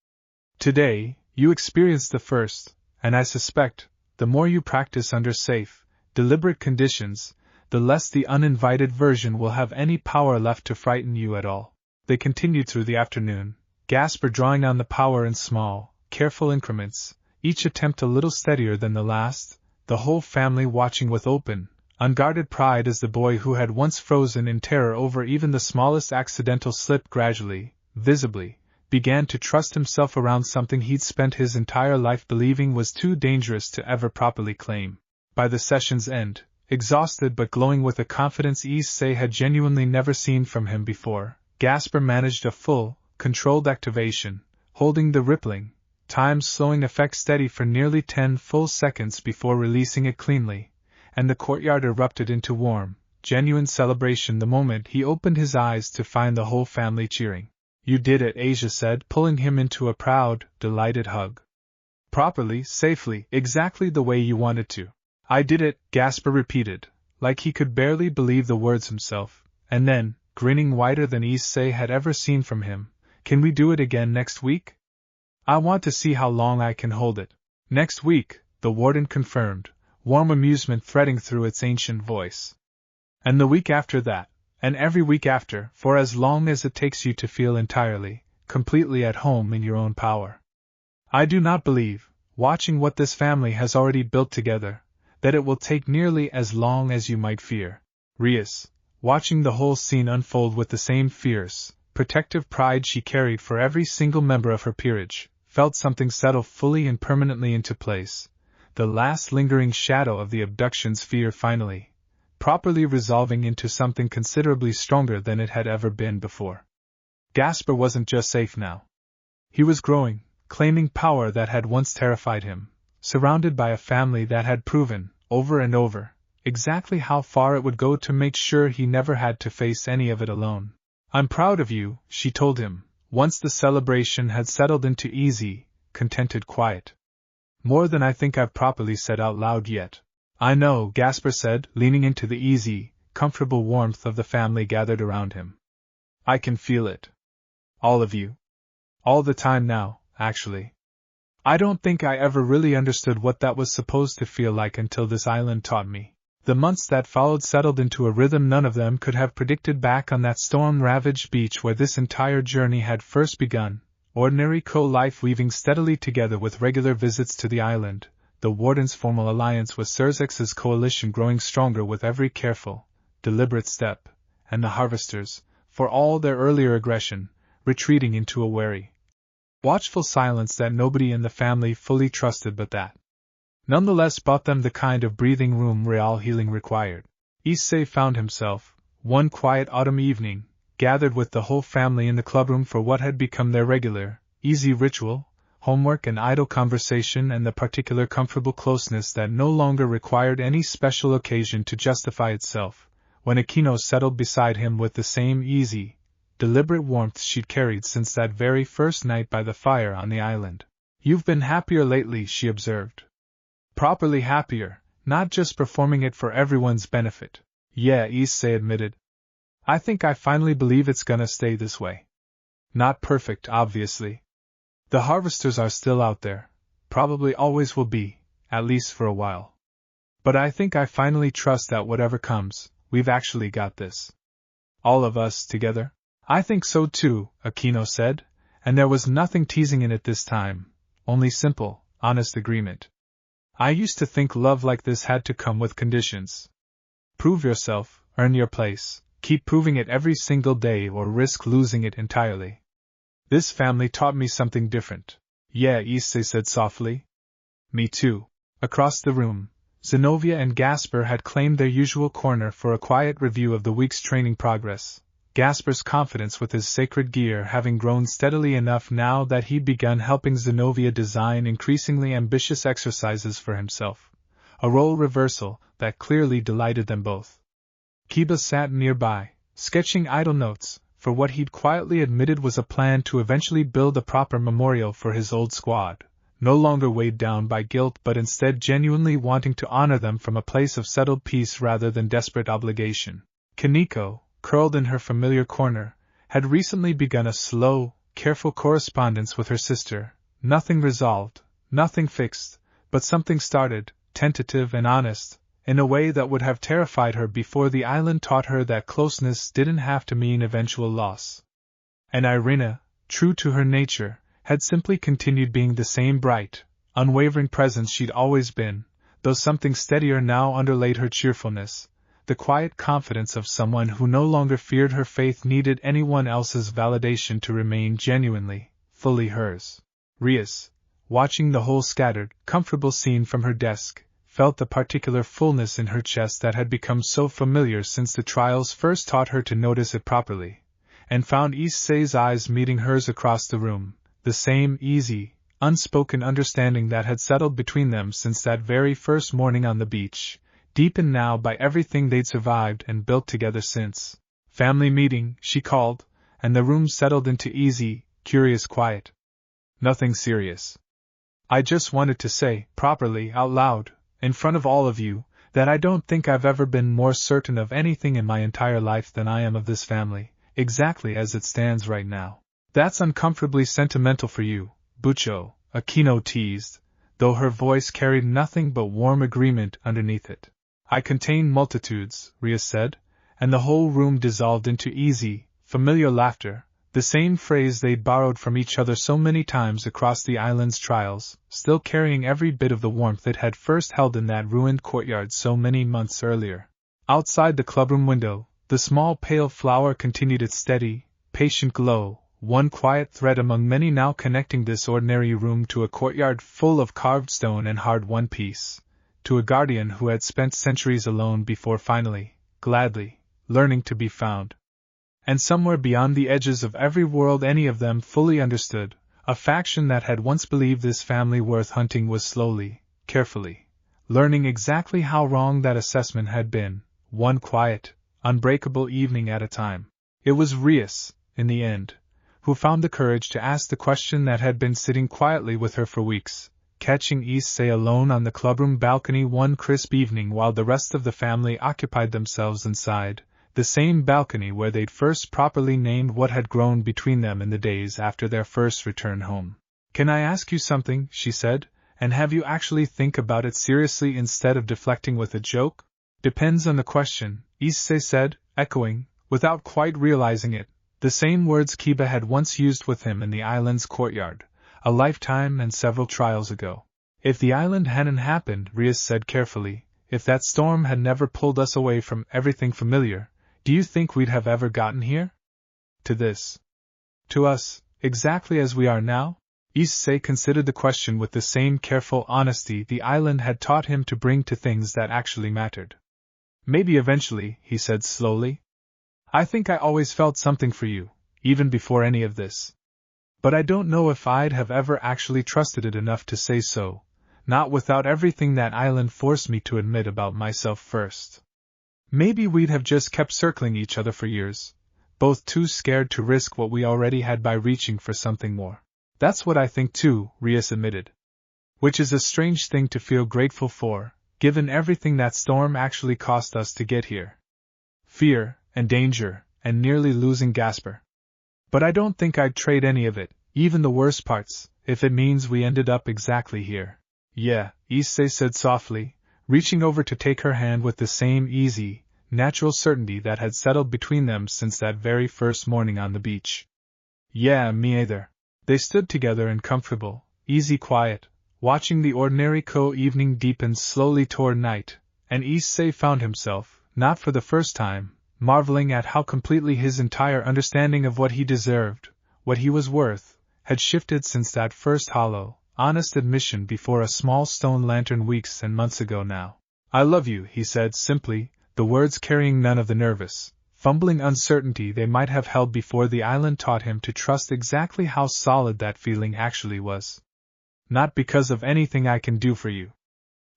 Today, you experience the first, and I suspect, the more you practice under safe, deliberate conditions, the less the uninvited version will have any power left to frighten you at all. They continued through the afternoon, Gasper drawing on the power in small, careful increments, each attempt a little steadier than the last, the whole family watching with open, unguarded pride as the boy who had once frozen in terror over even the smallest accidental slip gradually, visibly, began to trust himself around something he'd spent his entire life believing was too dangerous to ever properly claim. By the session's end, exhausted but glowing with a confidence Issei had genuinely never seen from him before, Gasper managed a full, controlled activation, holding the rippling, time-slowing effect steady for nearly 10 full seconds before releasing it cleanly, and the courtyard erupted into warm, genuine celebration the moment he opened his eyes to find the whole family cheering. You did it, Asia said, pulling him into a proud, delighted hug. Properly, safely, exactly the way you wanted to. I did it, Gasper repeated, like he could barely believe the words himself, and then, grinning wider than Issei had ever seen from him, can we do it again next week? I want to see how long I can hold it. Next week, the warden confirmed, warm amusement threading through its ancient voice. And the week after that, and every week after, for as long as it takes you to feel entirely, completely at home in your own power. I do not believe, watching what this family has already built together, that it will take nearly as long as you might fear. Rias, watching the whole scene unfold with the same fierce, protective pride she carried for every single member of her peerage, felt something settle fully and permanently into place, the last lingering shadow of the abduction's fear finally, properly resolving into something considerably stronger than it had ever been before. Gasper wasn't just safe now. He was growing, claiming power that had once terrified him, surrounded by a family that had proven, over and over, exactly how far it would go to make sure he never had to face any of it alone. "I'm proud of you," she told him, once the celebration had settled into easy, contented quiet. "More than I think I've properly said out loud yet." "I know," Gasper said, leaning into the easy, comfortable warmth of the family gathered around him. "I can feel it. All of you. All the time now, actually. I don't think I ever really understood what that was supposed to feel like until this island taught me." The months that followed settled into a rhythm none of them could have predicted back on that storm-ravaged beach where this entire journey had first begun, ordinary co-life weaving steadily together with regular visits to the island, the Warden's formal alliance with Surzex's coalition growing stronger with every careful, deliberate step, and the Harvesters, for all their earlier aggression, retreating into a wary, watchful silence that nobody in the family fully trusted but that nonetheless bought them the kind of breathing room real healing required. Issei found himself, one quiet autumn evening, gathered with the whole family in the clubroom for what had become their regular, easy ritual, homework and idle conversation and the particular comfortable closeness that no longer required any special occasion to justify itself, when Akino settled beside him with the same easy, deliberate warmth she'd carried since that very first night by the fire on the island. "You've been happier lately," she observed. "Properly happier, not just performing it for everyone's benefit." "Yeah," Issei admitted. "I think I finally believe it's gonna stay this way. Not perfect, obviously. The Harvesters are still out there, probably always will be, at least for a while. But I think I finally trust that whatever comes, we've actually got this. All of us together." "I think so too," Akino said, and there was nothing teasing in it this time, only simple, honest agreement. "I used to think love like this had to come with conditions. Prove yourself, earn your place, keep proving it every single day or risk losing it entirely. This family taught me something different." "Yeah," Issei said softly. "Me too." Across the room, Zenobia and Gasper had claimed their usual corner for a quiet review of the week's training progress, Gasper's confidence with his sacred gear having grown steadily enough now that he'd begun helping Zenobia design increasingly ambitious exercises for himself, a role reversal that clearly delighted them both. Kiba sat nearby, sketching idle notes, for what he'd quietly admitted was a plan to eventually build a proper memorial for his old squad, no longer weighed down by guilt but instead genuinely wanting to honor them from a place of settled peace rather than desperate obligation. Kaneko, curled in her familiar corner, had recently begun a slow, careful correspondence with her sister, nothing resolved, nothing fixed, but something started, tentative and honest, in a way that would have terrified her before the island taught her that closeness didn't have to mean eventual loss. And Irina, true to her nature, had simply continued being the same bright, unwavering presence she'd always been, though something steadier now underlaid her cheerfulness, the quiet confidence of someone who no longer feared her faith needed anyone else's validation to remain genuinely, fully hers. Rias, watching the whole scattered, comfortable scene from her desk, felt the particular fullness in her chest that had become so familiar since the trials first taught her to notice it properly, and found Issei's eyes meeting hers across the room, the same easy, unspoken understanding that had settled between them since that very first morning on the beach, deepened now by everything they'd survived and built together since. "Family meeting," she called, and the room settled into easy, curious quiet. "Nothing serious. I just wanted to say, properly, out loud, in front of all of you, that I don't think I've ever been more certain of anything in my entire life than I am of this family, exactly as it stands right now." "That's uncomfortably sentimental for you, Bucho," Akino teased, though her voice carried nothing but warm agreement underneath it. "I contain multitudes," Rias said, and the whole room dissolved into easy, familiar laughter, the same phrase they'd borrowed from each other so many times across the island's trials, still carrying every bit of the warmth it had first held in that ruined courtyard so many months earlier. Outside the clubroom window, the small pale flower continued its steady, patient glow, one quiet thread among many now connecting this ordinary room to a courtyard full of carved stone and hard One Piece, to a guardian who had spent centuries alone before finally, gladly, learning to be found. And somewhere beyond the edges of every world any of them fully understood, a faction that had once believed this family worth hunting was slowly, carefully, learning exactly how wrong that assessment had been, one quiet, unbreakable evening at a time. It was Rias, in the end, who found the courage to ask the question that had been sitting quietly with her for weeks, catching Issei alone on the clubroom balcony one crisp evening while the rest of the family occupied themselves inside, the same balcony where they'd first properly named what had grown between them in the days after their first return home. "Can I ask you something?" she said, "and have you actually think about it seriously instead of deflecting with a joke?" "Depends on the question," Issei said, echoing, without quite realizing it, the same words Kiba had once used with him in the island's courtyard, a lifetime and several trials ago. "If the island hadn't happened," Rias said carefully, "if that storm had never pulled us away from everything familiar, do you think we'd have ever gotten here? To this? To us, exactly as we are now?" Issei considered the question with the same careful honesty the island had taught him to bring to things that actually mattered. "Maybe eventually," he said slowly. "I think I always felt something for you, even before any of this. But I don't know if I'd have ever actually trusted it enough to say so, not without everything that island forced me to admit about myself first. Maybe we'd have just kept circling each other for years, both too scared to risk what we already had by reaching for something more." "That's what I think too," Rias admitted. "Which is a strange thing to feel grateful for, given everything that storm actually cost us to get here. Fear, and danger, and nearly losing Gasper. But I don't think I'd trade any of it, even the worst parts, if it means we ended up exactly here." "Yeah," Issei said softly, reaching over to take her hand with the same easy, natural certainty that had settled between them since that very first morning on the beach. "Yeah, me either." They stood together in comfortable, easy quiet, watching the ordinary evening deepen slowly toward night, and Issei found himself, not for the first time, marveling at how completely his entire understanding of what he deserved, what he was worth, had shifted since that first hollow, honest admission before a small stone lantern weeks and months ago now. "I love you," he said simply, the words carrying none of the nervous, fumbling uncertainty they might have held before the island taught him to trust exactly how solid that feeling actually was. "Not because of anything I can do for you.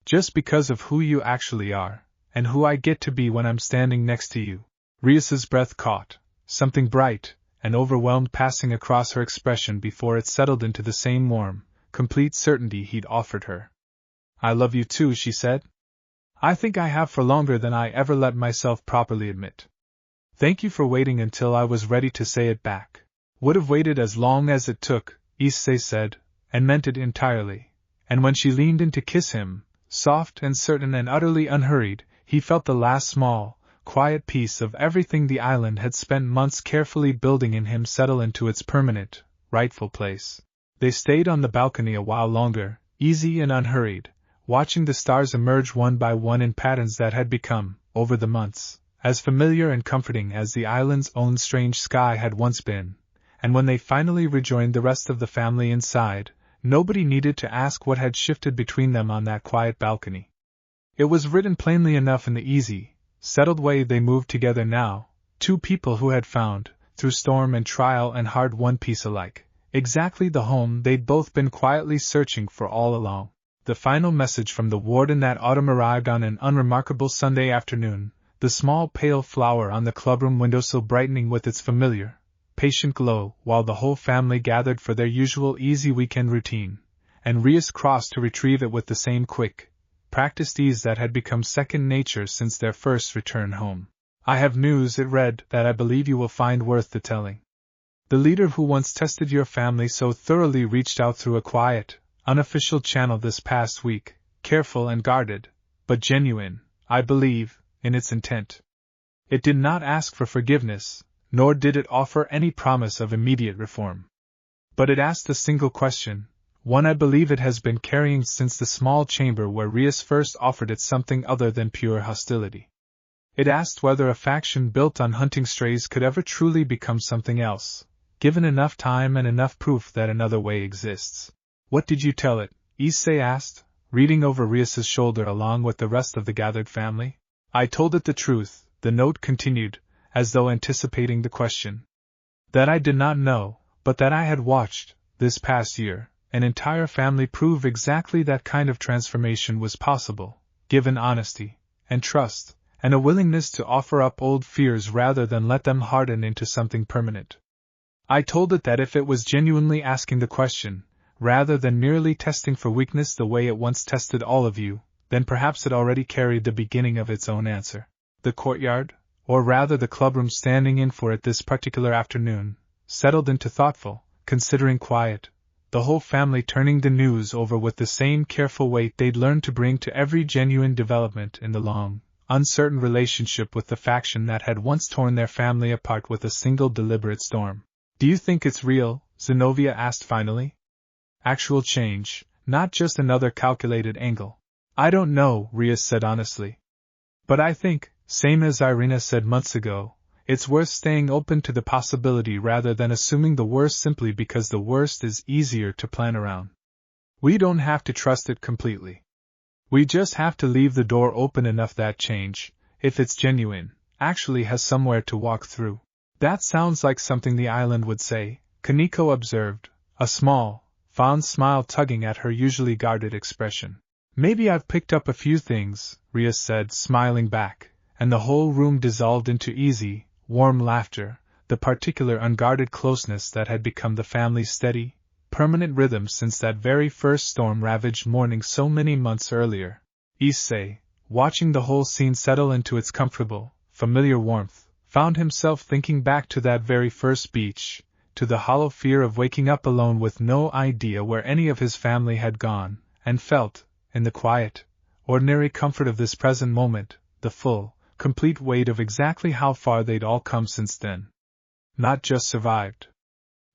Just because of who you actually are, and who I get to be when I'm standing next to you." Rias's breath caught, something bright and overwhelmed passing across her expression before it settled into the same warm, complete certainty he'd offered her. "I love you too," she said. "I think I have for longer than I ever let myself properly admit. Thank you for waiting until I was ready to say it back." "Would have waited as long as it took," Issei said, and meant it entirely, and when she leaned in to kiss him, soft and certain and utterly unhurried, he felt the last small, quiet piece of everything the island had spent months carefully building in him settle into its permanent, rightful place. They stayed on the balcony a while longer, easy and unhurried, watching the stars emerge one by one in patterns that had become, over the months, as familiar and comforting as the island's own strange sky had once been, and when they finally rejoined the rest of the family inside, nobody needed to ask what had shifted between them on that quiet balcony. It was written plainly enough in the easy, settled way they moved together now, two people who had found, through storm and trial and hard One Piece alike, exactly the home they'd both been quietly searching for all along. The final message from the warden that autumn arrived on an unremarkable Sunday afternoon, the small pale flower on the clubroom windowsill brightening with its familiar, patient glow while the whole family gathered for their usual easy weekend routine, and Rias crossed to retrieve it with the same quick, practiced ease that had become second nature since their first return home. "I have news," it read, "that I believe you will find worth the telling. The leader who once tested your family so thoroughly reached out through a quiet, unofficial channel this past week, careful and guarded, but genuine, I believe, in its intent. It did not ask for forgiveness, nor did it offer any promise of immediate reform. But it asked a single question, one I believe it has been carrying since the small chamber where Rias first offered it something other than pure hostility. It asked whether a faction built on hunting strays could ever truly become something else, given enough time and enough proof that another way exists. What did you tell it? Issei asked, reading over Rias's shoulder along with the rest of the gathered family. I told it the truth, the note continued, as though anticipating the question. That I did not know, but that I had watched, this past year, an entire family prove exactly that kind of transformation was possible, given honesty, and trust, and a willingness to offer up old fears rather than let them harden into something permanent. I told it that if it was genuinely asking the question, rather than merely testing for weakness the way it once tested all of you, then perhaps it already carried the beginning of its own answer. The courtyard, or rather the clubroom standing in for it this particular afternoon, settled into thoughtful, considering quiet, the whole family turning the news over with the same careful weight they'd learned to bring to every genuine development in the long, uncertain relationship with the faction that had once torn their family apart with a single deliberate storm. Do you think it's real? Zenobia asked finally. Actual change, not just another calculated angle. I don't know, Rias said honestly. But I think, same as Irina said months ago, it's worth staying open to the possibility rather than assuming the worst simply because the worst is easier to plan around. We don't have to trust it completely. We just have to leave the door open enough that change, if it's genuine, actually has somewhere to walk through. That sounds like something the island would say, Kaneko observed, a small, fond smile tugging at her usually guarded expression. Maybe I've picked up a few things, Rias said, smiling back, and the whole room dissolved into easy, warm laughter, the particular unguarded closeness that had become the family's steady, permanent rhythm since that very first storm-ravaged morning so many months earlier. Issei, watching the whole scene settle into its comfortable, familiar warmth, found himself thinking back to that very first beach, to the hollow fear of waking up alone with no idea where any of his family had gone, and felt, in the quiet, ordinary comfort of this present moment, the full, complete weight of exactly how far they'd all come since then. Not just survived.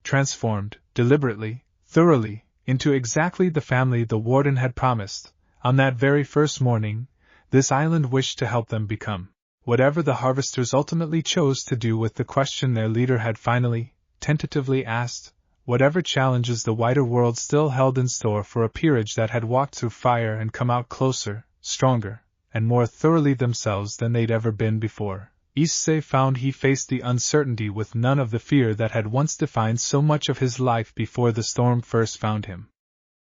Transformed, deliberately, thoroughly, into exactly the family the warden had promised, on that very first morning, this island wished to help them become. Whatever the harvesters ultimately chose to do with the question their leader had finally, tentatively asked, whatever challenges the wider world still held in store for a peerage that had walked through fire and come out closer, stronger, and more thoroughly themselves than they'd ever been before, Issei found he faced the uncertainty with none of the fear that had once defined so much of his life before the storm first found him.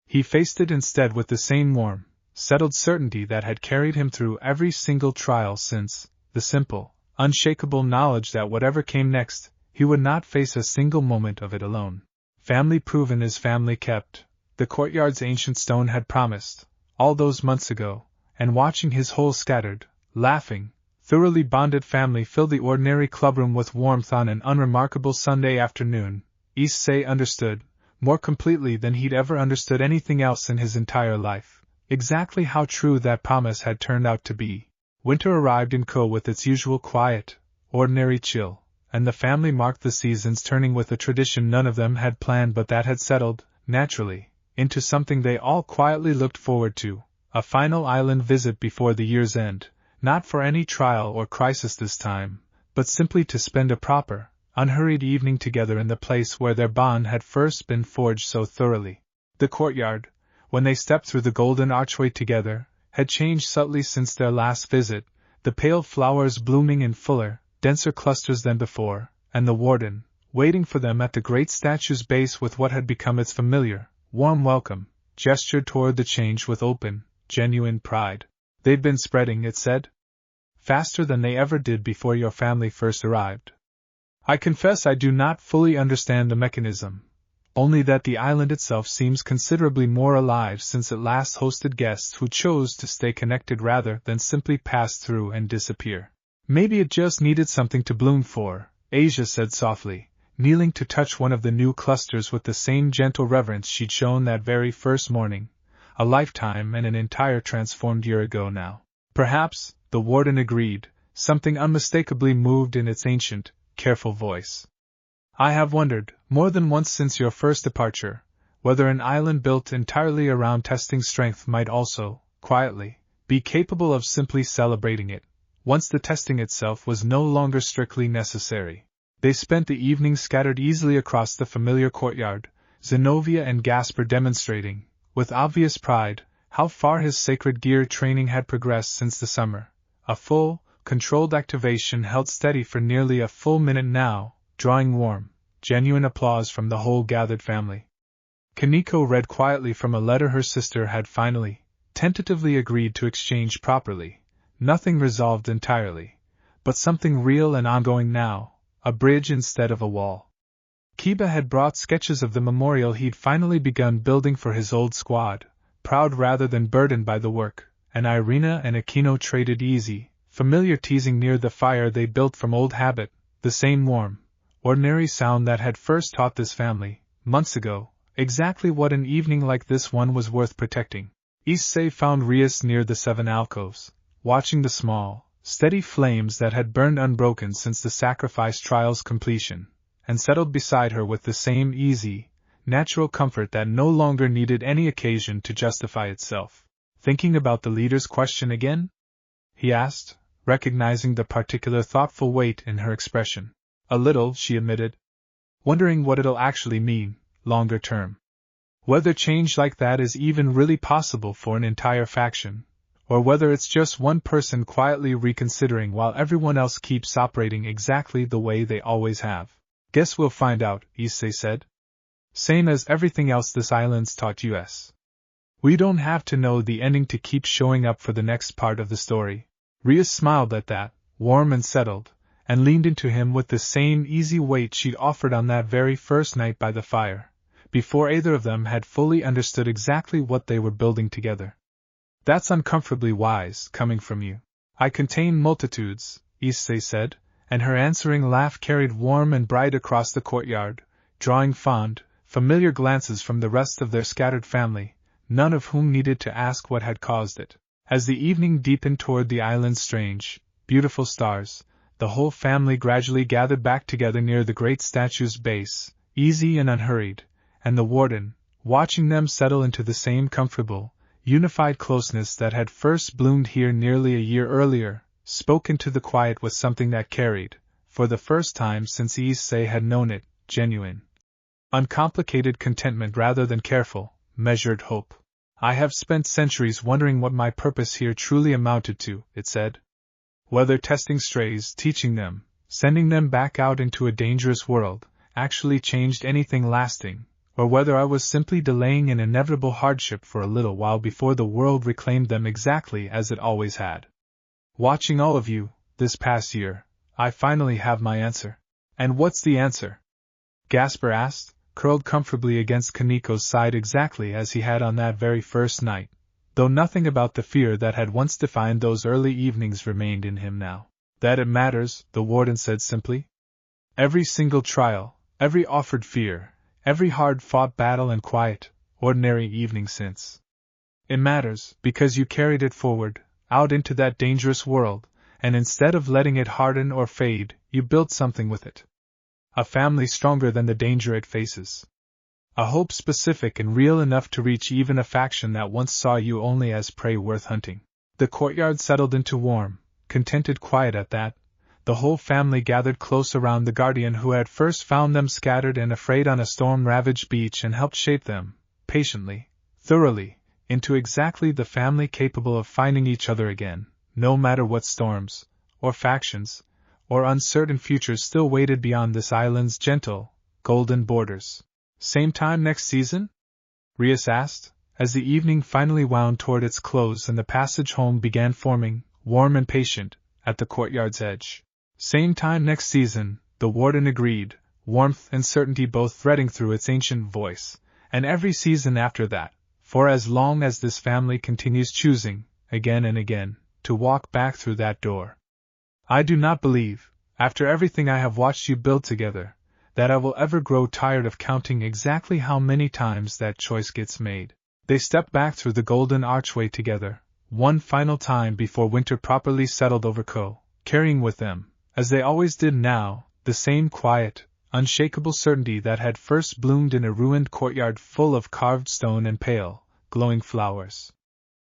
He faced it instead with the same warm, settled certainty that had carried him through every single trial since, the simple, unshakable knowledge that whatever came next, he would not face a single moment of it alone. Family proven is family kept, the courtyard's ancient stone had promised, all those months ago, and watching his whole scattered, laughing, thoroughly bonded family fill the ordinary clubroom with warmth on an unremarkable Sunday afternoon, Issei understood, more completely than he'd ever understood anything else in his entire life, exactly how true that promise had turned out to be. Winter arrived in Ko with its usual quiet, ordinary chill, and the family marked the seasons turning with a tradition none of them had planned but that had settled, naturally, into something they all quietly looked forward to, a final island visit before the year's end, not for any trial or crisis this time, but simply to spend a proper, unhurried evening together in the place where their bond had first been forged so thoroughly. The courtyard, when they stepped through the golden archway together, had changed subtly since their last visit, the pale flowers blooming in fuller, denser clusters than before, and the warden, waiting for them at the great statue's base with what had become its familiar, warm welcome, gestured toward the change with open, genuine pride. They'd been spreading, it said, faster than they ever did before your family first arrived. I confess I do not fully understand the mechanism, only that the island itself seems considerably more alive since it last hosted guests who chose to stay connected rather than simply pass through and disappear. Maybe it just needed something to bloom for, Asia said softly, kneeling to touch one of the new clusters with the same gentle reverence she'd shown that very first morning, a lifetime and an entire transformed year ago now. Perhaps, the warden agreed, something unmistakably moved in its ancient, careful voice. I have wondered, more than once since your first departure, whether an island built entirely around testing strength might also, quietly, be capable of simply celebrating it, once the testing itself was no longer strictly necessary. They spent the evening scattered easily across the familiar courtyard, Zenobia and Gasper demonstrating, with obvious pride, how far his sacred gear training had progressed since the summer. A full, controlled activation held steady for nearly a full minute now, drawing warm, genuine applause from the whole gathered family. Kaneko read quietly from a letter her sister had finally, tentatively agreed to exchange properly. Nothing resolved entirely, but something real and ongoing now, a bridge instead of a wall. Kiba had brought sketches of the memorial he'd finally begun building for his old squad, proud rather than burdened by the work, and Irina and Akino traded easy, familiar teasing near the fire they built from old habit, the same warm, ordinary sound that had first taught this family, months ago, exactly what an evening like this one was worth protecting. Issei found Rias near the 7 alcoves, watching the small, steady flames that had burned unbroken since the sacrifice trial's completion, and settled beside her with the same easy, natural comfort that no longer needed any occasion to justify itself. "Thinking about the leader's question again?" he asked, recognizing the particular thoughtful weight in her expression. "A little," she admitted. "Wondering what it'll actually mean, longer term. Whether change like that is even really possible for an entire faction, or whether it's just one person quietly reconsidering while everyone else keeps operating exactly the way they always have." "Guess we'll find out," Issei said. "Same as everything else this island's taught us. We don't have to know the ending to keep showing up for the next part of the story." Rias smiled at that, warm and settled, and leaned into him with the same easy weight she'd offered on that very first night by the fire, before either of them had fully understood exactly what they were building together. "That's uncomfortably wise, coming from you. I contain multitudes," Issei said, and her answering laugh carried warm and bright across the courtyard, drawing fond, familiar glances from the rest of their scattered family, none of whom needed to ask what had caused it. As the evening deepened toward the island's strange, beautiful stars, the whole family gradually gathered back together near the great statue's base, easy and unhurried, and the warden, watching them settle into the same comfortable, unified closeness that had first bloomed here nearly a year earlier, spoke into the quiet with something that carried, for the first time since Issei had known it, genuine, uncomplicated contentment rather than careful, measured hope. "I have spent centuries wondering what my purpose here truly amounted to," it said. "Whether testing strays, teaching them, sending them back out into a dangerous world, actually changed anything lasting, or whether I was simply delaying an inevitable hardship for a little while before the world reclaimed them exactly as it always had. Watching all of you, this past year, I finally have my answer." "And what's the answer?" Gasper asked, curled comfortably against Kaneko's side exactly as he had on that very first night, though nothing about the fear that had once defined those early evenings remained in him now. "That it matters," the warden said simply. "Every single trial, every offered fear, every hard-fought battle and quiet, ordinary evening since. It matters because you carried it forward, out into that dangerous world, and instead of letting it harden or fade, you built something with it. A family stronger than the danger it faces. A hope specific and real enough to reach even a faction that once saw you only as prey worth hunting." The courtyard settled into warm, contented quiet at that. The whole family gathered close around the guardian who had first found them scattered and afraid on a storm-ravaged beach and helped shape them, patiently, thoroughly, into exactly the family capable of finding each other again, no matter what storms, or factions, or uncertain futures still waited beyond this island's gentle, golden borders. "Same time next season?" Rias asked, as the evening finally wound toward its close and the passage home began forming, warm and patient, at the courtyard's edge. "Same time next season," the warden agreed, warmth and certainty both threading through its ancient voice, "and every season after that, for as long as this family continues choosing, again and again, to walk back through that door. I do not believe, after everything I have watched you build together, that I will ever grow tired of counting exactly how many times that choice gets made." They stepped back through the golden archway together, one final time before winter properly settled over Ko, carrying with them, as they always did now, the same quiet, unshakable certainty that had first bloomed in a ruined courtyard full of carved stone and pale, glowing flowers.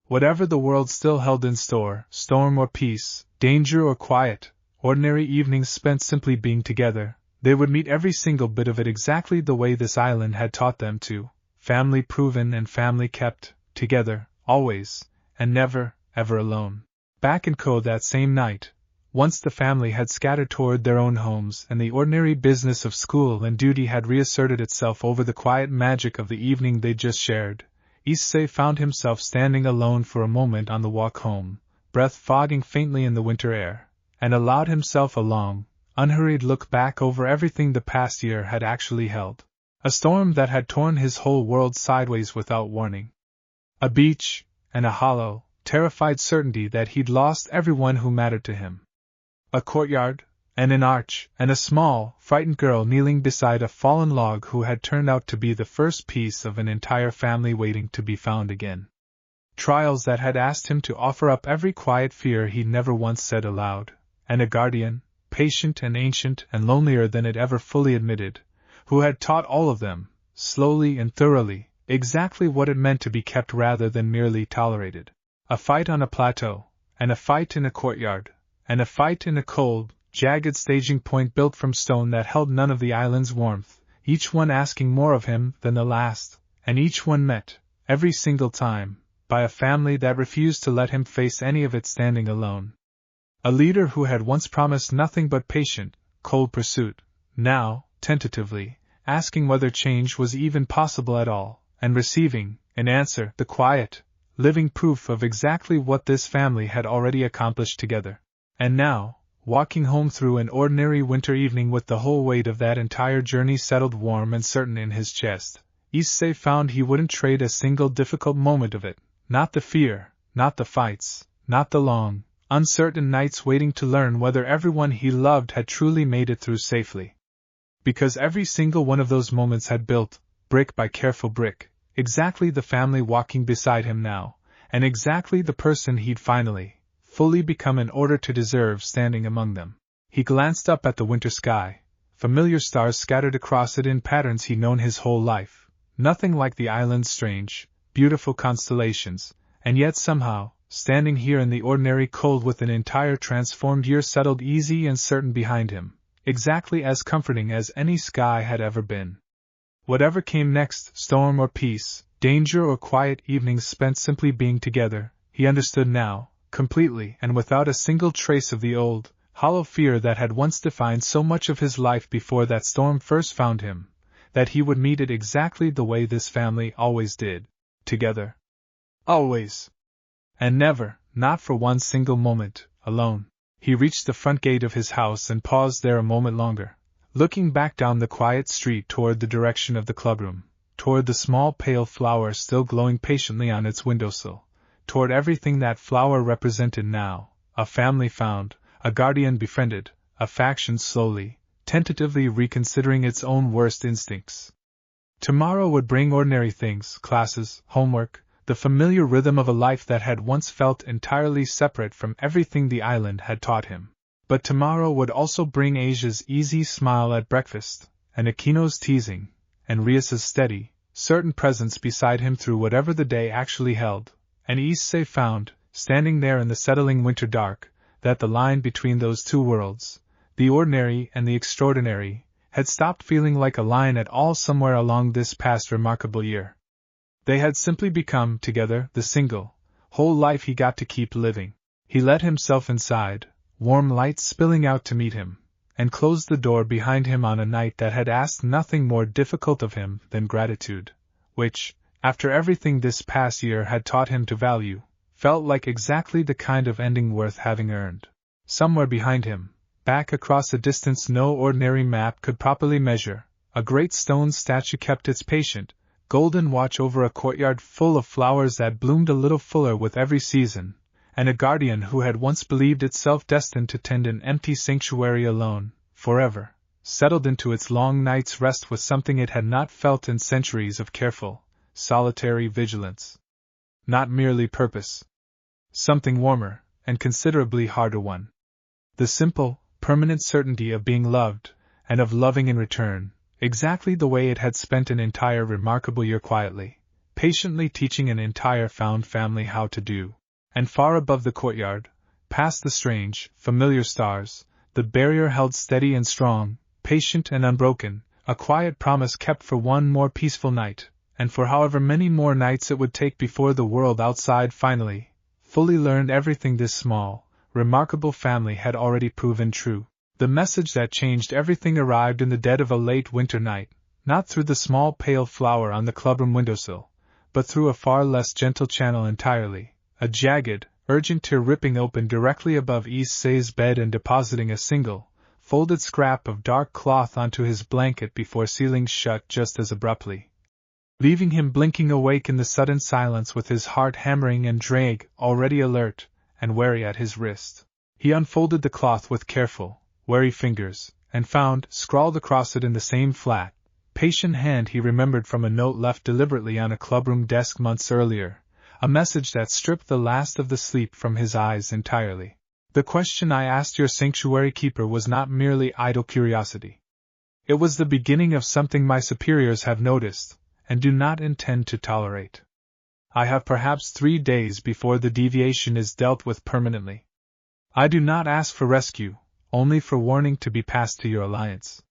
Whatever the world still held in store, storm or peace, danger or quiet, ordinary evenings spent simply being together, They would meet every single bit of it exactly the way this island had taught them to, family proven and family kept, together, always, and never, ever alone. Back in Ko that same night, once the family had scattered toward their own homes and the ordinary business of school and duty had reasserted itself over the quiet magic of the evening they'd just shared, Issei found himself standing alone for a moment on the walk home, breath fogging faintly in the winter air, and allowed himself a long, unhurried look back over everything the past year had actually held. A storm that had torn his whole world sideways without warning. A beach, and a hollow, terrified certainty that he'd lost everyone who mattered to him. A courtyard, and an arch, and a small, frightened girl kneeling beside a fallen log who had turned out to be the first piece of an entire family waiting to be found again. Trials that had asked him to offer up every quiet fear he'd never once said aloud, and a guardian, patient and ancient and lonelier than it ever fully admitted, who had taught all of them, slowly and thoroughly, exactly what it meant to be kept rather than merely tolerated. A fight on a plateau, and a fight in a courtyard, and a fight in a cold, jagged staging point built from stone that held none of the island's warmth, each one asking more of him than the last, and each one met, every single time, by a family that refused to let him face any of it standing alone. A leader who had once promised nothing but patient, cold pursuit, now, tentatively, asking whether change was even possible at all, and receiving, in answer, the quiet, living proof of exactly what this family had already accomplished together. And now, walking home through an ordinary winter evening with the whole weight of that entire journey settled warm and certain in his chest, Issei found he wouldn't trade a single difficult moment of it, not the fear, not the fights, not the long, uncertain nights waiting to learn whether everyone he loved had truly made it through safely. Because every single one of those moments had built, brick by careful brick, exactly the family walking beside him now, and exactly the person he'd finally, fully become in order to deserve standing among them. He glanced up at the winter sky, familiar stars scattered across it in patterns he'd known his whole life, nothing like the island's strange, beautiful constellations, and yet somehow, standing here in the ordinary cold with an entire transformed year settled easy and certain behind him, exactly as comforting as any sky had ever been. Whatever came next, storm or peace, danger or quiet evenings spent simply being together, he understood now, completely and without a single trace of the old, hollow fear that had once defined so much of his life before that storm first found him, that he would meet it exactly the way this family always did, together. Always. And never, not for one single moment, alone. He reached the front gate of his house and paused there a moment longer, looking back down the quiet street toward the direction of the clubroom, toward the small pale flower still glowing patiently on its windowsill, toward everything that flower represented now, a family found, a guardian befriended, a faction slowly, tentatively reconsidering its own worst instincts. Tomorrow would bring ordinary things, classes, homework, the familiar rhythm of a life that had once felt entirely separate from everything the island had taught him. But tomorrow would also bring Asia's easy smile at breakfast, and Akino's teasing, and Rias's steady, certain presence beside him through whatever the day actually held, and Issei found, standing there in the settling winter dark, that the line between those two worlds, the ordinary and the extraordinary, had stopped feeling like a line at all somewhere along this past remarkable year. They had simply become, together, the single, whole life he got to keep living. He let himself inside, warm lights spilling out to meet him, and closed the door behind him on a night that had asked nothing more difficult of him than gratitude, which, after everything this past year had taught him to value, felt like exactly the kind of ending worth having earned. Somewhere behind him, back across a distance no ordinary map could properly measure, a great stone statue kept its patient, golden watch over a courtyard full of flowers that bloomed a little fuller with every season, and a guardian who had once believed itself destined to tend an empty sanctuary alone, forever, settled into its long night's rest with something it had not felt in centuries of careful, solitary vigilance. Not merely purpose. Something warmer, and considerably harder one. The simple, permanent certainty of being loved, and of loving in return, exactly the way it had spent an entire remarkable year quietly, patiently teaching an entire found family how to do. And far above the courtyard, past the strange, familiar stars, the barrier held steady and strong, patient and unbroken, a quiet promise kept for one more peaceful night, and for however many more nights it would take before the world outside finally, fully learned everything this small, remarkable family had already proven true. The message that changed everything arrived in the dead of a late winter night, not through the small pale flower on the clubroom windowsill, but through a far less gentle channel entirely, a jagged, urgent tear ripping open directly above Issei's bed and depositing a single, folded scrap of dark cloth onto his blanket before sealing shut just as abruptly, leaving him blinking awake in the sudden silence with his heart hammering and Drake already alert and wary at his wrist. He unfolded the cloth with careful, wary fingers, and found, scrawled across it in the same flat, patient hand he remembered from a note left deliberately on a clubroom desk months earlier, a message that stripped the last of the sleep from his eyes entirely. The question I asked your sanctuary keeper was not merely idle curiosity. It was the beginning of something my superiors have noticed, and do not intend to tolerate. I have perhaps 3 days before the deviation is dealt with permanently. I do not ask for rescue, only for warning to be passed to your alliance.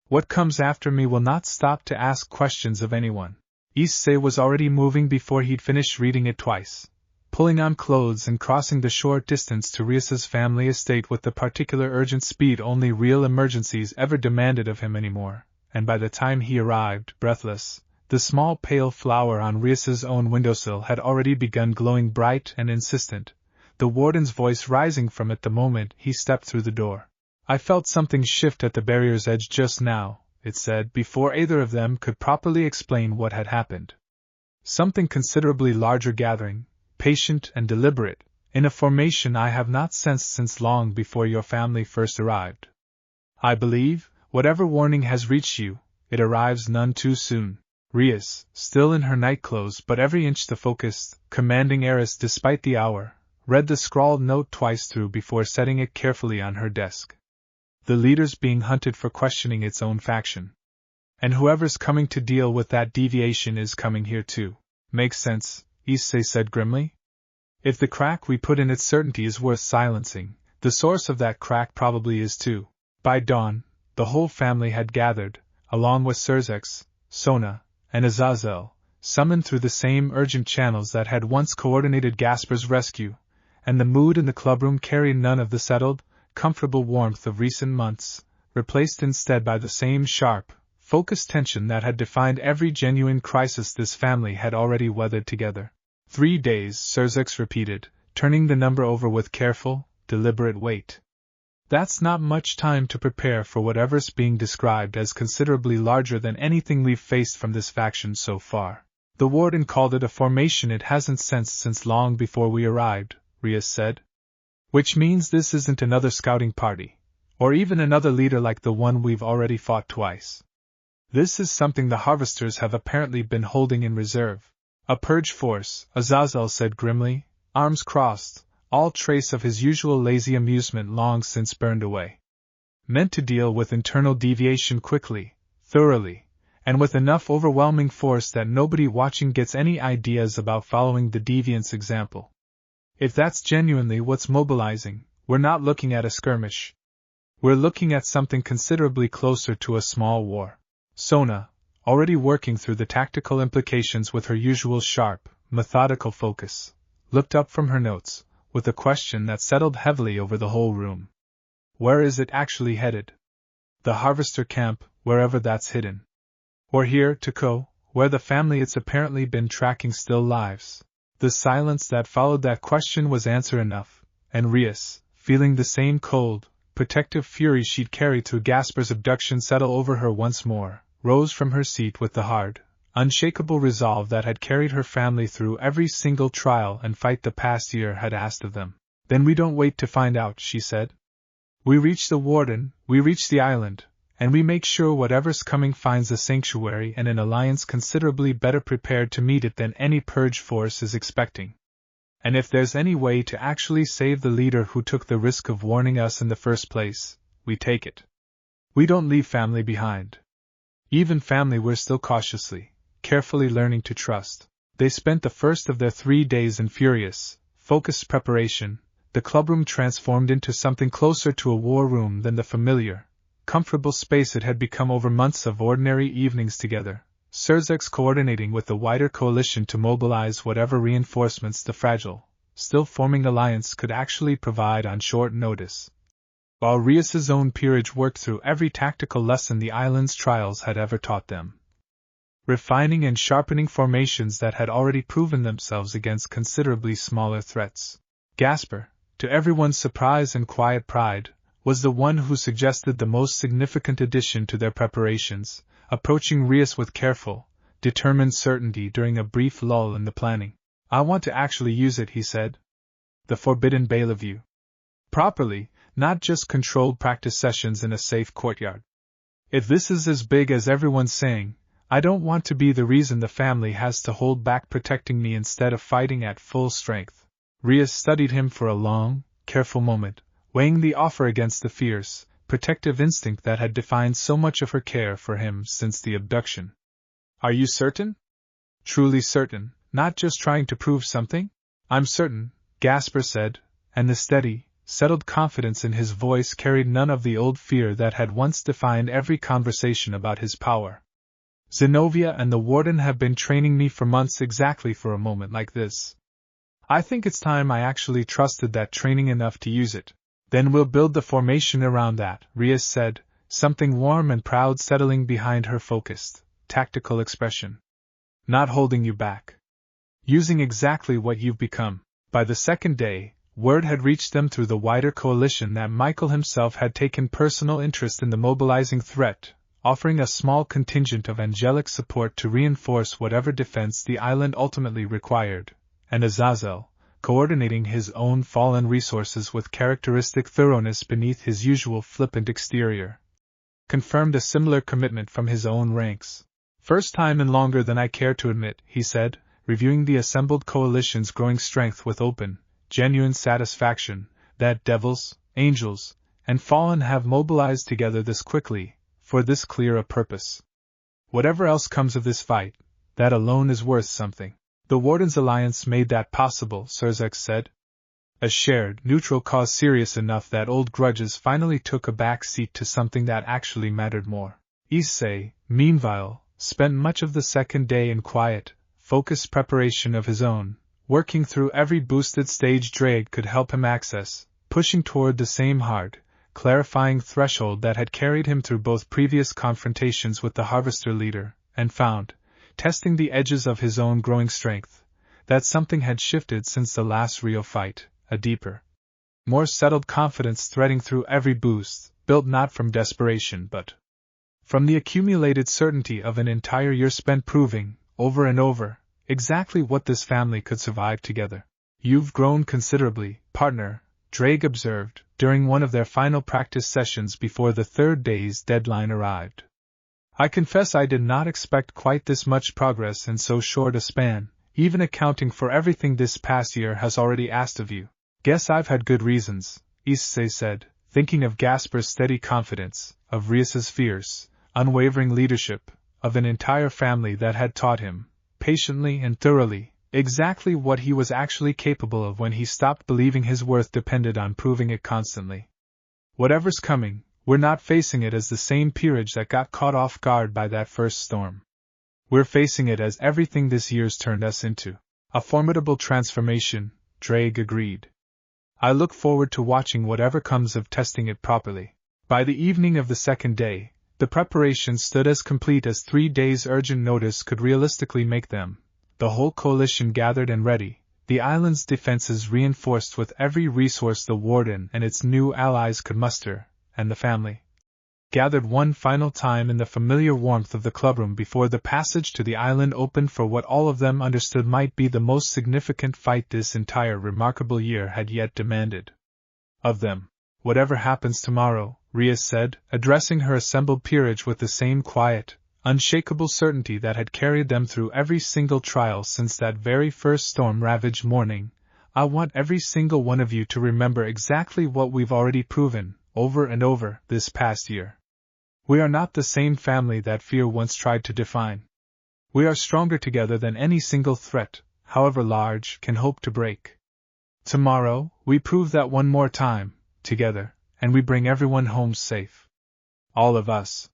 What comes after me will not stop to ask questions of anyone. Issei was already moving before he'd finished reading it twice, pulling on clothes and crossing the short distance to Rias's family estate with the particular urgent speed only real emergencies ever demanded of him anymore, and by the time he arrived, breathless, the small pale flower on Rias's own windowsill had already begun glowing bright and insistent, the warden's voice rising from it the moment he stepped through the door. I felt something shift at the barrier's edge just now, it said, before either of them could properly explain what had happened. Something considerably larger gathering, patient and deliberate, in a formation I have not sensed since long before your family first arrived. I believe, whatever warning has reached you, it arrives none too soon. Rias, still in her nightclothes but every inch the focused, commanding heiress despite the hour, read the scrawled note twice through before setting it carefully on her desk. The leader's being hunted for questioning its own faction. And whoever's coming to deal with that deviation is coming here too. Makes sense, Issei said grimly. If the crack we put in its certainty is worth silencing, the source of that crack probably is too. By dawn, the whole family had gathered, along with Surzex, Sona, and Azazel, summoned through the same urgent channels that had once coordinated Gasper's rescue, and the mood in the clubroom carried none of the settled, comfortable warmth of recent months, replaced instead by the same sharp, focused tension that had defined every genuine crisis this family had already weathered together. 3 days, Surzex repeated, turning the number over with careful, deliberate weight. That's not much time to prepare for whatever's being described as considerably larger than anything we've faced from this faction so far. The warden called it a formation it hasn't sensed since long before we arrived, Rias said. Which means this isn't another scouting party, or even another leader like the one we've already fought twice. This is something the harvesters have apparently been holding in reserve. A purge force, Azazel said grimly, arms crossed, all trace of his usual lazy amusement long since burned away. Meant to deal with internal deviation quickly, thoroughly, and with enough overwhelming force that nobody watching gets any ideas about following the deviant's example. If that's genuinely what's mobilizing, we're not looking at a skirmish. We're looking at something considerably closer to a small war. Sona, already working through the tactical implications with her usual sharp, methodical focus, looked up from her notes, with a question that settled heavily over the whole room. Where is it actually headed? The harvester camp, wherever that's hidden. Or here, to Ko, where the family it's apparently been tracking still lives. The silence that followed that question was answer enough, and Rias, feeling the same cold, protective fury she'd carried through Gasper's abduction settle over her once more, rose from her seat with the hard, unshakable resolve that had carried her family through every single trial and fight the past year had asked of them. Then we don't wait to find out, she said. We reach the warden, we reach the island, and we make sure whatever's coming finds a sanctuary and an alliance considerably better prepared to meet it than any purge force is expecting. And if there's any way to actually save the leader who took the risk of warning us in the first place, we take it. We don't leave family behind. Even family we're still cautiously, carefully learning to trust. They spent the first of their 3 days in furious, focused preparation, the clubroom transformed into something closer to a war room than the familiar, comfortable space it had become over months of ordinary evenings together, Surzek's coordinating with the wider coalition to mobilize whatever reinforcements the fragile, still forming alliance could actually provide on short notice, while Rias's own peerage worked through every tactical lesson the island's trials had ever taught them, refining and sharpening formations that had already proven themselves against considerably smaller threats. Gasper, to everyone's surprise and quiet pride, was the one who suggested the most significant addition to their preparations, approaching Rias with careful, determined certainty during a brief lull in the planning. "I want to actually use it," he said. "The forbidden Bellevue. Properly, not just controlled practice sessions in a safe courtyard. If this is as big as everyone's saying, I don't want to be the reason the family has to hold back protecting me instead of fighting at full strength." Rias studied him for a long, careful moment, weighing the offer against the fierce, protective instinct that had defined so much of her care for him since the abduction. "Are you certain?" "Truly certain, not just trying to prove something?" "I'm certain," Gasper said, and the steady, settled confidence in his voice carried none of the old fear that had once defined every conversation about his power. "Zenobia and the Warden have been training me for months exactly for a moment like this. I think it's time I actually trusted that training enough to use it." "Then we'll build the formation around that," Rias said, something warm and proud settling behind her focused, tactical expression. "Not holding you back. Using exactly what you've become." By the second day, word had reached them through the wider coalition that Michael himself had taken personal interest in the mobilizing threat, offering a small contingent of angelic support to reinforce whatever defense the island ultimately required, and Azazel, coordinating his own fallen resources with characteristic thoroughness beneath his usual flippant exterior, confirmed a similar commitment from his own ranks. "First time in longer than I care to admit," he said, reviewing the assembled coalition's growing strength with open, genuine satisfaction, "that devils, angels, and fallen have mobilized together this quickly, for this clear a purpose. Whatever else comes of this fight, that alone is worth something." "The Warden's alliance made that possible," Surzek said. "A shared, neutral cause serious enough that old grudges finally took a back seat to something that actually mattered more." Issei, meanwhile, spent much of the second day in quiet, focused preparation of his own, working through every boosted stage Drake could help him access, pushing toward the same hard, clarifying threshold that had carried him through both previous confrontations with the Harvester leader, and found, testing the edges of his own growing strength, that something had shifted since the last real fight, a deeper, more settled confidence threading through every boost, built not from desperation but from the accumulated certainty of an entire year spent proving, over and over, exactly what this family could survive together. "You've grown considerably, partner," Drake observed, during one of their final practice sessions before the third day's deadline arrived. "I confess I did not expect quite this much progress in so short a span, even accounting for everything this past year has already asked of you." "Guess I've had good reasons," Issei said, thinking of Gasper's steady confidence, of Rias's fierce, unwavering leadership, of an entire family that had taught him, patiently and thoroughly, exactly what he was actually capable of when he stopped believing his worth depended on proving it constantly. "Whatever's coming, we're not facing it as the same peerage that got caught off guard by that first storm. We're facing it as everything this year's turned us into. A formidable transformation," Drake agreed. "I look forward to watching whatever comes of testing it properly." By the evening of the second day, the preparations stood as complete as 3 days' urgent notice could realistically make them, the whole coalition gathered and ready, the island's defenses reinforced with every resource the Warden and its new allies could muster, and the family gathered one final time in the familiar warmth of the clubroom before the passage to the island opened for what all of them understood might be the most significant fight this entire remarkable year had yet demanded of them. "Whatever happens tomorrow," Rias said, addressing her assembled peerage with the same quiet, unshakable certainty that had carried them through every single trial since that very first storm-ravaged morning, "I want every single one of you to remember exactly what we've already proven, over and over, this past year. We are not the same family that fear once tried to define. We are stronger together than any single threat, however large, can hope to break. Tomorrow, we prove that one more time, together, and we bring everyone home safe." All of us.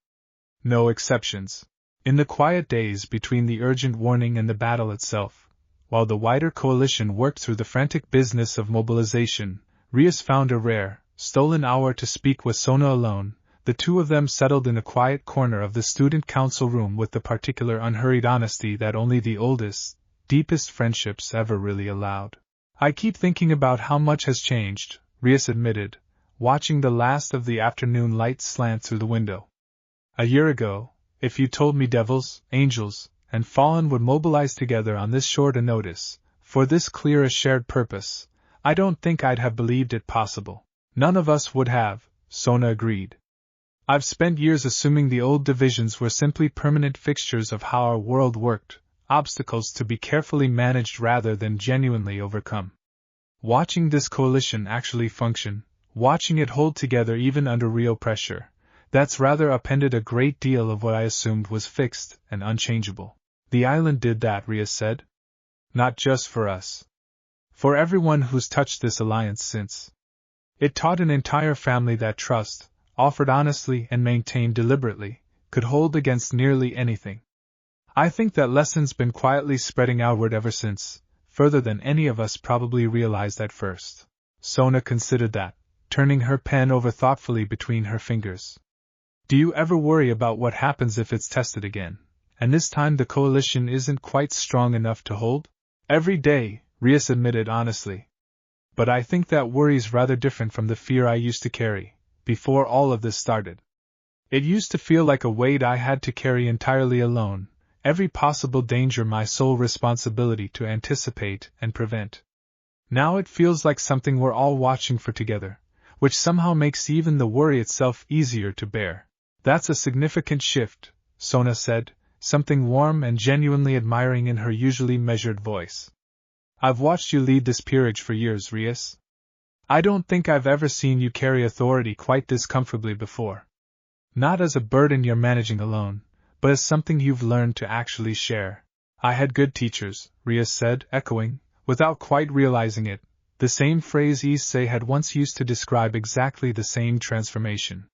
No exceptions. In the quiet days between the urgent warning and the battle itself, while the wider coalition worked through the frantic business of mobilization, Rias found a rare, stolen hour to speak with Sona alone. The two of them settled in a quiet corner of the student council room with the particular unhurried honesty that only the oldest, deepest friendships ever really allowed. I keep thinking about how much has changed, Rias admitted, watching the last of the afternoon light slant through the window. A year ago, if you told me devils, angels, and fallen would mobilize together on this short a notice, for this clear a shared purpose, I don't think I'd have believed it possible. None of us would have, Sona agreed. I've spent years assuming the old divisions were simply permanent fixtures of how our world worked, obstacles to be carefully managed rather than genuinely overcome. Watching this coalition actually function, watching it hold together even under real pressure, that's rather upended a great deal of what I assumed was fixed and unchangeable. The island did that, Rias said. Not just for us. For everyone who's touched this alliance since. It taught an entire family that trust, offered honestly and maintained deliberately, could hold against nearly anything. I think that lesson's been quietly spreading outward ever since, further than any of us probably realized at first. Sona considered that, turning her pen over thoughtfully between her fingers. Do you ever worry about what happens if it's tested again, and this time the coalition isn't quite strong enough to hold? Every day, Rias admitted honestly. But I think that worry's rather different from the fear I used to carry, before all of this started. It used to feel like a weight I had to carry entirely alone, every possible danger my sole responsibility to anticipate and prevent. Now it feels like something we're all watching for together, which somehow makes even the worry itself easier to bear. That's a significant shift, Sona said, something warm and genuinely admiring in her usually measured voice. I've watched you lead this peerage for years, Rias. I don't think I've ever seen you carry authority quite this comfortably before. Not as a burden you're managing alone, but as something you've learned to actually share. I had good teachers, Rias said, echoing, without quite realizing it, the same phrase Issei had once used to describe exactly the same transformation.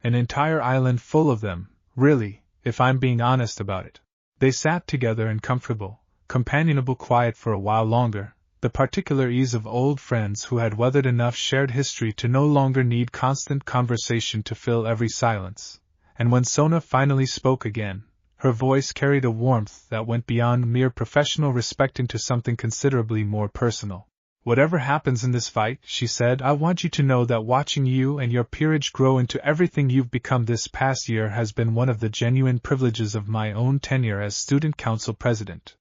An entire island full of them, really, if I'm being honest about it. They sat together in comfortable, companionable quiet for a while longer, the particular ease of old friends who had weathered enough shared history to no longer need constant conversation to fill every silence. And when Sona finally spoke again, her voice carried a warmth that went beyond mere professional respect into something considerably more personal. Whatever happens in this fight, she said, I want you to know that watching you and your peerage grow into everything you've become this past year has been one of the genuine privileges of my own tenure as student council president.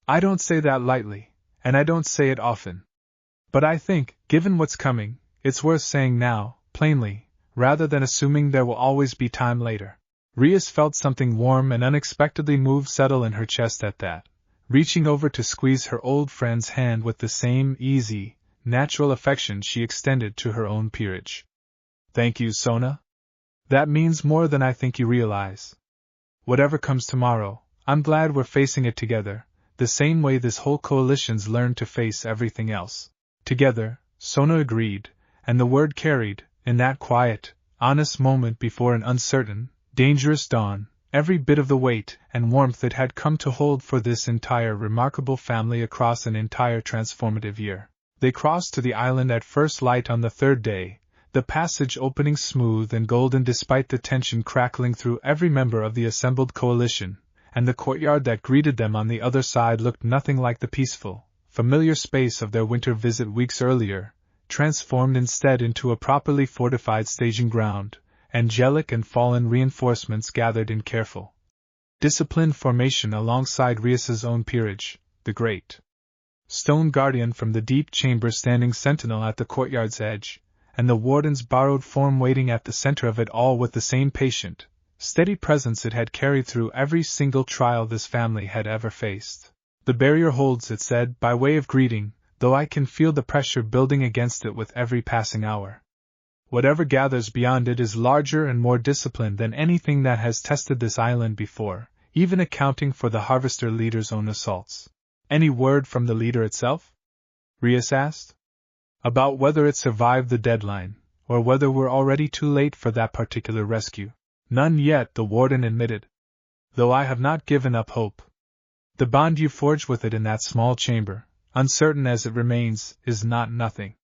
I don't say that lightly, and I don't say it often. But I think, given what's coming, it's worth saying now, plainly, rather than assuming there will always be time later. Rias felt something warm and unexpectedly moved settle in her chest at that, reaching over to squeeze her old friend's hand with the same easy, natural affection she extended to her own peerage. Thank you, Sona. That means more than I think you realize. Whatever comes tomorrow, I'm glad we're facing it together, the same way this whole coalition's learned to face everything else. Together, Sona agreed, and the word carried, in that quiet, honest moment before an uncertain, dangerous dawn, every bit of the weight and warmth it had come to hold for this entire remarkable family across an entire transformative year. They crossed to the island at first light on the third day, the passage opening smooth and golden despite the tension crackling through every member of the assembled coalition, and the courtyard that greeted them on the other side looked nothing like the peaceful, familiar space of their winter visit weeks earlier, transformed instead into a properly fortified staging ground, angelic and fallen reinforcements gathered in careful, disciplined formation alongside Rias's own peerage, the great stone guardian from the deep chamber standing sentinel at the courtyard's edge, and the warden's borrowed form waiting at the center of it all with the same patient, steady presence it had carried through every single trial this family had ever faced. The barrier holds, it said, by way of greeting, though I can feel the pressure building against it with every passing hour. Whatever gathers beyond it is larger and more disciplined than anything that has tested this island before, even accounting for the harvester leader's own assaults. Any word from the leader itself? Rias asked. About whether it survived the deadline, or whether we're already too late for that particular rescue. None yet, the warden admitted. Though I have not given up hope. The bond you forged with it in that small chamber, uncertain as it remains, is not nothing.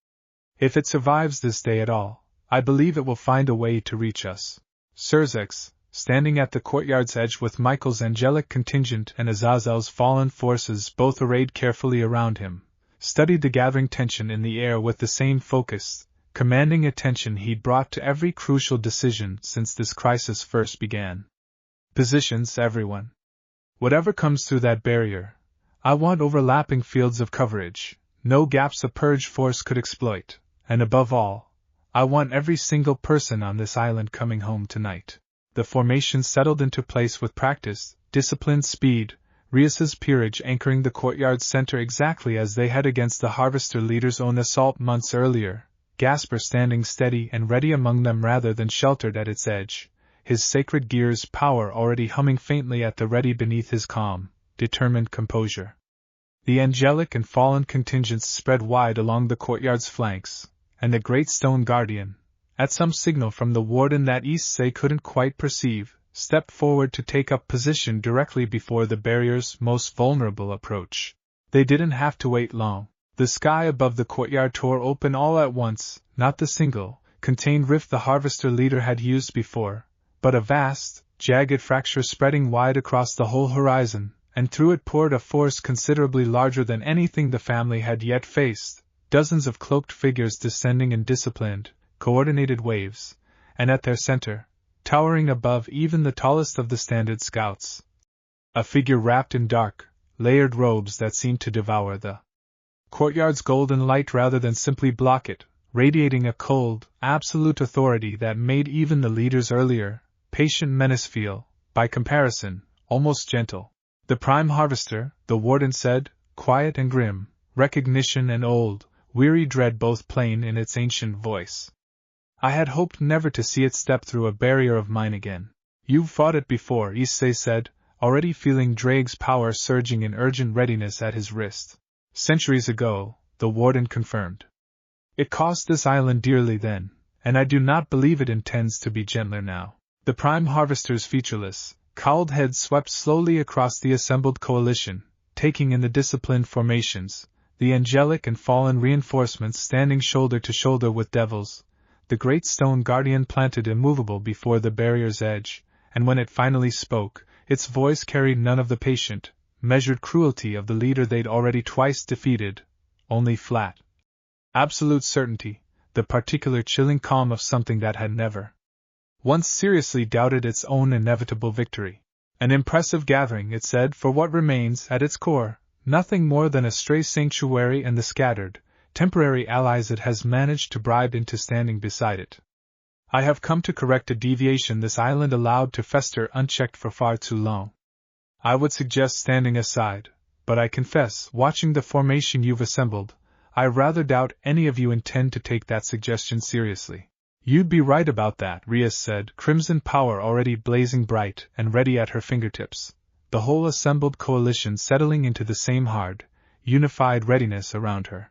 If it survives this day at all, I believe it will find a way to reach us. Serzex, standing at the courtyard's edge with Michael's angelic contingent and Azazel's fallen forces both arrayed carefully around him, studied the gathering tension in the air with the same focus, commanding attention he'd brought to every crucial decision since this crisis first began. Positions, everyone. Whatever comes through that barrier, I want overlapping fields of coverage, no gaps a purge force could exploit, and above all, I want every single person on this island coming home tonight. The formation settled into place with practice, disciplined speed, Rias's peerage anchoring the courtyard's center exactly as they had against the Harvester leader's own assault months earlier, Gasper standing steady and ready among them rather than sheltered at its edge, his sacred gear's power already humming faintly at the ready beneath his calm, determined composure. The angelic and fallen contingents spread wide along the courtyard's flanks, and the great stone guardian, at some signal from the warden that Issei couldn't quite perceive, stepped forward to take up position directly before the barrier's most vulnerable approach. They didn't have to wait long. The sky above the courtyard tore open all at once, not the single, contained rift the Harvester leader had used before, but a vast, jagged fracture spreading wide across the whole horizon, and through it poured a force considerably larger than anything the family had yet faced, dozens of cloaked figures descending in disciplined, coordinated waves, and at their center, towering above even the tallest of the standard scouts, a figure wrapped in dark, layered robes that seemed to devour the courtyard's golden light rather than simply block it, radiating a cold, absolute authority that made even the leader's earlier, patient menace feel, by comparison, almost gentle. The Prime Harvester, the warden said, quiet and grim, recognition and old, weary dread both plain in its ancient voice. I had hoped never to see it step through a barrier of mine again. You've fought it before, Issei said, already feeling Drake's power surging in urgent readiness at his wrist. Centuries ago, the warden confirmed. It cost this island dearly then, and I do not believe it intends to be gentler now. The Prime Harvester's featureless, cowled head swept slowly across the assembled coalition, taking in the disciplined formations, the angelic and fallen reinforcements standing shoulder to shoulder with devils, the great stone guardian planted immovable before the barrier's edge, and when it finally spoke, its voice carried none of the patient, measured cruelty of the leader they'd already twice defeated, only flat, absolute certainty, the particular chilling calm of something that had never once seriously doubted its own inevitable victory. An impressive gathering, it said, for what remains, at its core, nothing more than a stray sanctuary and the scattered, temporary allies it has managed to bribe into standing beside it. I have come to correct a deviation this island allowed to fester unchecked for far too long. I would suggest standing aside, but I confess, watching the formation you've assembled, I rather doubt any of you intend to take that suggestion seriously. You'd be right about that, Rias said, crimson power already blazing bright and ready at her fingertips, the whole assembled coalition settling into the same hard, unified readiness around her.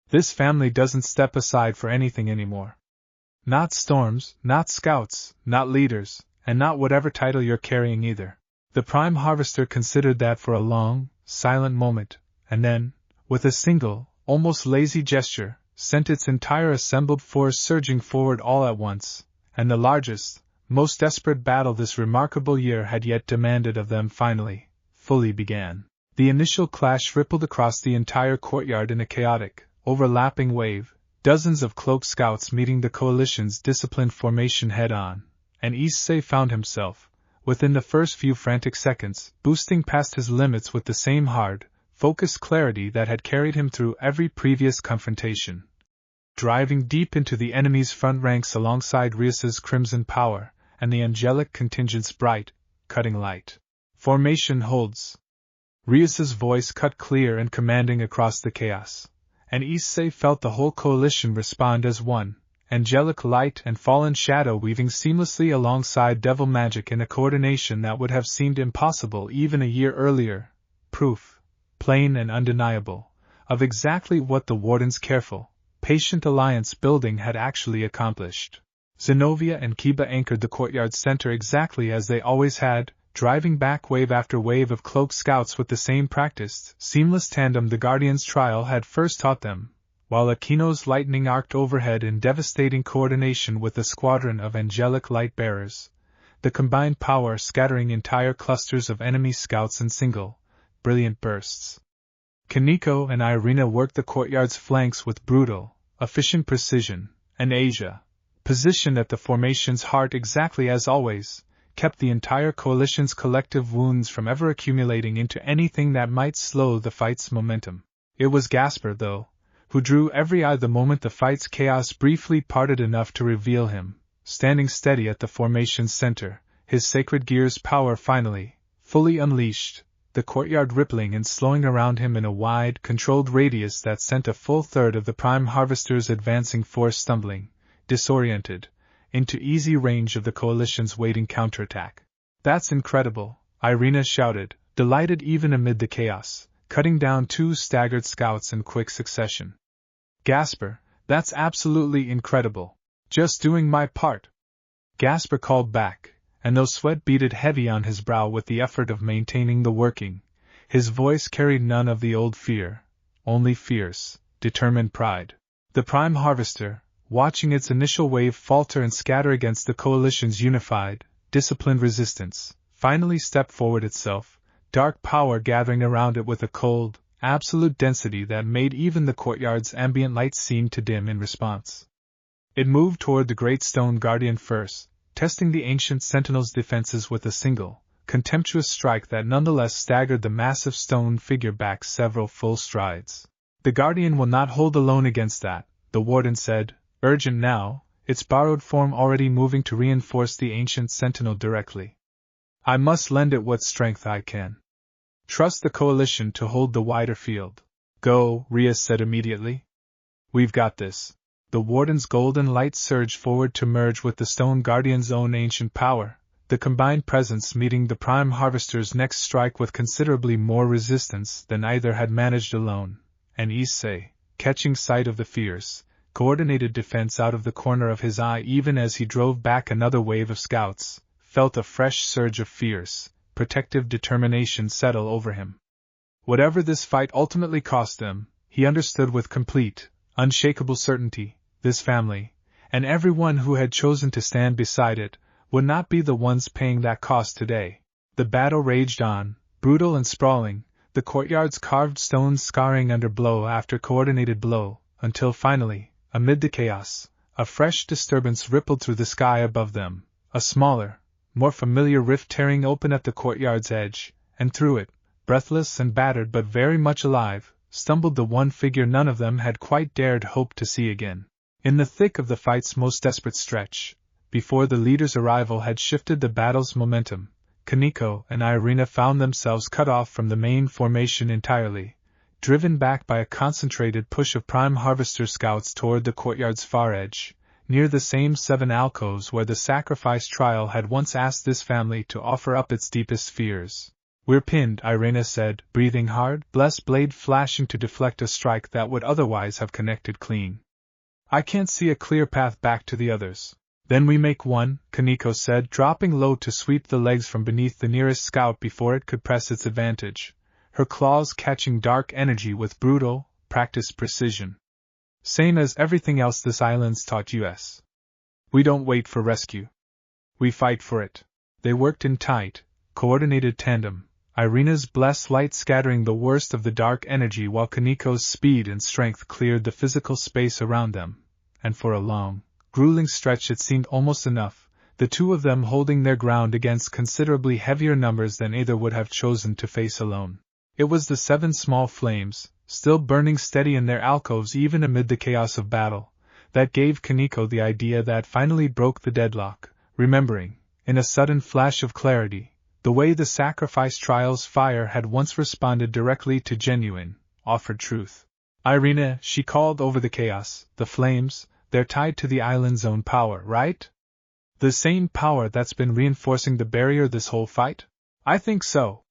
This family doesn't step aside for anything anymore. Not storms, not scouts, not leaders, and not whatever title you're carrying either. The Prime Harvester considered that for a long, silent moment, and then, with a single, almost lazy gesture, sent its entire assembled force surging forward all at once, and the largest, most desperate battle this remarkable year had yet demanded of them finally, fully began. The initial clash rippled across the entire courtyard in a chaotic, overlapping wave, dozens of cloaked scouts meeting the coalition's disciplined formation head-on, and Issei found himself, within the first few frantic seconds, boosting past his limits with the same hard, focused clarity that had carried him through every previous confrontation. Driving deep into the enemy's front ranks alongside Rias's crimson power, and the angelic contingent's bright, cutting light. Formation holds. Rias's voice cut clear and commanding across the chaos, and Issei felt the whole coalition respond as one, angelic light and fallen shadow weaving seamlessly alongside devil magic in a coordination that would have seemed impossible even a year earlier, proof, plain and undeniable, of exactly what the warden's careful, patient alliance building had actually accomplished. Zenobia and Kiba anchored the courtyard's center exactly as they always had, driving back wave after wave of cloaked scouts with the same practiced, seamless tandem the Guardian's trial had first taught them, while Akino's lightning arced overhead in devastating coordination with a squadron of angelic light bearers, the combined power scattering entire clusters of enemy scouts in single, brilliant bursts. Kaneko and Irina worked the courtyard's flanks with brutal, efficient precision, and Asia, positioned at the formation's heart exactly as always, kept the entire coalition's collective wounds from ever accumulating into anything that might slow the fight's momentum. It was Gasper, though, who drew every eye the moment the fight's chaos briefly parted enough to reveal him, standing steady at the formation's center, his sacred gear's power finally, fully unleashed, the courtyard rippling and slowing around him in a wide, controlled radius that sent a full third of the Prime Harvester's advancing force stumbling, disoriented, into easy range of the coalition's waiting counterattack. "That's incredible," Irina shouted, delighted even amid the chaos, cutting down 2 staggered scouts in quick succession. "Gasper, that's absolutely incredible. Just doing my part," Gasper called back, and though sweat beaded heavy on his brow with the effort of maintaining the working, his voice carried none of the old fear, only fierce, determined pride. The Prime Harvester, watching its initial wave falter and scatter against the coalition's unified, disciplined resistance, finally stepped forward itself, dark power gathering around it with a cold, absolute density that made even the courtyard's ambient light seem to dim in response. It moved toward the great stone guardian first, testing the ancient sentinel's defenses with a single, contemptuous strike that nonetheless staggered the massive stone figure back several full strides. "The guardian will not hold alone against that," the warden said, urgent now, its borrowed form already moving to reinforce the ancient sentinel directly. "I must lend it what strength I can. Trust the coalition to hold the wider field." "Go," Rhea said immediately. "We've got this." The warden's golden light surged forward to merge with the stone guardian's own ancient power, the combined presence meeting the Prime Harvester's next strike with considerably more resistance than either had managed alone, and Issei, catching sight of the fierce, coordinated defense out of the corner of his eye even as he drove back another wave of scouts, felt a fresh surge of fierce, protective determination settle over him. Whatever this fight ultimately cost them, he understood with complete, unshakable certainty, this family, and everyone who had chosen to stand beside it, would not be the ones paying that cost today. The battle raged on, brutal and sprawling, the courtyard's carved stones scarring under blow after coordinated blow, until finally, amid the chaos, a fresh disturbance rippled through the sky above them, a smaller, more familiar rift tearing open at the courtyard's edge, and through it, breathless and battered but very much alive, stumbled the one figure none of them had quite dared hope to see again. In the thick of the fight's most desperate stretch, before the leader's arrival had shifted the battle's momentum, Kaneko and Irina found themselves cut off from the main formation entirely, driven back by a concentrated push of Prime Harvester scouts toward the courtyard's far edge, near the same 7 alcoves where the sacrifice trial had once asked this family to offer up its deepest fears. "We're pinned," Irina said, breathing hard, blessed blade flashing to deflect a strike that would otherwise have connected clean. "I can't see a clear path back to the others." "Then we make one," Kaneko said, dropping low to sweep the legs from beneath the nearest scout before it could press its advantage, her claws catching dark energy with brutal, practiced precision. "Same as everything else this island's taught us. We don't wait for rescue. We fight for it." They worked in tight, coordinated tandem, Irina's blessed light scattering the worst of the dark energy while Kaneko's speed and strength cleared the physical space around them, and for a long, grueling stretch it seemed almost enough, the two of them holding their ground against considerably heavier numbers than either would have chosen to face alone. It was the 7 small flames, still burning steady in their alcoves even amid the chaos of battle, that gave Kaneko the idea that finally broke the deadlock, remembering, in a sudden flash of clarity, the way the sacrifice trial's fire had once responded directly to genuine, offered truth. "Irina," she called over the chaos, "the flames, they're tied to the island's own power, right? The same power that's been reinforcing the barrier this whole fight?" "I think so."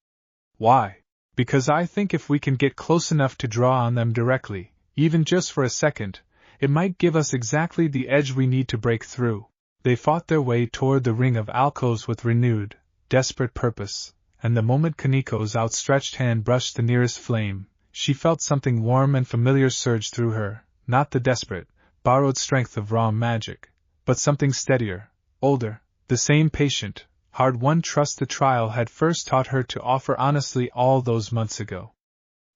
"Why?" "Because I think if we can get close enough to draw on them directly, even just for a second, it might give us exactly the edge we need to break through." They fought their way toward the ring of alcoves with renewed, desperate purpose, and the moment Kaniko's outstretched hand brushed the nearest flame, she felt something warm and familiar surge through her, not the desperate, borrowed strength of raw magic, but something steadier, older, the same patient, hard-won trust the trial had first taught her to offer honestly all those months ago.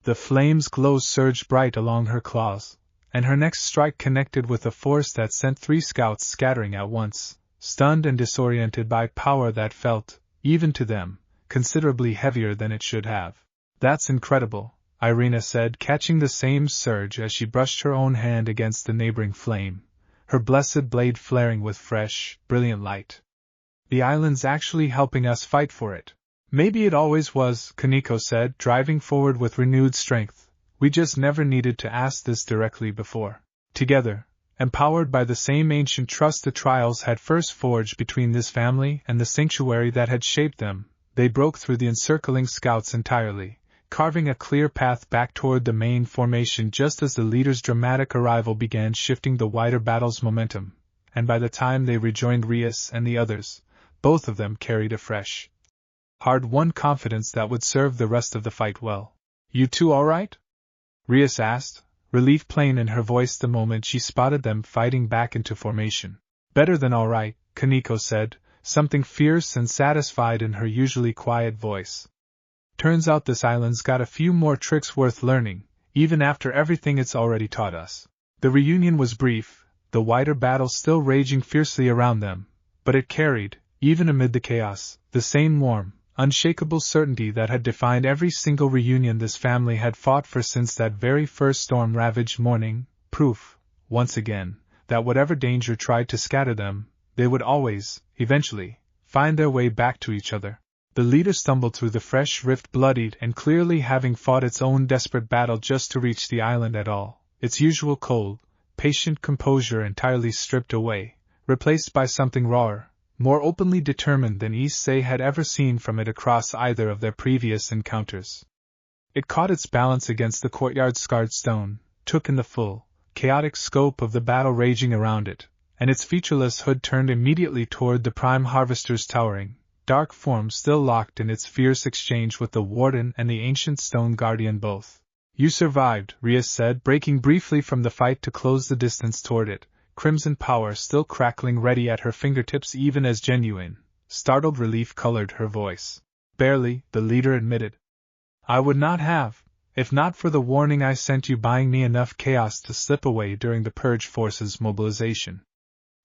The flame's glow surged bright along her claws, and her next strike connected with a force that sent 3 scouts scattering at once, stunned and disoriented by power that felt, even to them, considerably heavier than it should have. "That's incredible," Irina said, catching the same surge as she brushed her own hand against the neighboring flame, her blessed blade flaring with fresh, brilliant light. "The island's actually helping us fight for it." "Maybe it always was," Kaniko said, driving forward with renewed strength. "We just never needed to ask this directly before." Together, empowered by the same ancient trust the trials had first forged between this family and the sanctuary that had shaped them, they broke through the encircling scouts entirely, carving a clear path back toward the main formation just as the leader's dramatic arrival began shifting the wider battle's momentum, and by the time they rejoined Rias and the others, both of them carried a fresh, hard-won confidence that would serve the rest of the fight well. "You two all right?" Rias asked, relief plain in her voice the moment she spotted them fighting back into formation. "Better than all right," Kaniko said, something fierce and satisfied in her usually quiet voice. "Turns out this island's got a few more tricks worth learning, even after everything it's already taught us." The reunion was brief, the wider battle still raging fiercely around them, but it carried, even amid the chaos, the same warm, unshakable certainty that had defined every single reunion this family had fought for since that very first storm-ravaged morning, proof, once again, that whatever danger tried to scatter them, they would always, eventually, find their way back to each other. The leader stumbled through the fresh rift bloodied and clearly having fought its own desperate battle just to reach the island at all, its usual cold, patient composure entirely stripped away, replaced by something rawer, more openly determined than Issei had ever seen from it across either of their previous encounters. It caught its balance against the courtyard's scarred stone, took in the full, chaotic scope of the battle raging around it, and its featureless hood turned immediately toward the prime harvester's towering, dark form still locked in its fierce exchange with the warden and the ancient stone guardian both. "You survived," Rias said, breaking briefly from the fight to close the distance toward it, crimson power still crackling ready at her fingertips even as genuine, startled relief colored her voice. "Barely," the leader admitted. "I would not have, if not for the warning I sent you buying me enough chaos to slip away during the Purge Force's mobilization.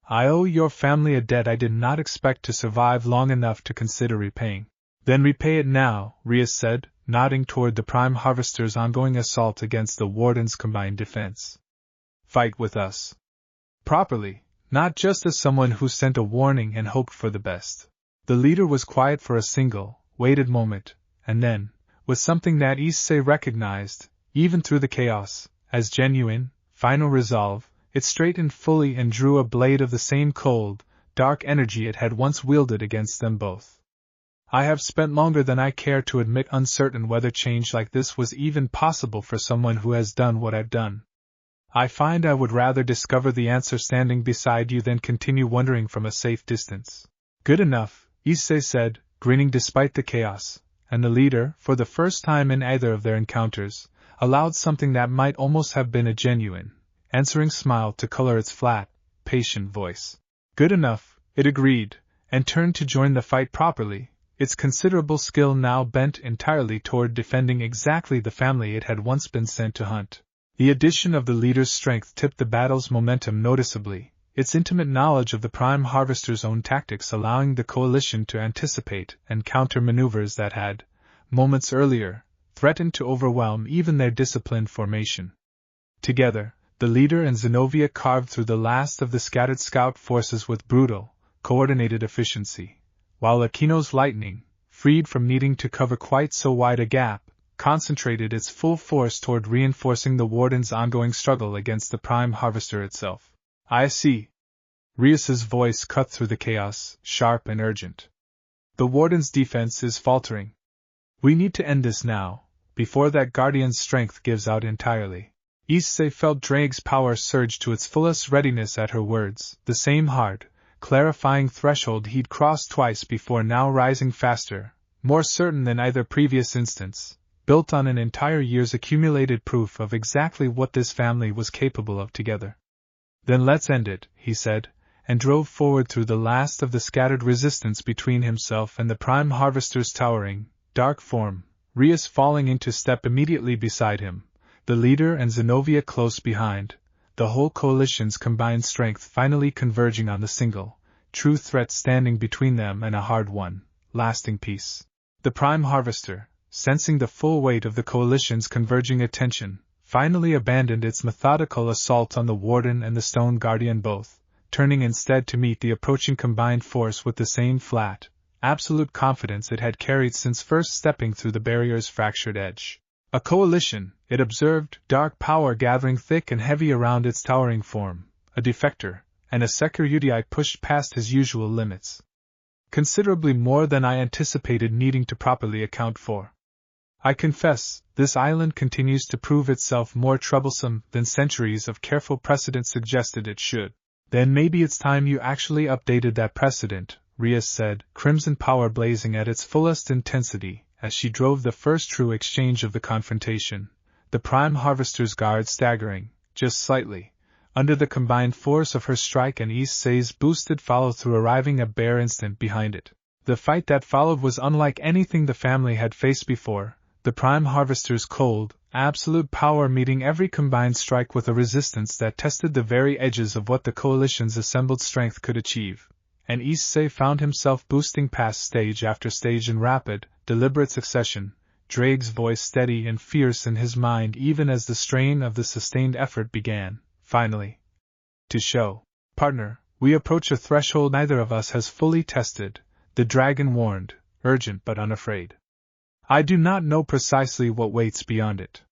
I owe your family a debt I did not expect to survive long enough to consider repaying." "Then repay it now," Rias said, nodding toward the Prime Harvester's ongoing assault against the Warden's combined defense. "Fight with us. Properly, not just as someone who sent a warning and hoped for the best." The leader was quiet for a single, weighted moment, and then, with something that Issei recognized, even through the chaos, as genuine, final resolve, it straightened fully and drew a blade of the same cold, dark energy it had once wielded against them both. "I have spent longer than I care to admit uncertain whether change like this was even possible for someone who has done what I've done. I find I would rather discover the answer standing beside you than continue wondering from a safe distance." "Good enough," Issei said, grinning despite the chaos, and the leader, for the first time in either of their encounters, allowed something that might almost have been a genuine, answering smile to color its flat, patient voice. "Good enough," it agreed, and turned to join the fight properly, its considerable skill now bent entirely toward defending exactly the family it had once been sent to hunt. The addition of the leader's strength tipped the battle's momentum noticeably, its intimate knowledge of the Prime Harvester's own tactics allowing the coalition to anticipate and counter maneuvers that had, moments earlier, threatened to overwhelm even their disciplined formation. Together, the leader and Zenobia carved through the last of the scattered scout forces with brutal, coordinated efficiency, while Akino's lightning, freed from needing to cover quite so wide a gap, concentrated its full force toward reinforcing the Warden's ongoing struggle against the Prime Harvester itself. "I see." Rias's voice cut through the chaos, sharp and urgent. "The Warden's defense is faltering. We need to end this now, before that Guardian's strength gives out entirely." Issei felt Drake's power surge to its fullest readiness at her words, the same hard, clarifying threshold he'd crossed twice before, now rising faster, more certain than either previous instance, built on an entire year's accumulated proof of exactly what this family was capable of together. Then let's end it, he said, and drove forward through the last of the scattered resistance between himself and the Prime Harvester's towering, dark form, Rias falling into step immediately beside him, the leader and Zenobia close behind, the whole coalition's combined strength finally converging on the single, true threat standing between them and a hard-won, lasting peace. The Prime Harvester, sensing the full weight of the coalition's converging attention, finally abandoned its methodical assault on the Warden and the Stone Guardian both, turning instead to meet the approaching combined force with the same flat, absolute confidence it had carried since first stepping through the barrier's fractured edge. A coalition, it observed, dark power gathering thick and heavy around its towering form, a defector, and Issei Hyoudou pushed past his usual limits. Considerably more than I anticipated needing to properly account for. I confess, this island continues to prove itself more troublesome than centuries of careful precedent suggested it should. Then maybe it's time you actually updated that precedent, Rias said, crimson power blazing at its fullest intensity, as she drove the first true exchange of the confrontation, the Prime Harvester's guard staggering, just slightly, under the combined force of her strike and Issei's boosted follow-through arriving a bare instant behind it. The fight that followed was unlike anything the family had faced before, the Prime Harvester's cold, absolute power meeting every combined strike with a resistance that tested the very edges of what the coalition's assembled strength could achieve, and Issei found himself boosting past stage after stage in rapid, deliberate succession, Drake's voice steady and fierce in his mind even as the strain of the sustained effort began, finally, to show. Partner, we approach a threshold neither of us has fully tested, the dragon warned, urgent but unafraid. I do not know precisely what waits beyond it.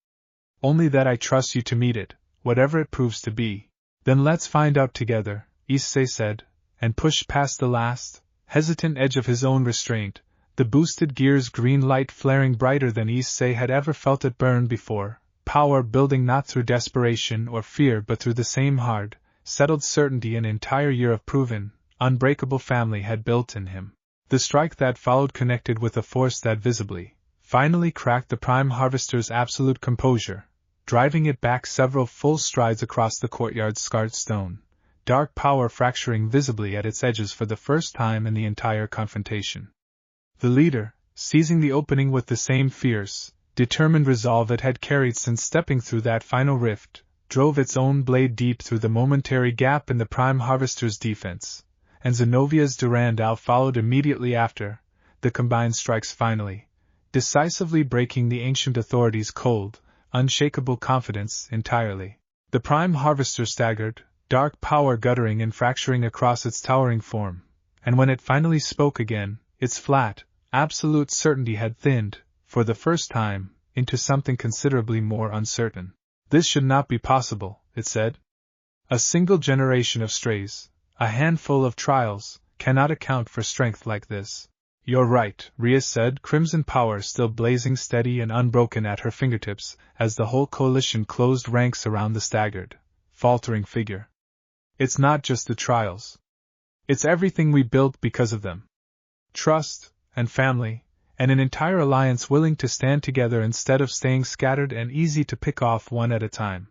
Only that I trust you to meet it, whatever it proves to be. Then let's find out together, Issei said, and pushed past the last, hesitant edge of his own restraint, the boosted gear's green light flaring brighter than Issei had ever felt it burn before, power building not through desperation or fear but through the same hard, settled certainty an entire year of proven, unbreakable family had built in him. The strike that followed connected with a force that visibly, finally cracked the Prime Harvester's absolute composure, driving it back several full strides across the courtyard's scarred stone, dark power fracturing visibly at its edges for the first time in the entire confrontation. The leader, seizing the opening with the same fierce, determined resolve it had carried since stepping through that final rift, drove its own blade deep through the momentary gap in the Prime Harvester's defense, and Zenobia's Durandal followed immediately after, the combined strikes finally, decisively breaking the ancient authority's cold, unshakable confidence entirely. The Prime Harvester staggered, dark power guttering and fracturing across its towering form, and when it finally spoke again, its flat, absolute certainty had thinned, for the first time, into something considerably more uncertain. This should not be possible, it said. A single generation of strays, a handful of trials, cannot account for strength like this. You're right, Rias said, crimson power still blazing steady and unbroken at her fingertips, as the whole coalition closed ranks around the staggered, faltering figure. It's not just the trials. It's everything we built because of them. Trust, and family, and an entire alliance willing to stand together instead of staying scattered and easy to pick off one at a time.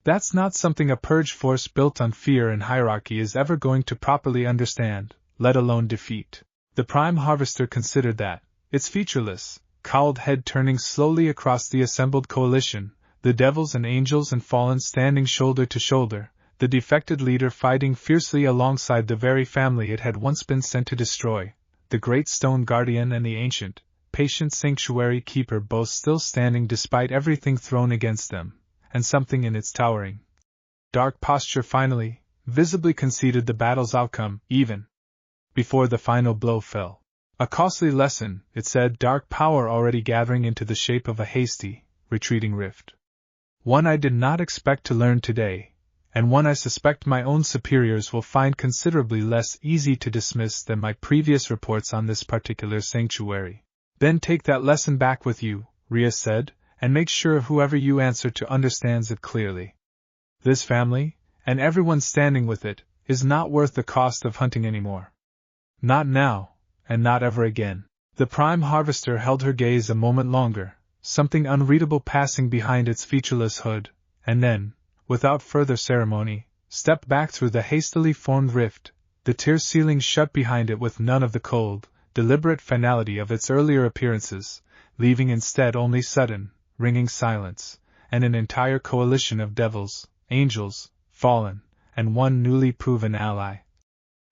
That's not something a purge force built on fear and hierarchy is ever going to properly understand, let alone defeat. The Prime Harvester considered that, its featureless, cowled head turning slowly across the assembled coalition, the devils and angels and fallen standing shoulder to shoulder, the defected leader fighting fiercely alongside the very family it had once been sent to destroy, the great stone guardian and the ancient, patient sanctuary keeper both still standing despite everything thrown against them, and something in its towering, dark posture finally, visibly conceded the battle's outcome, even before the final blow fell. A costly lesson, it said, dark power already gathering into the shape of a hasty, retreating rift. One I did not expect to learn today, and one I suspect my own superiors will find considerably less easy to dismiss than my previous reports on this particular sanctuary. Then take that lesson back with you, Rias said, and make sure whoever you answer to understands it clearly. This family, and everyone standing with it, is not worth the cost of hunting anymore. Not now, and not ever again. The prime harvester held her gaze a moment longer, something unreadable passing behind its featureless hood, and then, without further ceremony, stepped back through the hastily formed rift, the tier ceiling shut behind it with none of the cold, deliberate finality of its earlier appearances, leaving instead only sudden, ringing silence, and an entire coalition of devils, angels, fallen, and one newly proven ally.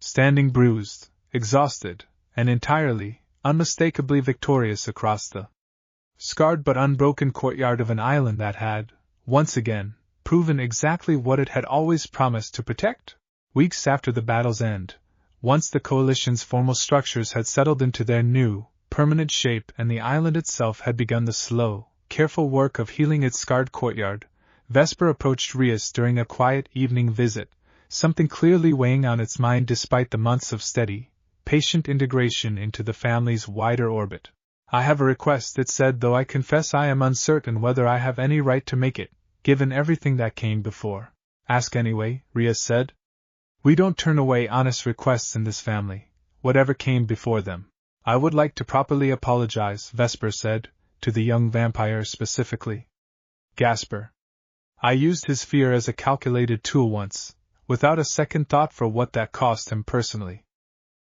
Standing bruised, exhausted, and entirely, unmistakably victorious across the scarred but unbroken courtyard of an island that had, once again, proven exactly what it had always promised to protect. Weeks after the battle's end, once the coalition's formal structures had settled into their new, permanent shape and the island itself had begun the slow, careful work of healing its scarred courtyard, Vesper approached Rias during a quiet evening visit, something clearly weighing on its mind despite the months of steady, patient integration into the family's wider orbit. "I have a request," it said, "though I confess I am uncertain whether I have any right to make it, given everything that came before." "Ask anyway," Rias said. "We don't turn away honest requests in this family, whatever came before them." "I would like to properly apologize," Vesper said, "to the young vampire specifically." Gasper. "I used his fear as a calculated tool once, without a second thought for what that cost him personally.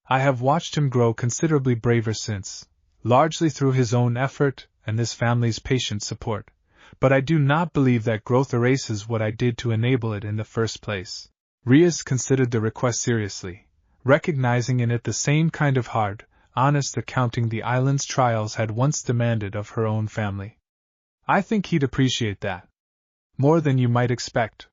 I have watched him grow considerably braver since, largely through his own effort and this family's patient support, but I do not believe that growth erases what I did to enable it in the first place." Rias considered the request seriously, recognizing in it the same kind of hard, honest accounting the island's trials had once demanded of her own family. "I think he'd appreciate that. More than you might expect.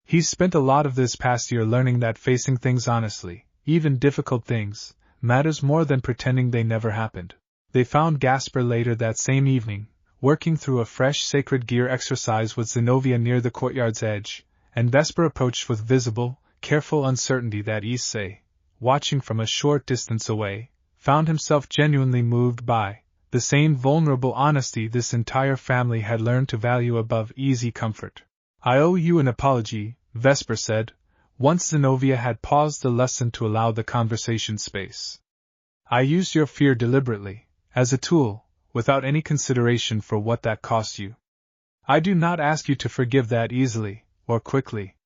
He's spent a lot of this past year learning that facing things honestly, even difficult things, matters more than pretending they never happened." They found Gasper later that same evening, working through a fresh sacred gear exercise with Zenobia near the courtyard's edge, and Vesper approached with visible, careful uncertainty that Issei, watching from a short distance away, found himself genuinely moved by the same vulnerable honesty this entire family had learned to value above easy comfort. "I owe you an apology," Vesper said, once Zenobia had paused the lesson to allow the conversation space. "I used your fear deliberately, as a tool, without any consideration for what that cost you. I do not ask you to forgive that easily, or quickly.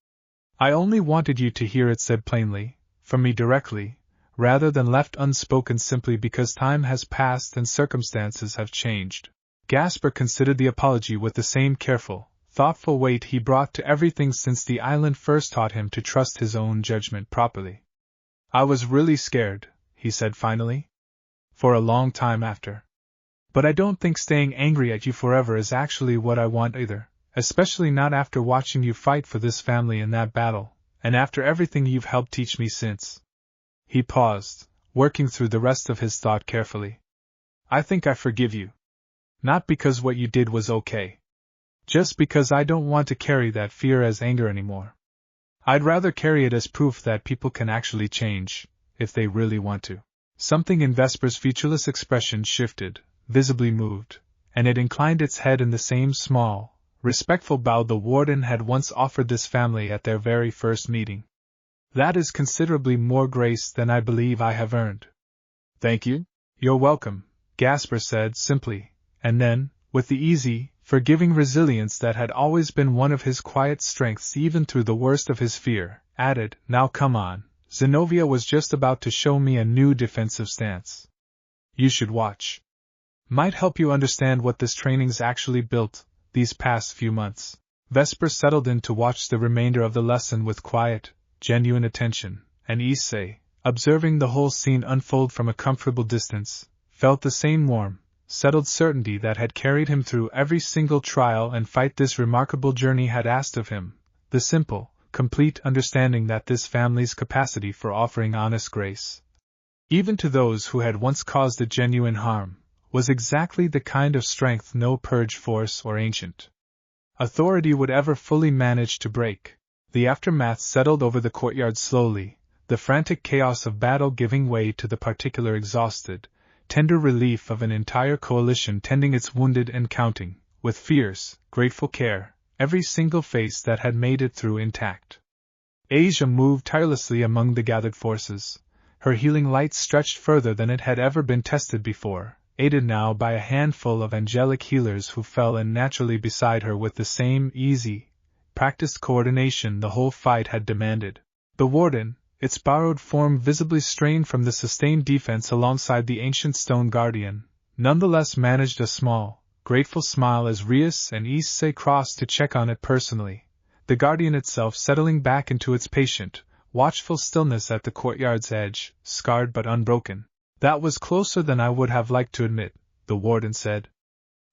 I only wanted you to hear it said plainly, from me directly, rather than left unspoken simply because time has passed and circumstances have changed." Gasper considered the apology with the same careful, thoughtful weight he brought to everything since the island first taught him to trust his own judgment properly. "I was really scared," he said finally. "For a long time after. But I don't think staying angry at you forever is actually what I want either, especially not after watching you fight for this family in that battle, and after everything you've helped teach me since." He paused, working through the rest of his thought carefully. "I think I forgive you. Not because what you did was okay. Just because I don't want to carry that fear as anger anymore. I'd rather carry it as proof that people can actually change, if they really want to." Something in Vesper's featureless expression shifted, visibly moved, and it inclined its head in the same small, respectful bow the warden had once offered this family at their very first meeting. "That is considerably more grace than I believe I have earned." "Thank you." "You're welcome," Gasper said simply, and then, with the easy, forgiving resilience that had always been one of his quiet strengths even through the worst of his fear, added, "Now come on, Zenobia was just about to show me a new defensive stance. You should watch. Might help you understand what this training's actually built, these past few months." Vesper settled in to watch the remainder of the lesson with quiet, genuine attention, and Issei, observing the whole scene unfold from a comfortable distance, felt the same warm, settled certainty that had carried him through every single trial and fight this remarkable journey had asked of him, the simple, complete understanding that this family's capacity for offering honest grace, even to those who had once caused it genuine harm, was exactly the kind of strength no purge force or ancient authority would ever fully manage to break. The aftermath settled over the courtyard slowly, the frantic chaos of battle giving way to the particular exhausted, tender relief of an entire coalition tending its wounded and counting, with fierce, grateful care, every single face that had made it through intact. Asia moved tirelessly among the gathered forces. Her healing light stretched further than it had ever been tested before, aided now by a handful of angelic healers who fell in naturally beside her with the same easy, practiced coordination the whole fight had demanded. The warden, its borrowed form visibly strained from the sustained defense alongside the ancient stone guardian, nonetheless managed a small, grateful smile as Rias and Issei crossed to check on it personally, the guardian itself settling back into its patient, watchful stillness at the courtyard's edge, scarred but unbroken. That was closer than I would have liked to admit, the warden said.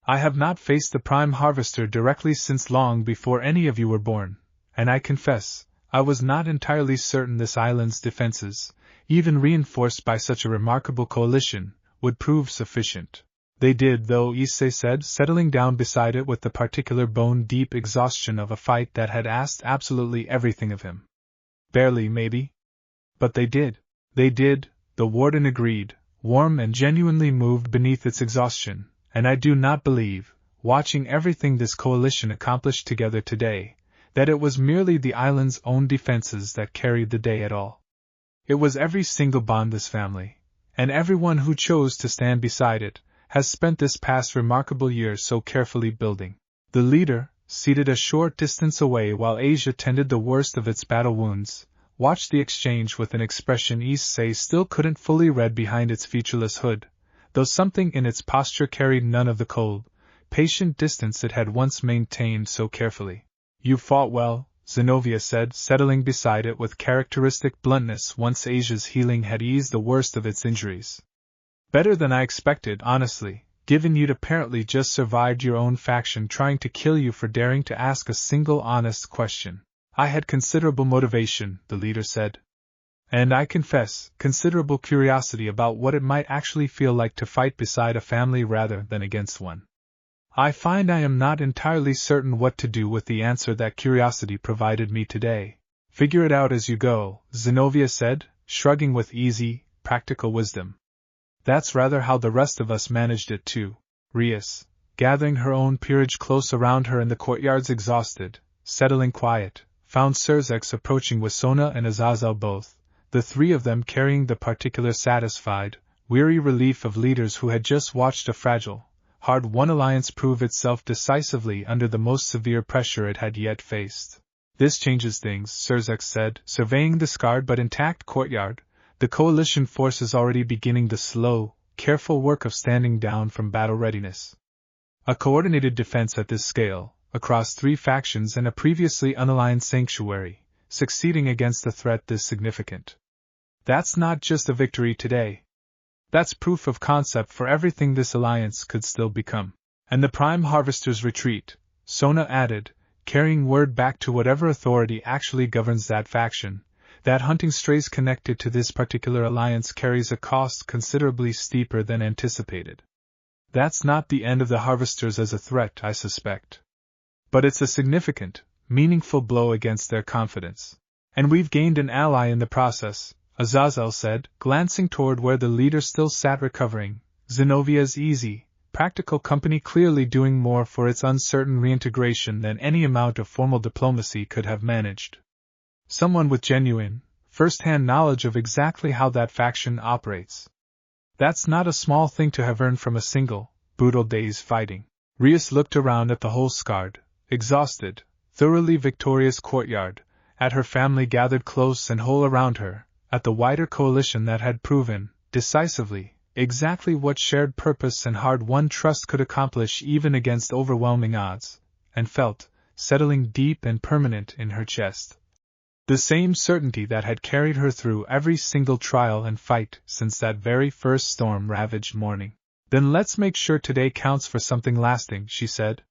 I have not faced the prime harvester directly since long before any of you were born, and I confess, I was not entirely certain this island's defenses, even reinforced by such a remarkable coalition, would prove sufficient. They did, though, Issei said, settling down beside it with the particular bone-deep exhaustion of a fight that had asked absolutely everything of him. Barely, maybe. But they did. They did, the warden agreed, warm and genuinely moved beneath its exhaustion, and I do not believe, watching everything this coalition accomplished together today, that it was merely the island's own defenses that carried the day at all. It was every single bond this family, and everyone who chose to stand beside it, has spent this past remarkable year so carefully building. The leader, seated a short distance away while Asia tended the worst of its battle wounds, watched the exchange with an expression Issei still couldn't fully read behind its featureless hood, though something in its posture carried none of the cold, patient distance it had once maintained so carefully. You fought well, Zenobia said, settling beside it with characteristic bluntness once Asia's healing had eased the worst of its injuries. Better than I expected, honestly, given you'd apparently just survived your own faction trying to kill you for daring to ask a single honest question. I had considerable motivation, the leader said. And I confess, considerable curiosity about what it might actually feel like to fight beside a family rather than against one. I find I am not entirely certain what to do with the answer that curiosity provided me today. Figure it out as you go, Zenobia said, shrugging with easy, practical wisdom. That's rather how the rest of us managed it too. Rias, gathering her own peerage close around her in the courtyard's exhausted, settling quiet, found Surzex approaching with Sona and Azazel both, the three of them carrying the particular satisfied, weary relief of leaders who had just watched a fragile, hard-won alliance prove itself decisively under the most severe pressure it had yet faced. This changes things, Surzex said, surveying the scarred but intact courtyard. The coalition force is already beginning the slow, careful work of standing down from battle readiness. A coordinated defense at this scale, across three factions and a previously unaligned sanctuary, succeeding against a threat this significant. That's not just a victory today. That's proof of concept for everything this alliance could still become. And the Prime Harvester's retreat, Sona added, carrying word back to whatever authority actually governs that faction, that hunting strays connected to this particular alliance carries a cost considerably steeper than anticipated. That's not the end of the Harvesters as a threat, I suspect. But it's a significant, meaningful blow against their confidence. And we've gained an ally in the process, Azazel said, glancing toward where the leader still sat recovering, Zenovia's easy, practical company clearly doing more for its uncertain reintegration than any amount of formal diplomacy could have managed. Someone with genuine, first-hand knowledge of exactly how that faction operates. That's not a small thing to have earned from a single, brutal day's fighting. Rias looked around at the whole scarred, exhausted, thoroughly victorious courtyard, at her family gathered close and whole around her, at the wider coalition that had proven, decisively, exactly what shared purpose and hard-won trust could accomplish even against overwhelming odds, and felt, settling deep and permanent in her chest, the same certainty that had carried her through every single trial and fight since that very first storm-ravaged morning. Then let's make sure today counts for something lasting, she said.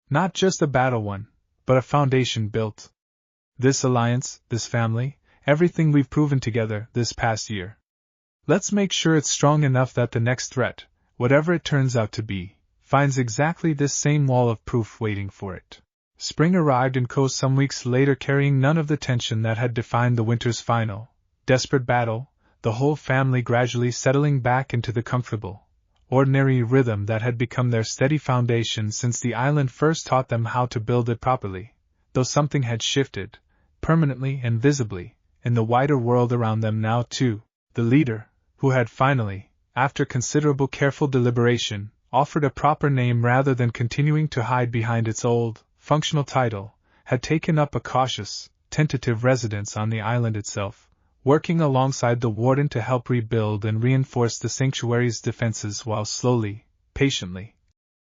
Not just a battle one, but a foundation built. This alliance, this family, everything we've proven together this past year. Let's make sure it's strong enough that the next threat, whatever it turns out to be, finds exactly this same wall of proof waiting for it. Spring arrived in Ko some weeks later carrying none of the tension that had defined the winter's final, desperate battle, the whole family gradually settling back into the comfortable, ordinary rhythm that had become their steady foundation since the island first taught them how to build it properly, though something had shifted, permanently and visibly, in the wider world around them now too. The leader, who had finally, after considerable careful deliberation, offered a proper name rather than continuing to hide behind its old, functional title, had taken up a cautious, tentative residence on the island itself, working alongside the warden to help rebuild and reinforce the sanctuary's defenses while slowly, patiently,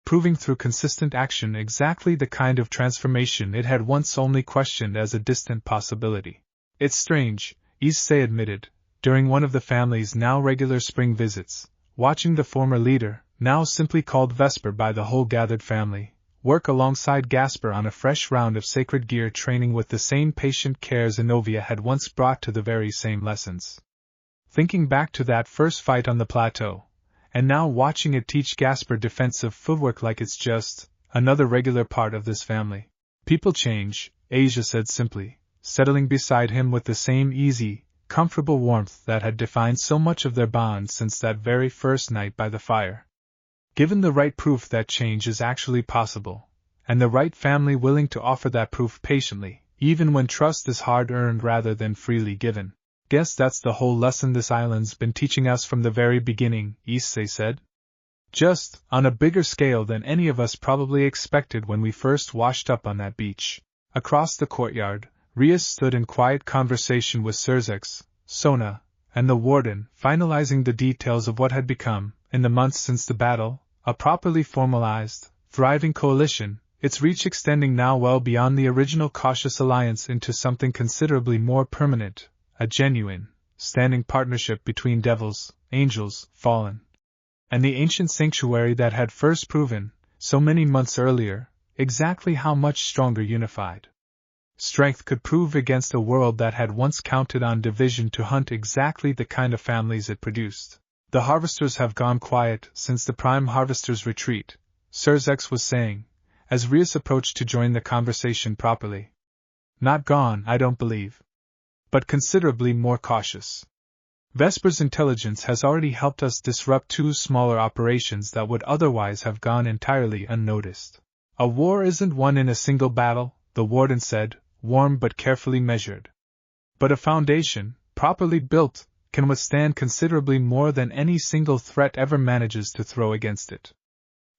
proving through consistent action exactly the kind of transformation it had once only questioned as a distant possibility. It's strange, Issei admitted, during one of the family's now regular spring visits, watching the former leader, now simply called Vesper by the whole gathered family, work alongside Gasper on a fresh round of sacred gear training with the same patient care Zenobia had once brought to the very same lessons. Thinking back to that first fight on the plateau, and now watching it teach Gasper defensive footwork like it's just another regular part of this family. People change, Asia said simply, settling beside him with the same easy, comfortable warmth that had defined so much of their bond since that very first night by the fire. Given the right proof that change is actually possible, and the right family willing to offer that proof patiently, even when trust is hard-earned rather than freely given. Guess that's the whole lesson this island's been teaching us from the very beginning, Issei said. Just on a bigger scale than any of us probably expected when we first washed up on that beach. Across the courtyard, Rias stood in quiet conversation with Surzex, Sona, and the warden, finalizing the details of what had become, in the months since the battle, a properly formalized, thriving coalition, its reach extending now well beyond the original cautious alliance into something considerably more permanent, a genuine, standing partnership between devils, angels, fallen, and the ancient sanctuary that had first proven, so many months earlier, exactly how much stronger unified strength could prove against a world that had once counted on division to hunt exactly the kind of families it produced. The harvesters have gone quiet since the prime harvester's retreat, Surzex was saying, as Rias approached to join the conversation properly. Not gone, I don't believe, but considerably more cautious. Vesper's intelligence has already helped us disrupt 2 smaller operations that would otherwise have gone entirely unnoticed. A war isn't won in a single battle, the warden said, warm but carefully measured. But a foundation, properly built, can withstand considerably more than any single threat ever manages to throw against it.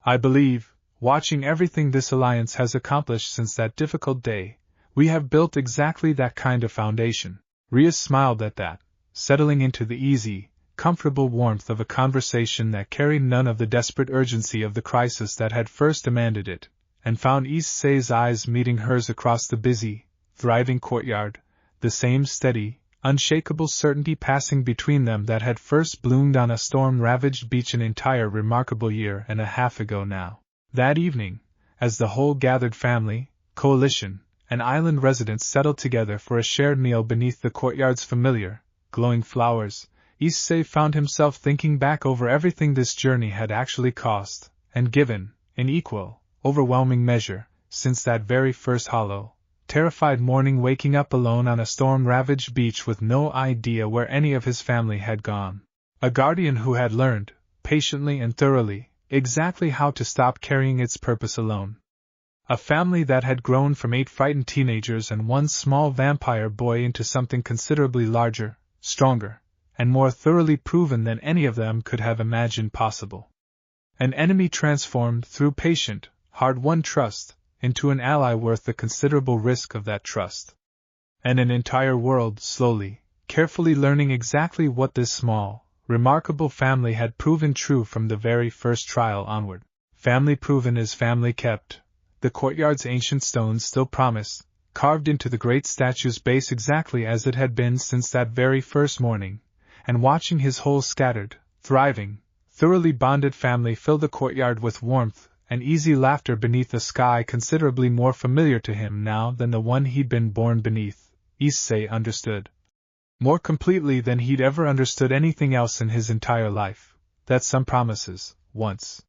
I believe, watching everything this alliance has accomplished since that difficult day, we have built exactly that kind of foundation. Rias smiled at that, settling into the easy, comfortable warmth of a conversation that carried none of the desperate urgency of the crisis that had first demanded it, and found Issei's eyes meeting hers across the busy, thriving courtyard, the same steady, unshakable certainty passing between them that had first bloomed on a storm-ravaged beach an entire remarkable year and a half ago now. That evening, as the whole gathered family, coalition, and island residents settled together for a shared meal beneath the courtyard's familiar, glowing flowers, Issei found himself thinking back over everything this journey had actually cost, and given, in equal, overwhelming measure, since that very first hollow, terrified morning waking up alone on a storm-ravaged beach with no idea where any of his family had gone. A guardian who had learned, patiently and thoroughly, exactly how to stop carrying its purpose alone. A family that had grown from 8 frightened teenagers and 1 small vampire boy into something considerably larger, stronger, and more thoroughly proven than any of them could have imagined possible. An enemy transformed through patient, hard-won trust, into an ally worth the considerable risk of that trust. And an entire world slowly, carefully learning exactly what this small, remarkable family had proven true from the very first trial onward. Family proven is family kept. The courtyard's ancient stones still promised, carved into the great statue's base exactly as it had been since that very first morning, and watching his whole scattered, thriving, thoroughly bonded family fill the courtyard with warmth and easy laughter beneath a sky considerably more familiar to him now than the one he'd been born beneath, Issei understood. More completely than he'd ever understood anything else in his entire life, that some promises, once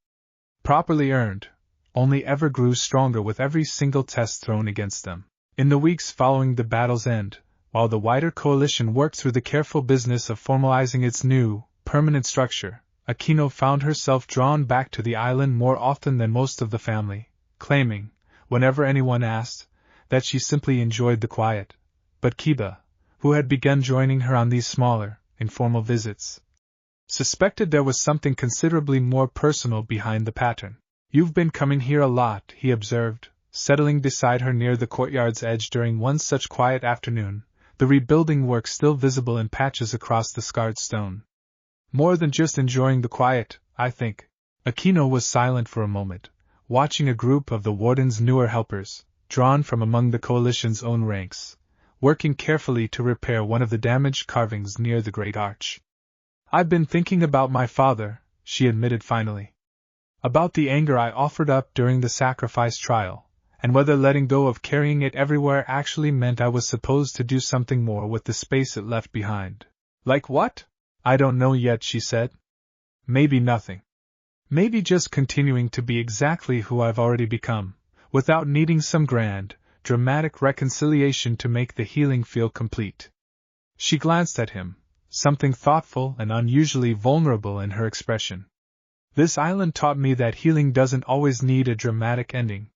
properly earned, only ever grew stronger with every single test thrown against them. In the weeks following the battle's end, while the wider coalition worked through the careful business of formalizing its new, permanent structure, Akino found herself drawn back to the island more often than most of the family, claiming, whenever anyone asked, that she simply enjoyed the quiet, but Kiba, who had begun joining her on these smaller, informal visits, suspected there was something considerably more personal behind the pattern. "You've been coming here a lot," he observed, settling beside her near the courtyard's edge during one such quiet afternoon, the rebuilding work still visible in patches across the scarred stone. "More than just enjoying the quiet, I think." Aquino was silent for a moment, watching a group of the warden's newer helpers, drawn from among the coalition's own ranks, working carefully to repair one of the damaged carvings near the great arch. "I've been thinking about my father," she admitted finally. "About the anger I offered up during the sacrifice trial, and whether letting go of carrying it everywhere actually meant I was supposed to do something more with the space it left behind." "Like what?" "I don't know yet," she said. "Maybe nothing. Maybe just continuing to be exactly who I've already become, without needing some grand, dramatic reconciliation to make the healing feel complete." She glanced at him, something thoughtful and unusually vulnerable in her expression. "This island taught me that healing doesn't always need a dramatic ending.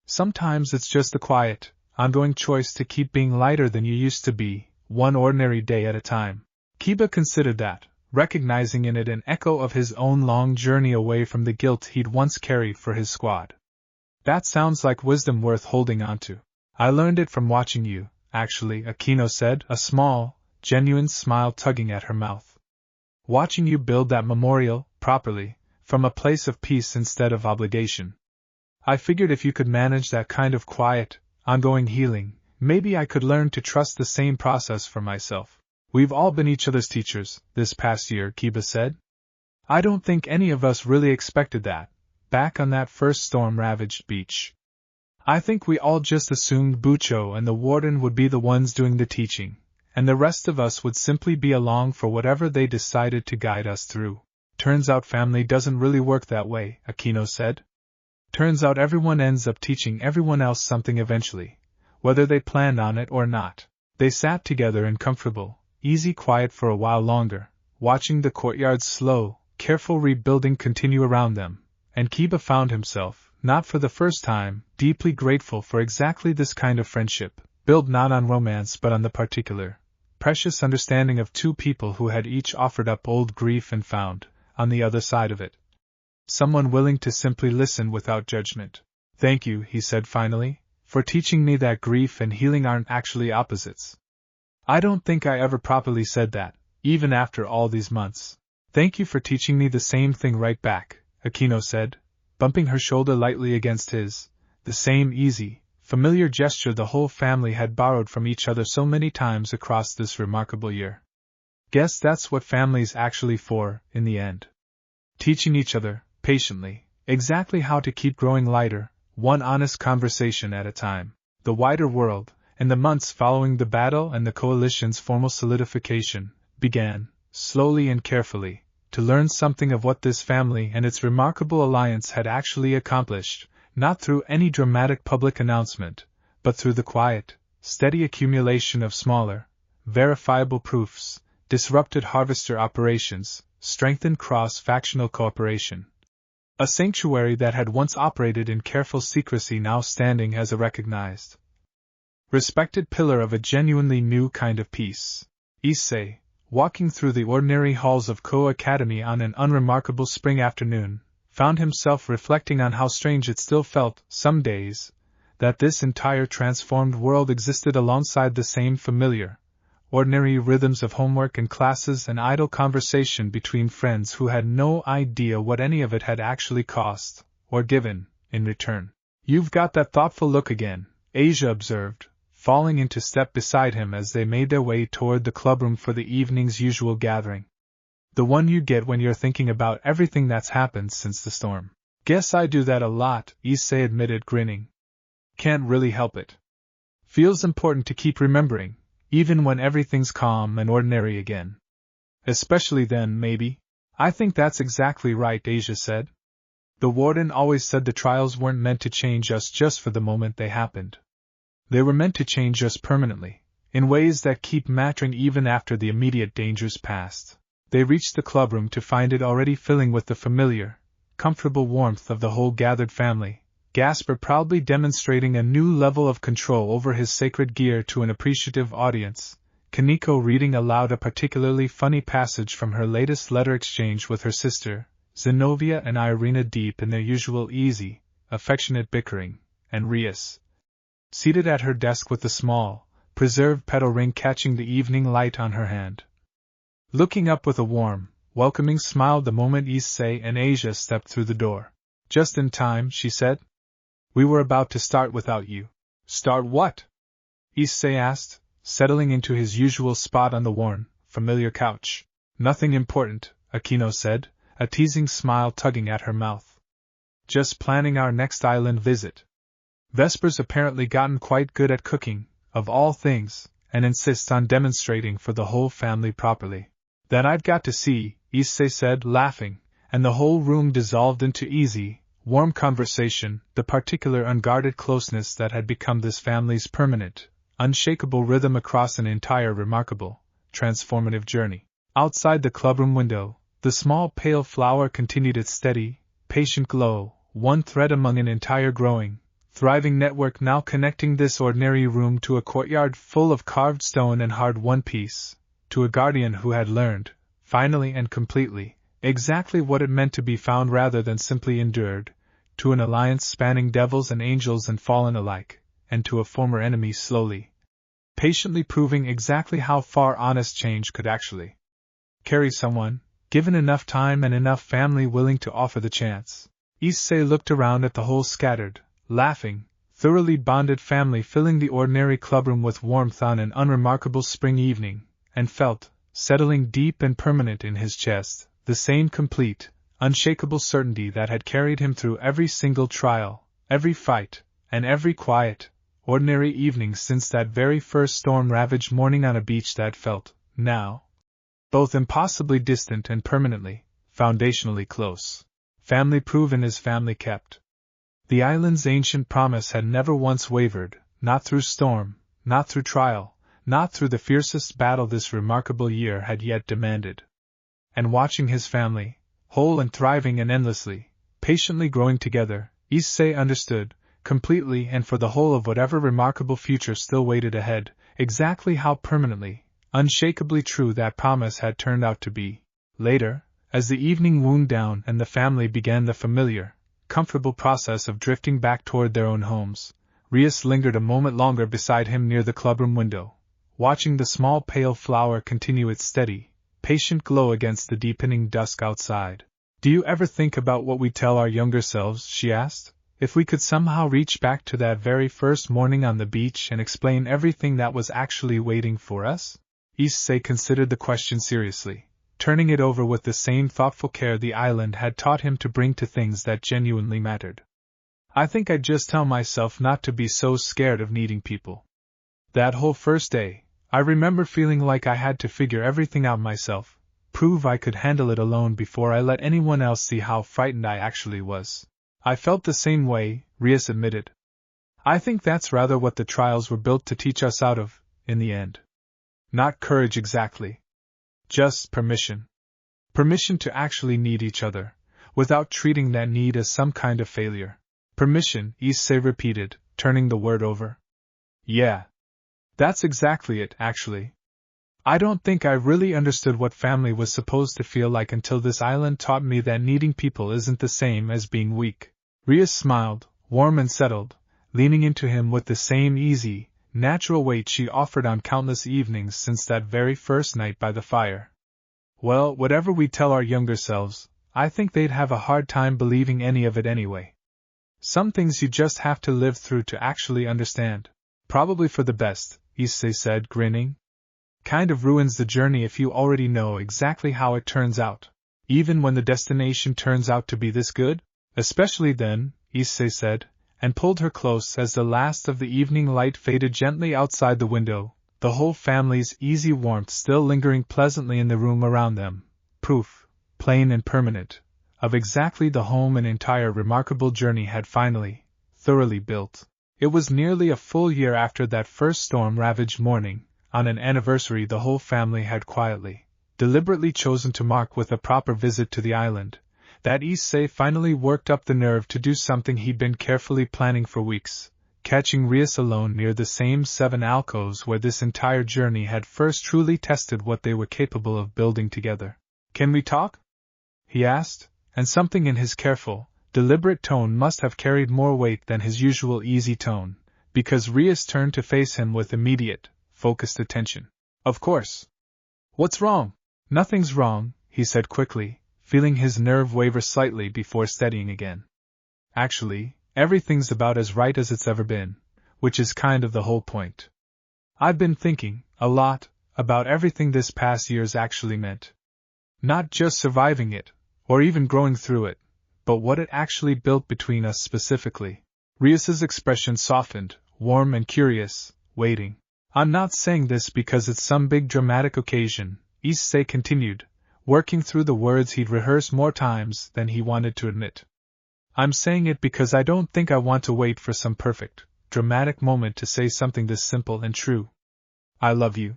Sometimes it's just the quiet, ongoing choice to keep being lighter than you used to be, one ordinary day at a time." Kiba considered that, recognizing in it an echo of his own long journey away from the guilt he'd once carried for his squad. "That sounds like wisdom worth holding on to. I learned it from watching you, actually," Aquino said, a small, genuine smile tugging at her mouth. "Watching you build that memorial, properly, from a place of peace instead of obligation. I figured if you could manage that kind of quiet, ongoing healing, maybe I could learn to trust the same process for myself." "We've all been each other's teachers, this past year," Kiba said. "I don't think any of us really expected that, back on that first storm-ravaged beach. I think we all just assumed Bucho and the warden would be the ones doing the teaching, and the rest of us would simply be along for whatever they decided to guide us through." "Turns out family doesn't really work that way," Aquino said. "Turns out everyone ends up teaching everyone else something eventually, whether they planned on it or not." They sat together in comfortable, easy quiet for a while longer, watching the courtyard's slow, careful rebuilding continue around them, and Kiba found himself, not for the first time, deeply grateful for exactly this kind of friendship, built not on romance but on the particular, precious understanding of two people who had each offered up old grief and found, on the other side of it, someone willing to simply listen without judgment. "Thank you," he said finally, "for teaching me that grief and healing aren't actually opposites. I don't think I ever properly said that, even after all these months." "Thank you for teaching me the same thing right back," Aquino said, bumping her shoulder lightly against his, the same easy, familiar gesture the whole family had borrowed from each other so many times across this remarkable year. "Guess that's what family's actually for, in the end. Teaching each other, patiently, exactly how to keep growing lighter, one honest conversation at a time." The wider world, in the months following the battle and the coalition's formal solidification, began, slowly and carefully, to learn something of what this family and its remarkable alliance had actually accomplished, not through any dramatic public announcement, but through the quiet, steady accumulation of smaller, verifiable proofs, disrupted harvester operations, strengthened cross-factional cooperation. A sanctuary that had once operated in careful secrecy now standing as a recognized, respected pillar of a genuinely new kind of peace. Issei, walking through the ordinary halls of Ko Academy on an unremarkable spring afternoon, found himself reflecting on how strange it still felt, some days, that this entire transformed world existed alongside the same familiar, ordinary rhythms of homework and classes and idle conversation between friends who had no idea what any of it had actually cost, or given, in return. "You've got that thoughtful look again," Asia observed, falling into step beside him as they made their way toward the clubroom for the evening's usual gathering. "The one you get when you're thinking about everything that's happened since the storm." "Guess I do that a lot," Issei admitted, grinning. "Can't really help it. Feels important to keep remembering, even when everything's calm and ordinary again. Especially then, maybe." "I think that's exactly right," Asia said. "The warden always said the trials weren't meant to change us just for the moment they happened. They were meant to change us permanently, in ways that keep mattering even after the immediate dangers passed." They reached the clubroom to find it already filling with the familiar, comfortable warmth of the whole gathered family, Gasper proudly demonstrating a new level of control over his sacred gear to an appreciative audience, Kaneko reading aloud a particularly funny passage from her latest letter exchange with her sister, Zenobia and Irina deep in their usual easy, affectionate bickering, and Rias, seated at her desk with the small, preserved petal ring catching the evening light on her hand, looking up with a warm, welcoming smile the moment Issei and Asia stepped through the door. Just in time, she said. We were about to start without you. Start what? Issei asked, settling into his usual spot on the worn, familiar couch. Nothing important, Akino said, a teasing smile tugging at her mouth. Just planning our next island visit. Vesper's apparently gotten quite good at cooking, of all things, and insists on demonstrating for the whole family properly. That I've got to see, Issei said, laughing, and the whole room dissolved into easy, warm conversation, the particular unguarded closeness that had become this family's permanent, unshakable rhythm across an entire remarkable, transformative journey. Outside the clubroom window, the small pale flower continued its steady, patient glow, one thread among an entire growing, thriving network now connecting this ordinary room to a courtyard full of carved stone and hard-won peace, to a guardian who had learned, finally and completely, exactly what it meant to be found rather than simply endured, to an alliance spanning devils and angels and fallen alike, and to a former enemy slowly, patiently proving exactly how far honest change could actually carry someone, given enough time and enough family willing to offer the chance. Issei looked around at the whole scattered, laughing, thoroughly bonded family filling the ordinary clubroom with warmth on an unremarkable spring evening, and felt, settling deep and permanent in his chest, the same complete, unshakable certainty that had carried him through every single trial, every fight, and every quiet, ordinary evening since that very first storm-ravaged morning on a beach that felt, now, both impossibly distant and permanently, foundationally close. Family proven is family kept. The island's ancient promise had never once wavered, not through storm, not through trial, not through the fiercest battle this remarkable year had yet demanded. And watching his family, whole and thriving and endlessly, patiently growing together, Issei understood, completely and for the whole of whatever remarkable future still waited ahead, exactly how permanently, unshakably true that promise had turned out to be. Later, as the evening wound down and the family began the familiar, comfortable process of drifting back toward their own homes, Rias lingered a moment longer beside him near the clubroom window, watching the small pale flower continue its steady, patient glow against the deepening dusk outside. Do you ever think about what we tell our younger selves, she asked, if we could somehow reach back to that very first morning on the beach and explain everything that was actually waiting for us? Issei considered the question seriously, turning it over with the same thoughtful care the island had taught him to bring to things that genuinely mattered. I think I'd just tell myself not to be so scared of needing people. That whole first day, I remember feeling like I had to figure everything out myself, prove I could handle it alone before I let anyone else see how frightened I actually was. I felt the same way, Rias admitted. I think that's rather what the trials were built to teach us out of, in the end. Not courage exactly. Just permission. Permission to actually need each other, without treating that need as some kind of failure. Permission, Issei repeated, turning the word over. Yeah. That's exactly it, actually. I don't think I really understood what family was supposed to feel like until this island taught me that needing people isn't the same as being weak. Rias smiled, warm and settled, leaning into him with the same easy, natural weight she offered on countless evenings since that very first night by the fire. Well, whatever we tell our younger selves, I think they'd have a hard time believing any of it anyway. Some things you just have to live through to actually understand. Probably for the best, Issei said, grinning. Kind of ruins the journey if you already know exactly how it turns out, even when the destination turns out to be this good? Especially then, Issei said, and pulled her close as the last of the evening light faded gently outside the window, the whole family's easy warmth still lingering pleasantly in the room around them, proof, plain and permanent, of exactly the home an entire remarkable journey had finally, thoroughly built. It was nearly a full year after that first storm-ravaged morning, on an anniversary the whole family had quietly, deliberately chosen to mark with a proper visit to the island, That Issei finally worked up the nerve to do something he'd been carefully planning for weeks, catching Rias alone near the same 7 alcoves where this entire journey had first truly tested what they were capable of building together. "Can we talk?" he asked, and something in his careful, deliberate tone must have carried more weight than his usual easy tone, because Rias turned to face him with immediate, focused attention. "Of course." "What's wrong?" "Nothing's wrong," he said quickly, feeling his nerve waver slightly before steadying again. "Actually, everything's about as right as it's ever been, which is kind of the whole point. I've been thinking, a lot, about everything this past year's actually meant. Not just surviving it, or even growing through it, but what it actually built between us specifically." Rias's expression softened, warm and curious, waiting. "I'm not saying this because it's some big dramatic occasion," Issei continued, working through the words he'd rehearsed more times than he wanted to admit. "I'm saying it because I don't think I want to wait for some perfect, dramatic moment to say something this simple and true. I love you.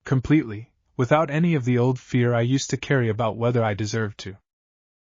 Completely, without any of the old fear I used to carry about whether I deserve to.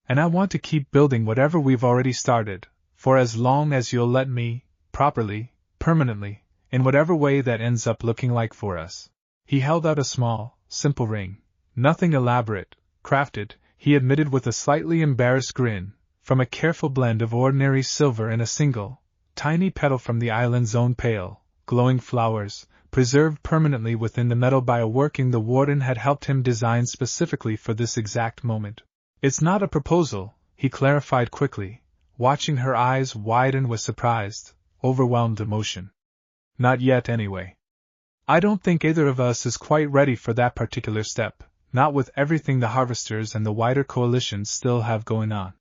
And I want to keep building whatever we've already started, for as long as you'll let me, properly, permanently, in whatever way that ends up looking like for us." He held out a small, simple ring. Nothing elaborate, crafted, he admitted with a slightly embarrassed grin, from a careful blend of ordinary silver and a single, tiny petal from the island's own pale, glowing flowers, preserved permanently within the metal by a working the warden had helped him design specifically for this exact moment. "It's not a proposal," he clarified quickly, watching her eyes widen with surprised, overwhelmed emotion. "Not yet anyway. I don't think either of us is quite ready for that particular step, not with everything the Harvesters and the wider coalition still have going on.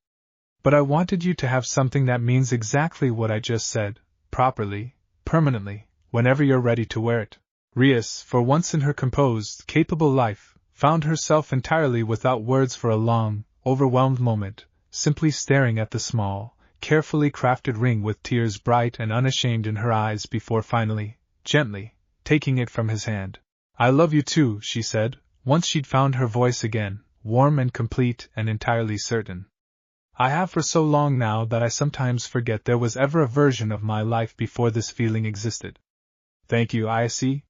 But I wanted you to have something that means exactly what I just said, properly, permanently, whenever you're ready to wear it." Rias, for once in her composed, capable life, found herself entirely without words for a long, overwhelmed moment, simply staring at the small, carefully crafted ring with tears bright and unashamed in her eyes before finally, gently, taking it from his hand. "I love you too," she said, once she'd found her voice again, warm and complete and entirely certain. "I have for so long now that I sometimes forget there was ever a version of my life before this feeling existed. Thank you, Issei.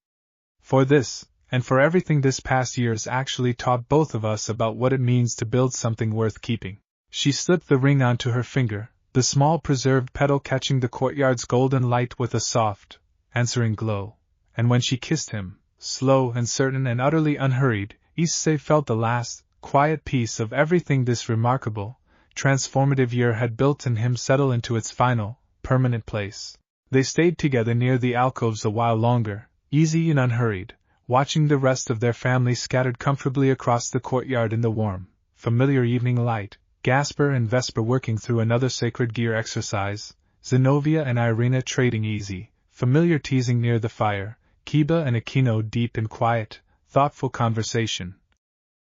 For this, and for everything this past year's actually taught both of us about what it means to build something worth keeping." She slipped the ring onto her finger, the small preserved petal catching the courtyard's golden light with a soft, answering glow, and when she kissed him, slow and certain and utterly unhurried, Issei felt the last, quiet piece of everything this remarkable, transformative year had built in him settle into its final, permanent place. They stayed together near the alcoves a while longer, easy and unhurried, watching the rest of their family scattered comfortably across the courtyard in the warm, familiar evening light, Gasper and Vesper working through another sacred gear exercise, Zenobia and Irina trading easy, familiar teasing near the fire, Kiba and Akino deep in quiet, thoughtful conversation.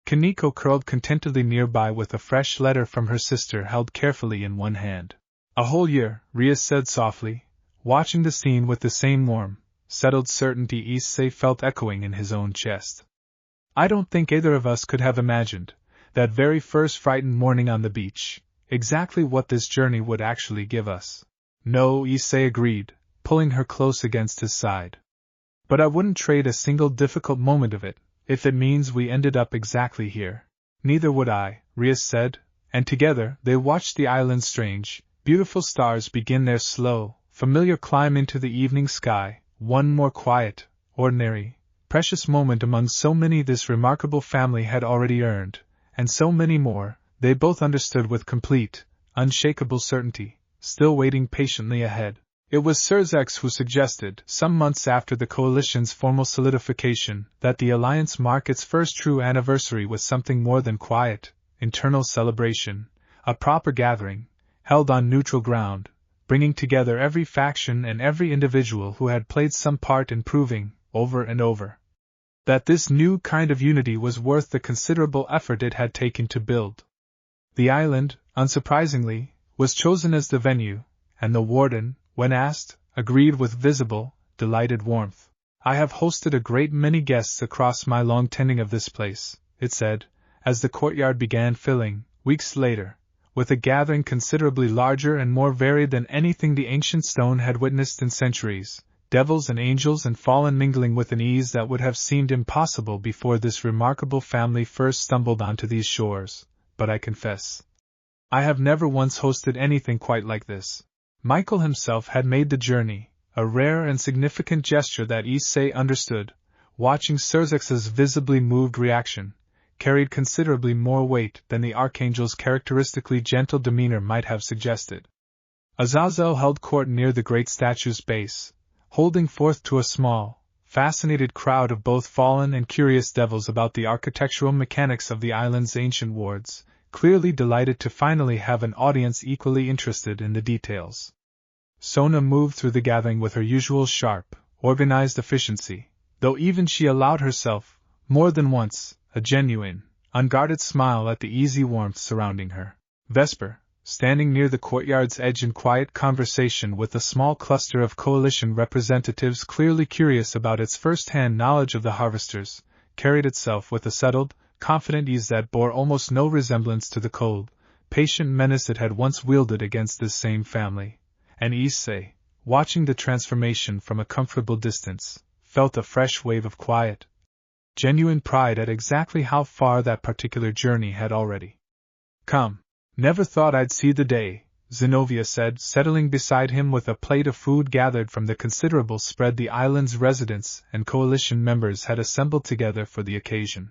Kaneko curled contentedly nearby with a fresh letter from her sister held carefully in one hand. "A whole year," Rias said softly, watching the scene with the same warm, settled certainty Issei felt echoing in his own chest. "I don't think either of us could have imagined, that very first frightened morning on the beach, exactly what this journey would actually give us." "No," Issei agreed, pulling her close against his side. "But I wouldn't trade a single difficult moment of it, if it means we ended up exactly here." "Neither would I," Rias said, and together they watched the island's strange, beautiful stars begin their slow, familiar climb into the evening sky, one more quiet, ordinary, precious moment among so many this remarkable family had already earned, and so many more, they both understood with complete, unshakable certainty, still waiting patiently ahead. It was Sirzex who suggested, some months after the coalition's formal solidification, that the alliance mark its first true anniversary with something more than quiet, internal celebration, a proper gathering, held on neutral ground, bringing together every faction and every individual who had played some part in proving, over and over, that this new kind of unity was worth the considerable effort it had taken to build. The island, unsurprisingly, was chosen as the venue, and the warden, when asked, agreed with visible, delighted warmth. "I have hosted a great many guests across my long tending of this place," it said, as the courtyard began filling, weeks later, with a gathering considerably larger and more varied than anything the ancient stone had witnessed in centuries, devils and angels and fallen mingling with an ease that would have seemed impossible before this remarkable family first stumbled onto these shores, but I confess, I have never once hosted anything quite like this. Michael himself had made the journey, a rare and significant gesture that Issei understood, watching Surzex's visibly moved reaction, carried considerably more weight than the Archangel's characteristically gentle demeanor might have suggested. Azazel held court near the great statue's base, holding forth to a small, fascinated crowd of both fallen and curious devils about the architectural mechanics of the island's ancient wards, clearly delighted to finally have an audience equally interested in the details. Sona moved through the gathering with her usual sharp, organized efficiency, though even she allowed herself, more than once, a genuine, unguarded smile at the easy warmth surrounding her. Vesper, standing near the courtyard's edge in quiet conversation with a small cluster of coalition representatives clearly curious about its first-hand knowledge of the harvesters, carried itself with a settled, confident ease that bore almost no resemblance to the cold, patient menace it had once wielded against this same family, and Issei, watching the transformation from a comfortable distance, felt a fresh wave of quiet, genuine pride at exactly how far that particular journey had already come. Never thought I'd see the day, Zenobia said, settling beside him with a plate of food gathered from the considerable spread the island's residents and coalition members had assembled together for the occasion.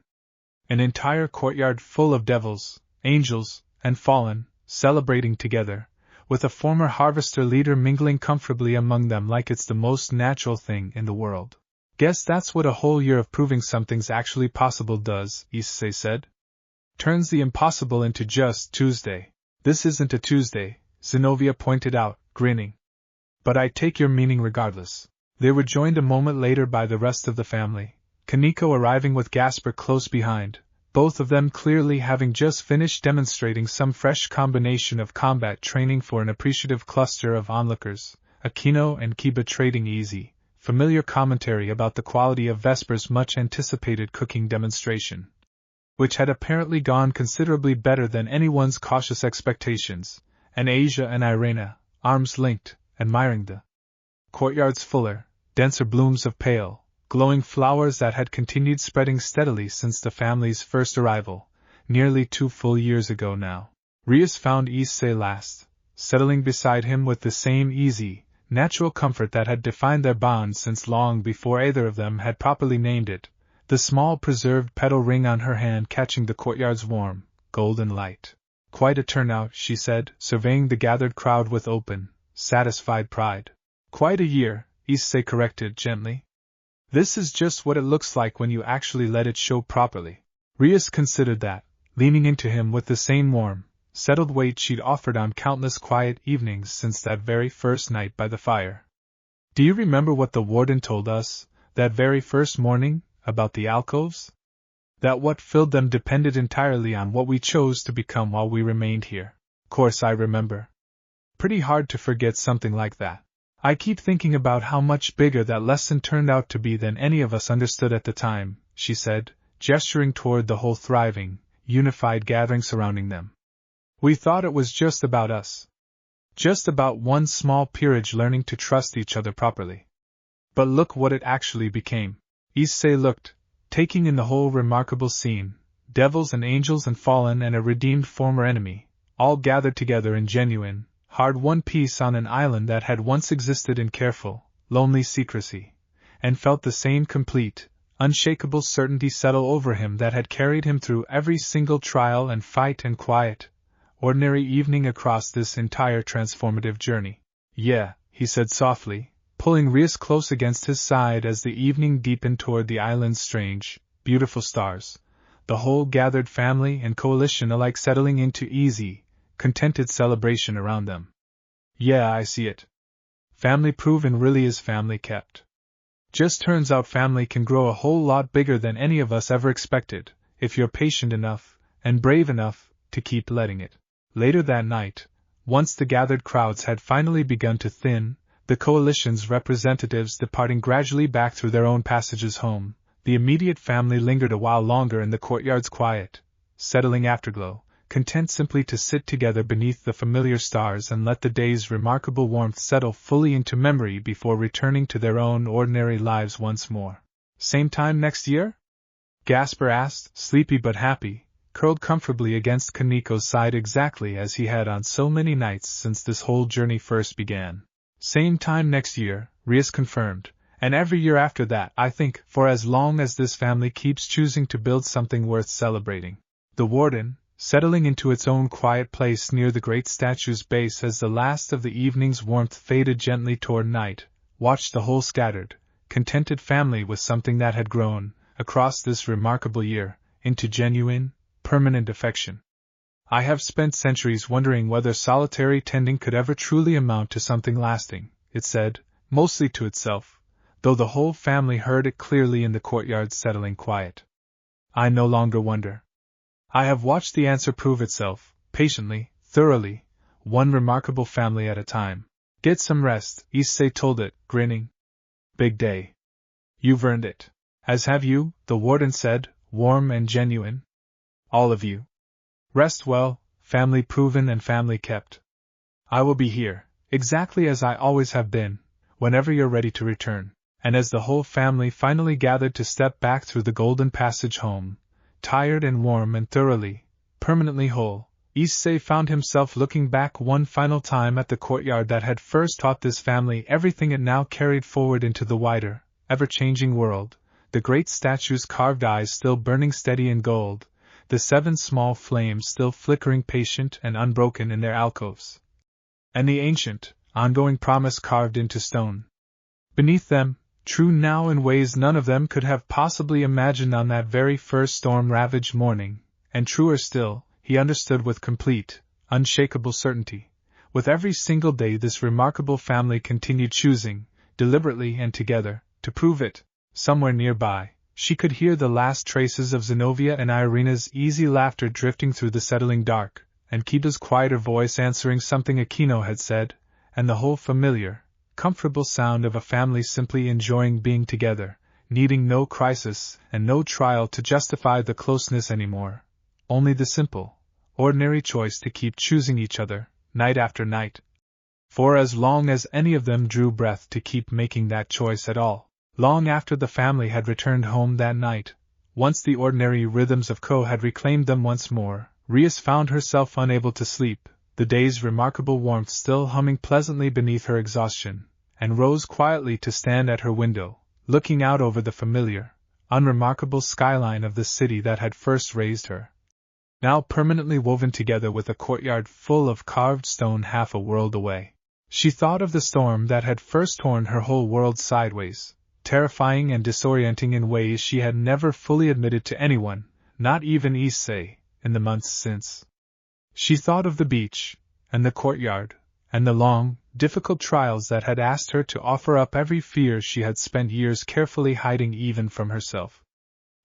An entire courtyard full of devils, angels, and fallen, celebrating together, with a former harvester leader mingling comfortably among them like it's the most natural thing in the world. Guess that's what a whole year of proving something's actually possible does, Issei said. Turns the impossible into just Tuesday. This isn't a Tuesday, Zenobia pointed out, grinning. But I take your meaning regardless. They were joined a moment later by the rest of the family, Kaneko arriving with Gasper close behind, both of them clearly having just finished demonstrating some fresh combination of combat training for an appreciative cluster of onlookers, Akino and Kiba trading easy, familiar commentary about the quality of Vesper's much-anticipated cooking demonstration, which had apparently gone considerably better than anyone's cautious expectations, and Asia and Irena, arms linked, admiring the courtyard's fuller, denser blooms of pale, glowing flowers that had continued spreading steadily since the family's first arrival, nearly 2 full years ago now. Rias found Issei last, settling beside him with the same easy, natural comfort that had defined their bond since long before either of them had properly named it, the small preserved petal ring on her hand catching the courtyard's warm, golden light. Quite a turnout, she said, surveying the gathered crowd with open, satisfied pride. Quite a year, Issei corrected gently. This is just what it looks like when you actually let it show properly. Rias considered that, leaning into him with the same warm, settled weight she'd offered on countless quiet evenings since that very first night by the fire. Do you remember what the warden told us, that very first morning, about the alcoves? That what filled them depended entirely on what we chose to become while we remained here. Course I remember. Pretty hard to forget something like that. I keep thinking about how much bigger that lesson turned out to be than any of us understood at the time, she said, gesturing toward the whole thriving, unified gathering surrounding them. We thought it was just about us. Just about one small peerage learning to trust each other properly. But look what it actually became. Issei looked, taking in the whole remarkable scene, devils and angels and fallen and a redeemed former enemy, all gathered together in genuine, hard-won peace on an island that had once existed in careful, lonely secrecy, and felt the same complete, unshakable certainty settle over him that had carried him through every single trial and fight and quiet, ordinary evening across this entire transformative journey. Yeah, he said softly, pulling Rias close against his side as the evening deepened toward the island's strange, beautiful stars, the whole gathered family and coalition alike settling into easy, contented celebration around them. Yeah, I see it. Family proven really is family kept. Just turns out family can grow a whole lot bigger than any of us ever expected, if you're patient enough, and brave enough, to keep letting it. Later that night, once the gathered crowds had finally begun to thin, the coalition's representatives departing gradually back through their own passages home, the immediate family lingered a while longer in the courtyard's quiet, settling afterglow, content simply to sit together beneath the familiar stars and let the day's remarkable warmth settle fully into memory before returning to their own ordinary lives once more. Same time next year? Gasper asked, sleepy but happy, curled comfortably against Kaniko's side exactly as he had on so many nights since this whole journey first began. Same time next year, Rias confirmed, and every year after that, I think, for as long as this family keeps choosing to build something worth celebrating. The warden, settling into its own quiet place near the great statue's base as the last of the evening's warmth faded gently toward night, watched the whole scattered, contented family with something that had grown, across this remarkable year, into genuine, permanent affection. I have spent centuries wondering whether solitary tending could ever truly amount to something lasting, it said, mostly to itself, though the whole family heard it clearly in the courtyard's settling quiet. I no longer wonder. I have watched the answer prove itself, patiently, thoroughly, one remarkable family at a time. Get some rest, Issei told it, grinning. Big day. You've earned it. As have you, the warden said, warm and genuine. All of you. Rest well, family proven and family kept. I will be here, exactly as I always have been, whenever you're ready to return. And as the whole family finally gathered to step back through the golden passage home, tired and warm and thoroughly, permanently whole, Issei found himself looking back one final time at the courtyard that had first taught this family everything it now carried forward into the wider, ever-changing world, the great statue's carved eyes still burning steady in gold, the 7 small flames still flickering patient and unbroken in their alcoves, and the ancient, ongoing promise carved into stone. Beneath them, true now in ways none of them could have possibly imagined on that very first storm-ravaged morning, and truer still, he understood with complete, unshakable certainty. With every single day this remarkable family continued choosing, deliberately and together, to prove it. Somewhere nearby, she could hear the last traces of Zenobia and Irina's easy laughter drifting through the settling dark, and Kida's quieter voice answering something Akino had said, and the whole familiar, comfortable sound of a family simply enjoying being together, needing no crisis and no trial to justify the closeness anymore, only the simple, ordinary choice to keep choosing each other, night after night. For as long as any of them drew breath to keep making that choice at all, long after the family had returned home that night, once the ordinary rhythms of Ko had reclaimed them once more, Rias found herself unable to sleep, the day's remarkable warmth still humming pleasantly beneath her exhaustion, and rose quietly to stand at her window, looking out over the familiar, unremarkable skyline of the city that had first raised her. Now permanently woven together with a courtyard full of carved stone half a world away. She thought of the storm that had first torn her whole world sideways, terrifying and disorienting in ways she had never fully admitted to anyone, not even Issei, in the months since. She thought of the beach, and the courtyard, and the long, difficult trials that had asked her to offer up every fear she had spent years carefully hiding even from herself.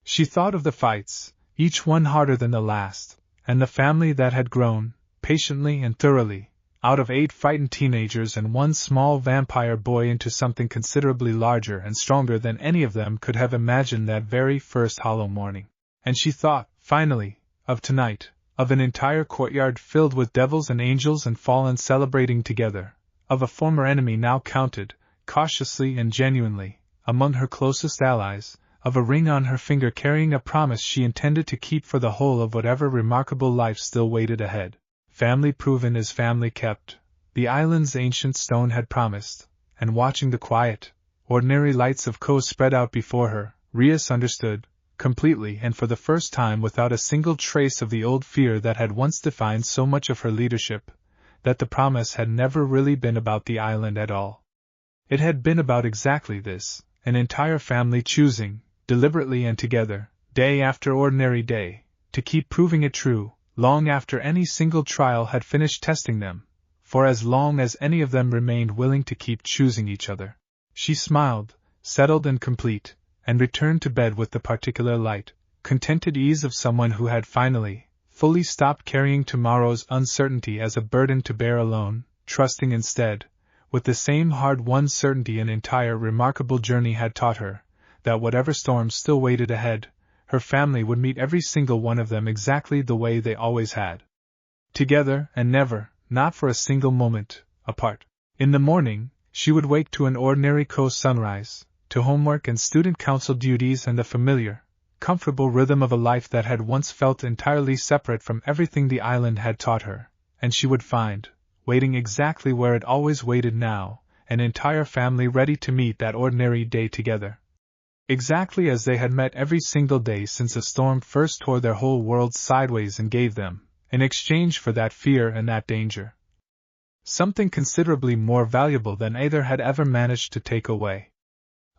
She thought of the fights, each one harder than the last, and the family that had grown, patiently and thoroughly, out of 8 frightened teenagers and 1 small vampire boy into something considerably larger and stronger than any of them could have imagined that very first hollow morning. And she thought, finally, of tonight, of an entire courtyard filled with devils and angels and fallen celebrating together, of a former enemy now counted, cautiously and genuinely, among her closest allies, of a ring on her finger carrying a promise she intended to keep for the whole of whatever remarkable life still waited ahead. Family proven is family kept, the island's ancient stone had promised, and watching the quiet, ordinary lights of Ko spread out before her, Rias understood, completely and for the first time without a single trace of the old fear that had once defined so much of her leadership, that the promise had never really been about the island at all. It had been about exactly this, an entire family choosing, deliberately and together, day after ordinary day, to keep proving it true, long after any single trial had finished testing them, for as long as any of them remained willing to keep choosing each other. She smiled, settled and complete, and returned to bed with the particular light, contented ease of someone who had finally, fully stopped carrying tomorrow's uncertainty as a burden to bear alone, trusting instead, with the same hard-won certainty an entire remarkable journey had taught her, that whatever storms still waited ahead, her family would meet every single one of them exactly the way they always had. together and never, not for a single moment, apart. In the morning, she would wake to an ordinary sunrise, to homework and student council duties and the familiar, comfortable rhythm of a life that had once felt entirely separate from everything the island had taught her, and she would find, waiting exactly where it always waited now, an entire family ready to meet that ordinary day together. Exactly as they had met every single day since a storm first tore their whole world sideways and gave them, in exchange for that fear and that danger, something considerably more valuable than either had ever managed to take away.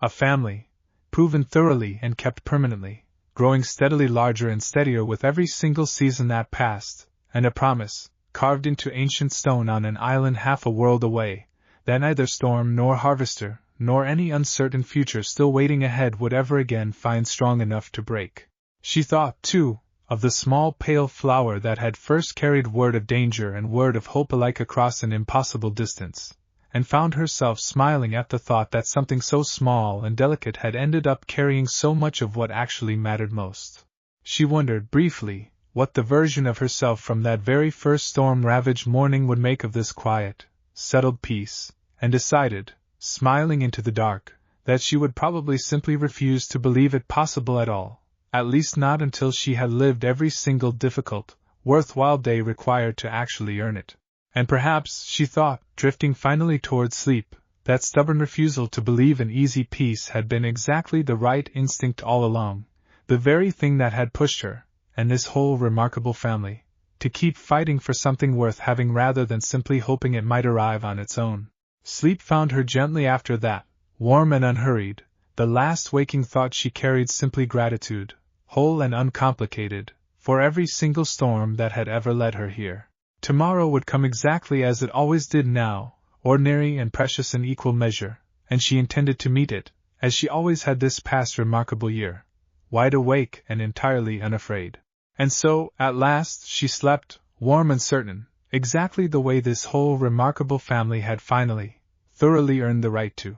A family, proven thoroughly and kept permanently, growing steadily larger and steadier with every single season that passed, and a promise, carved into ancient stone on an island half a world away, that neither storm nor harvester, nor any uncertain future still waiting ahead would ever again find strong enough to break. She thought, too, of the small pale flower that had first carried word of danger and word of hope alike across an impossible distance, and found herself smiling at the thought that something so small and delicate had ended up carrying so much of what actually mattered most. She wondered, briefly, what the version of herself from that very first storm-ravaged morning would make of this quiet, settled peace, and decided, smiling into the dark, that she would probably simply refuse to believe it possible at all, at least not until she had lived every single difficult, worthwhile day required to actually earn it. And perhaps, she thought, drifting finally toward sleep, that stubborn refusal to believe in easy peace had been exactly the right instinct all along, the very thing that had pushed her, and this whole remarkable family, to keep fighting for something worth having rather than simply hoping it might arrive on its own. Sleep found her gently after that, warm and unhurried, the last waking thought she carried simply gratitude, whole and uncomplicated, for every single storm that had ever led her here. Tomorrow would come exactly as it always did now, ordinary and precious in equal measure, and she intended to meet it, as she always had this past remarkable year, wide awake and entirely unafraid. And so, at last, she slept, warm and certain, exactly the way this whole remarkable family had finally, thoroughly earned the right to.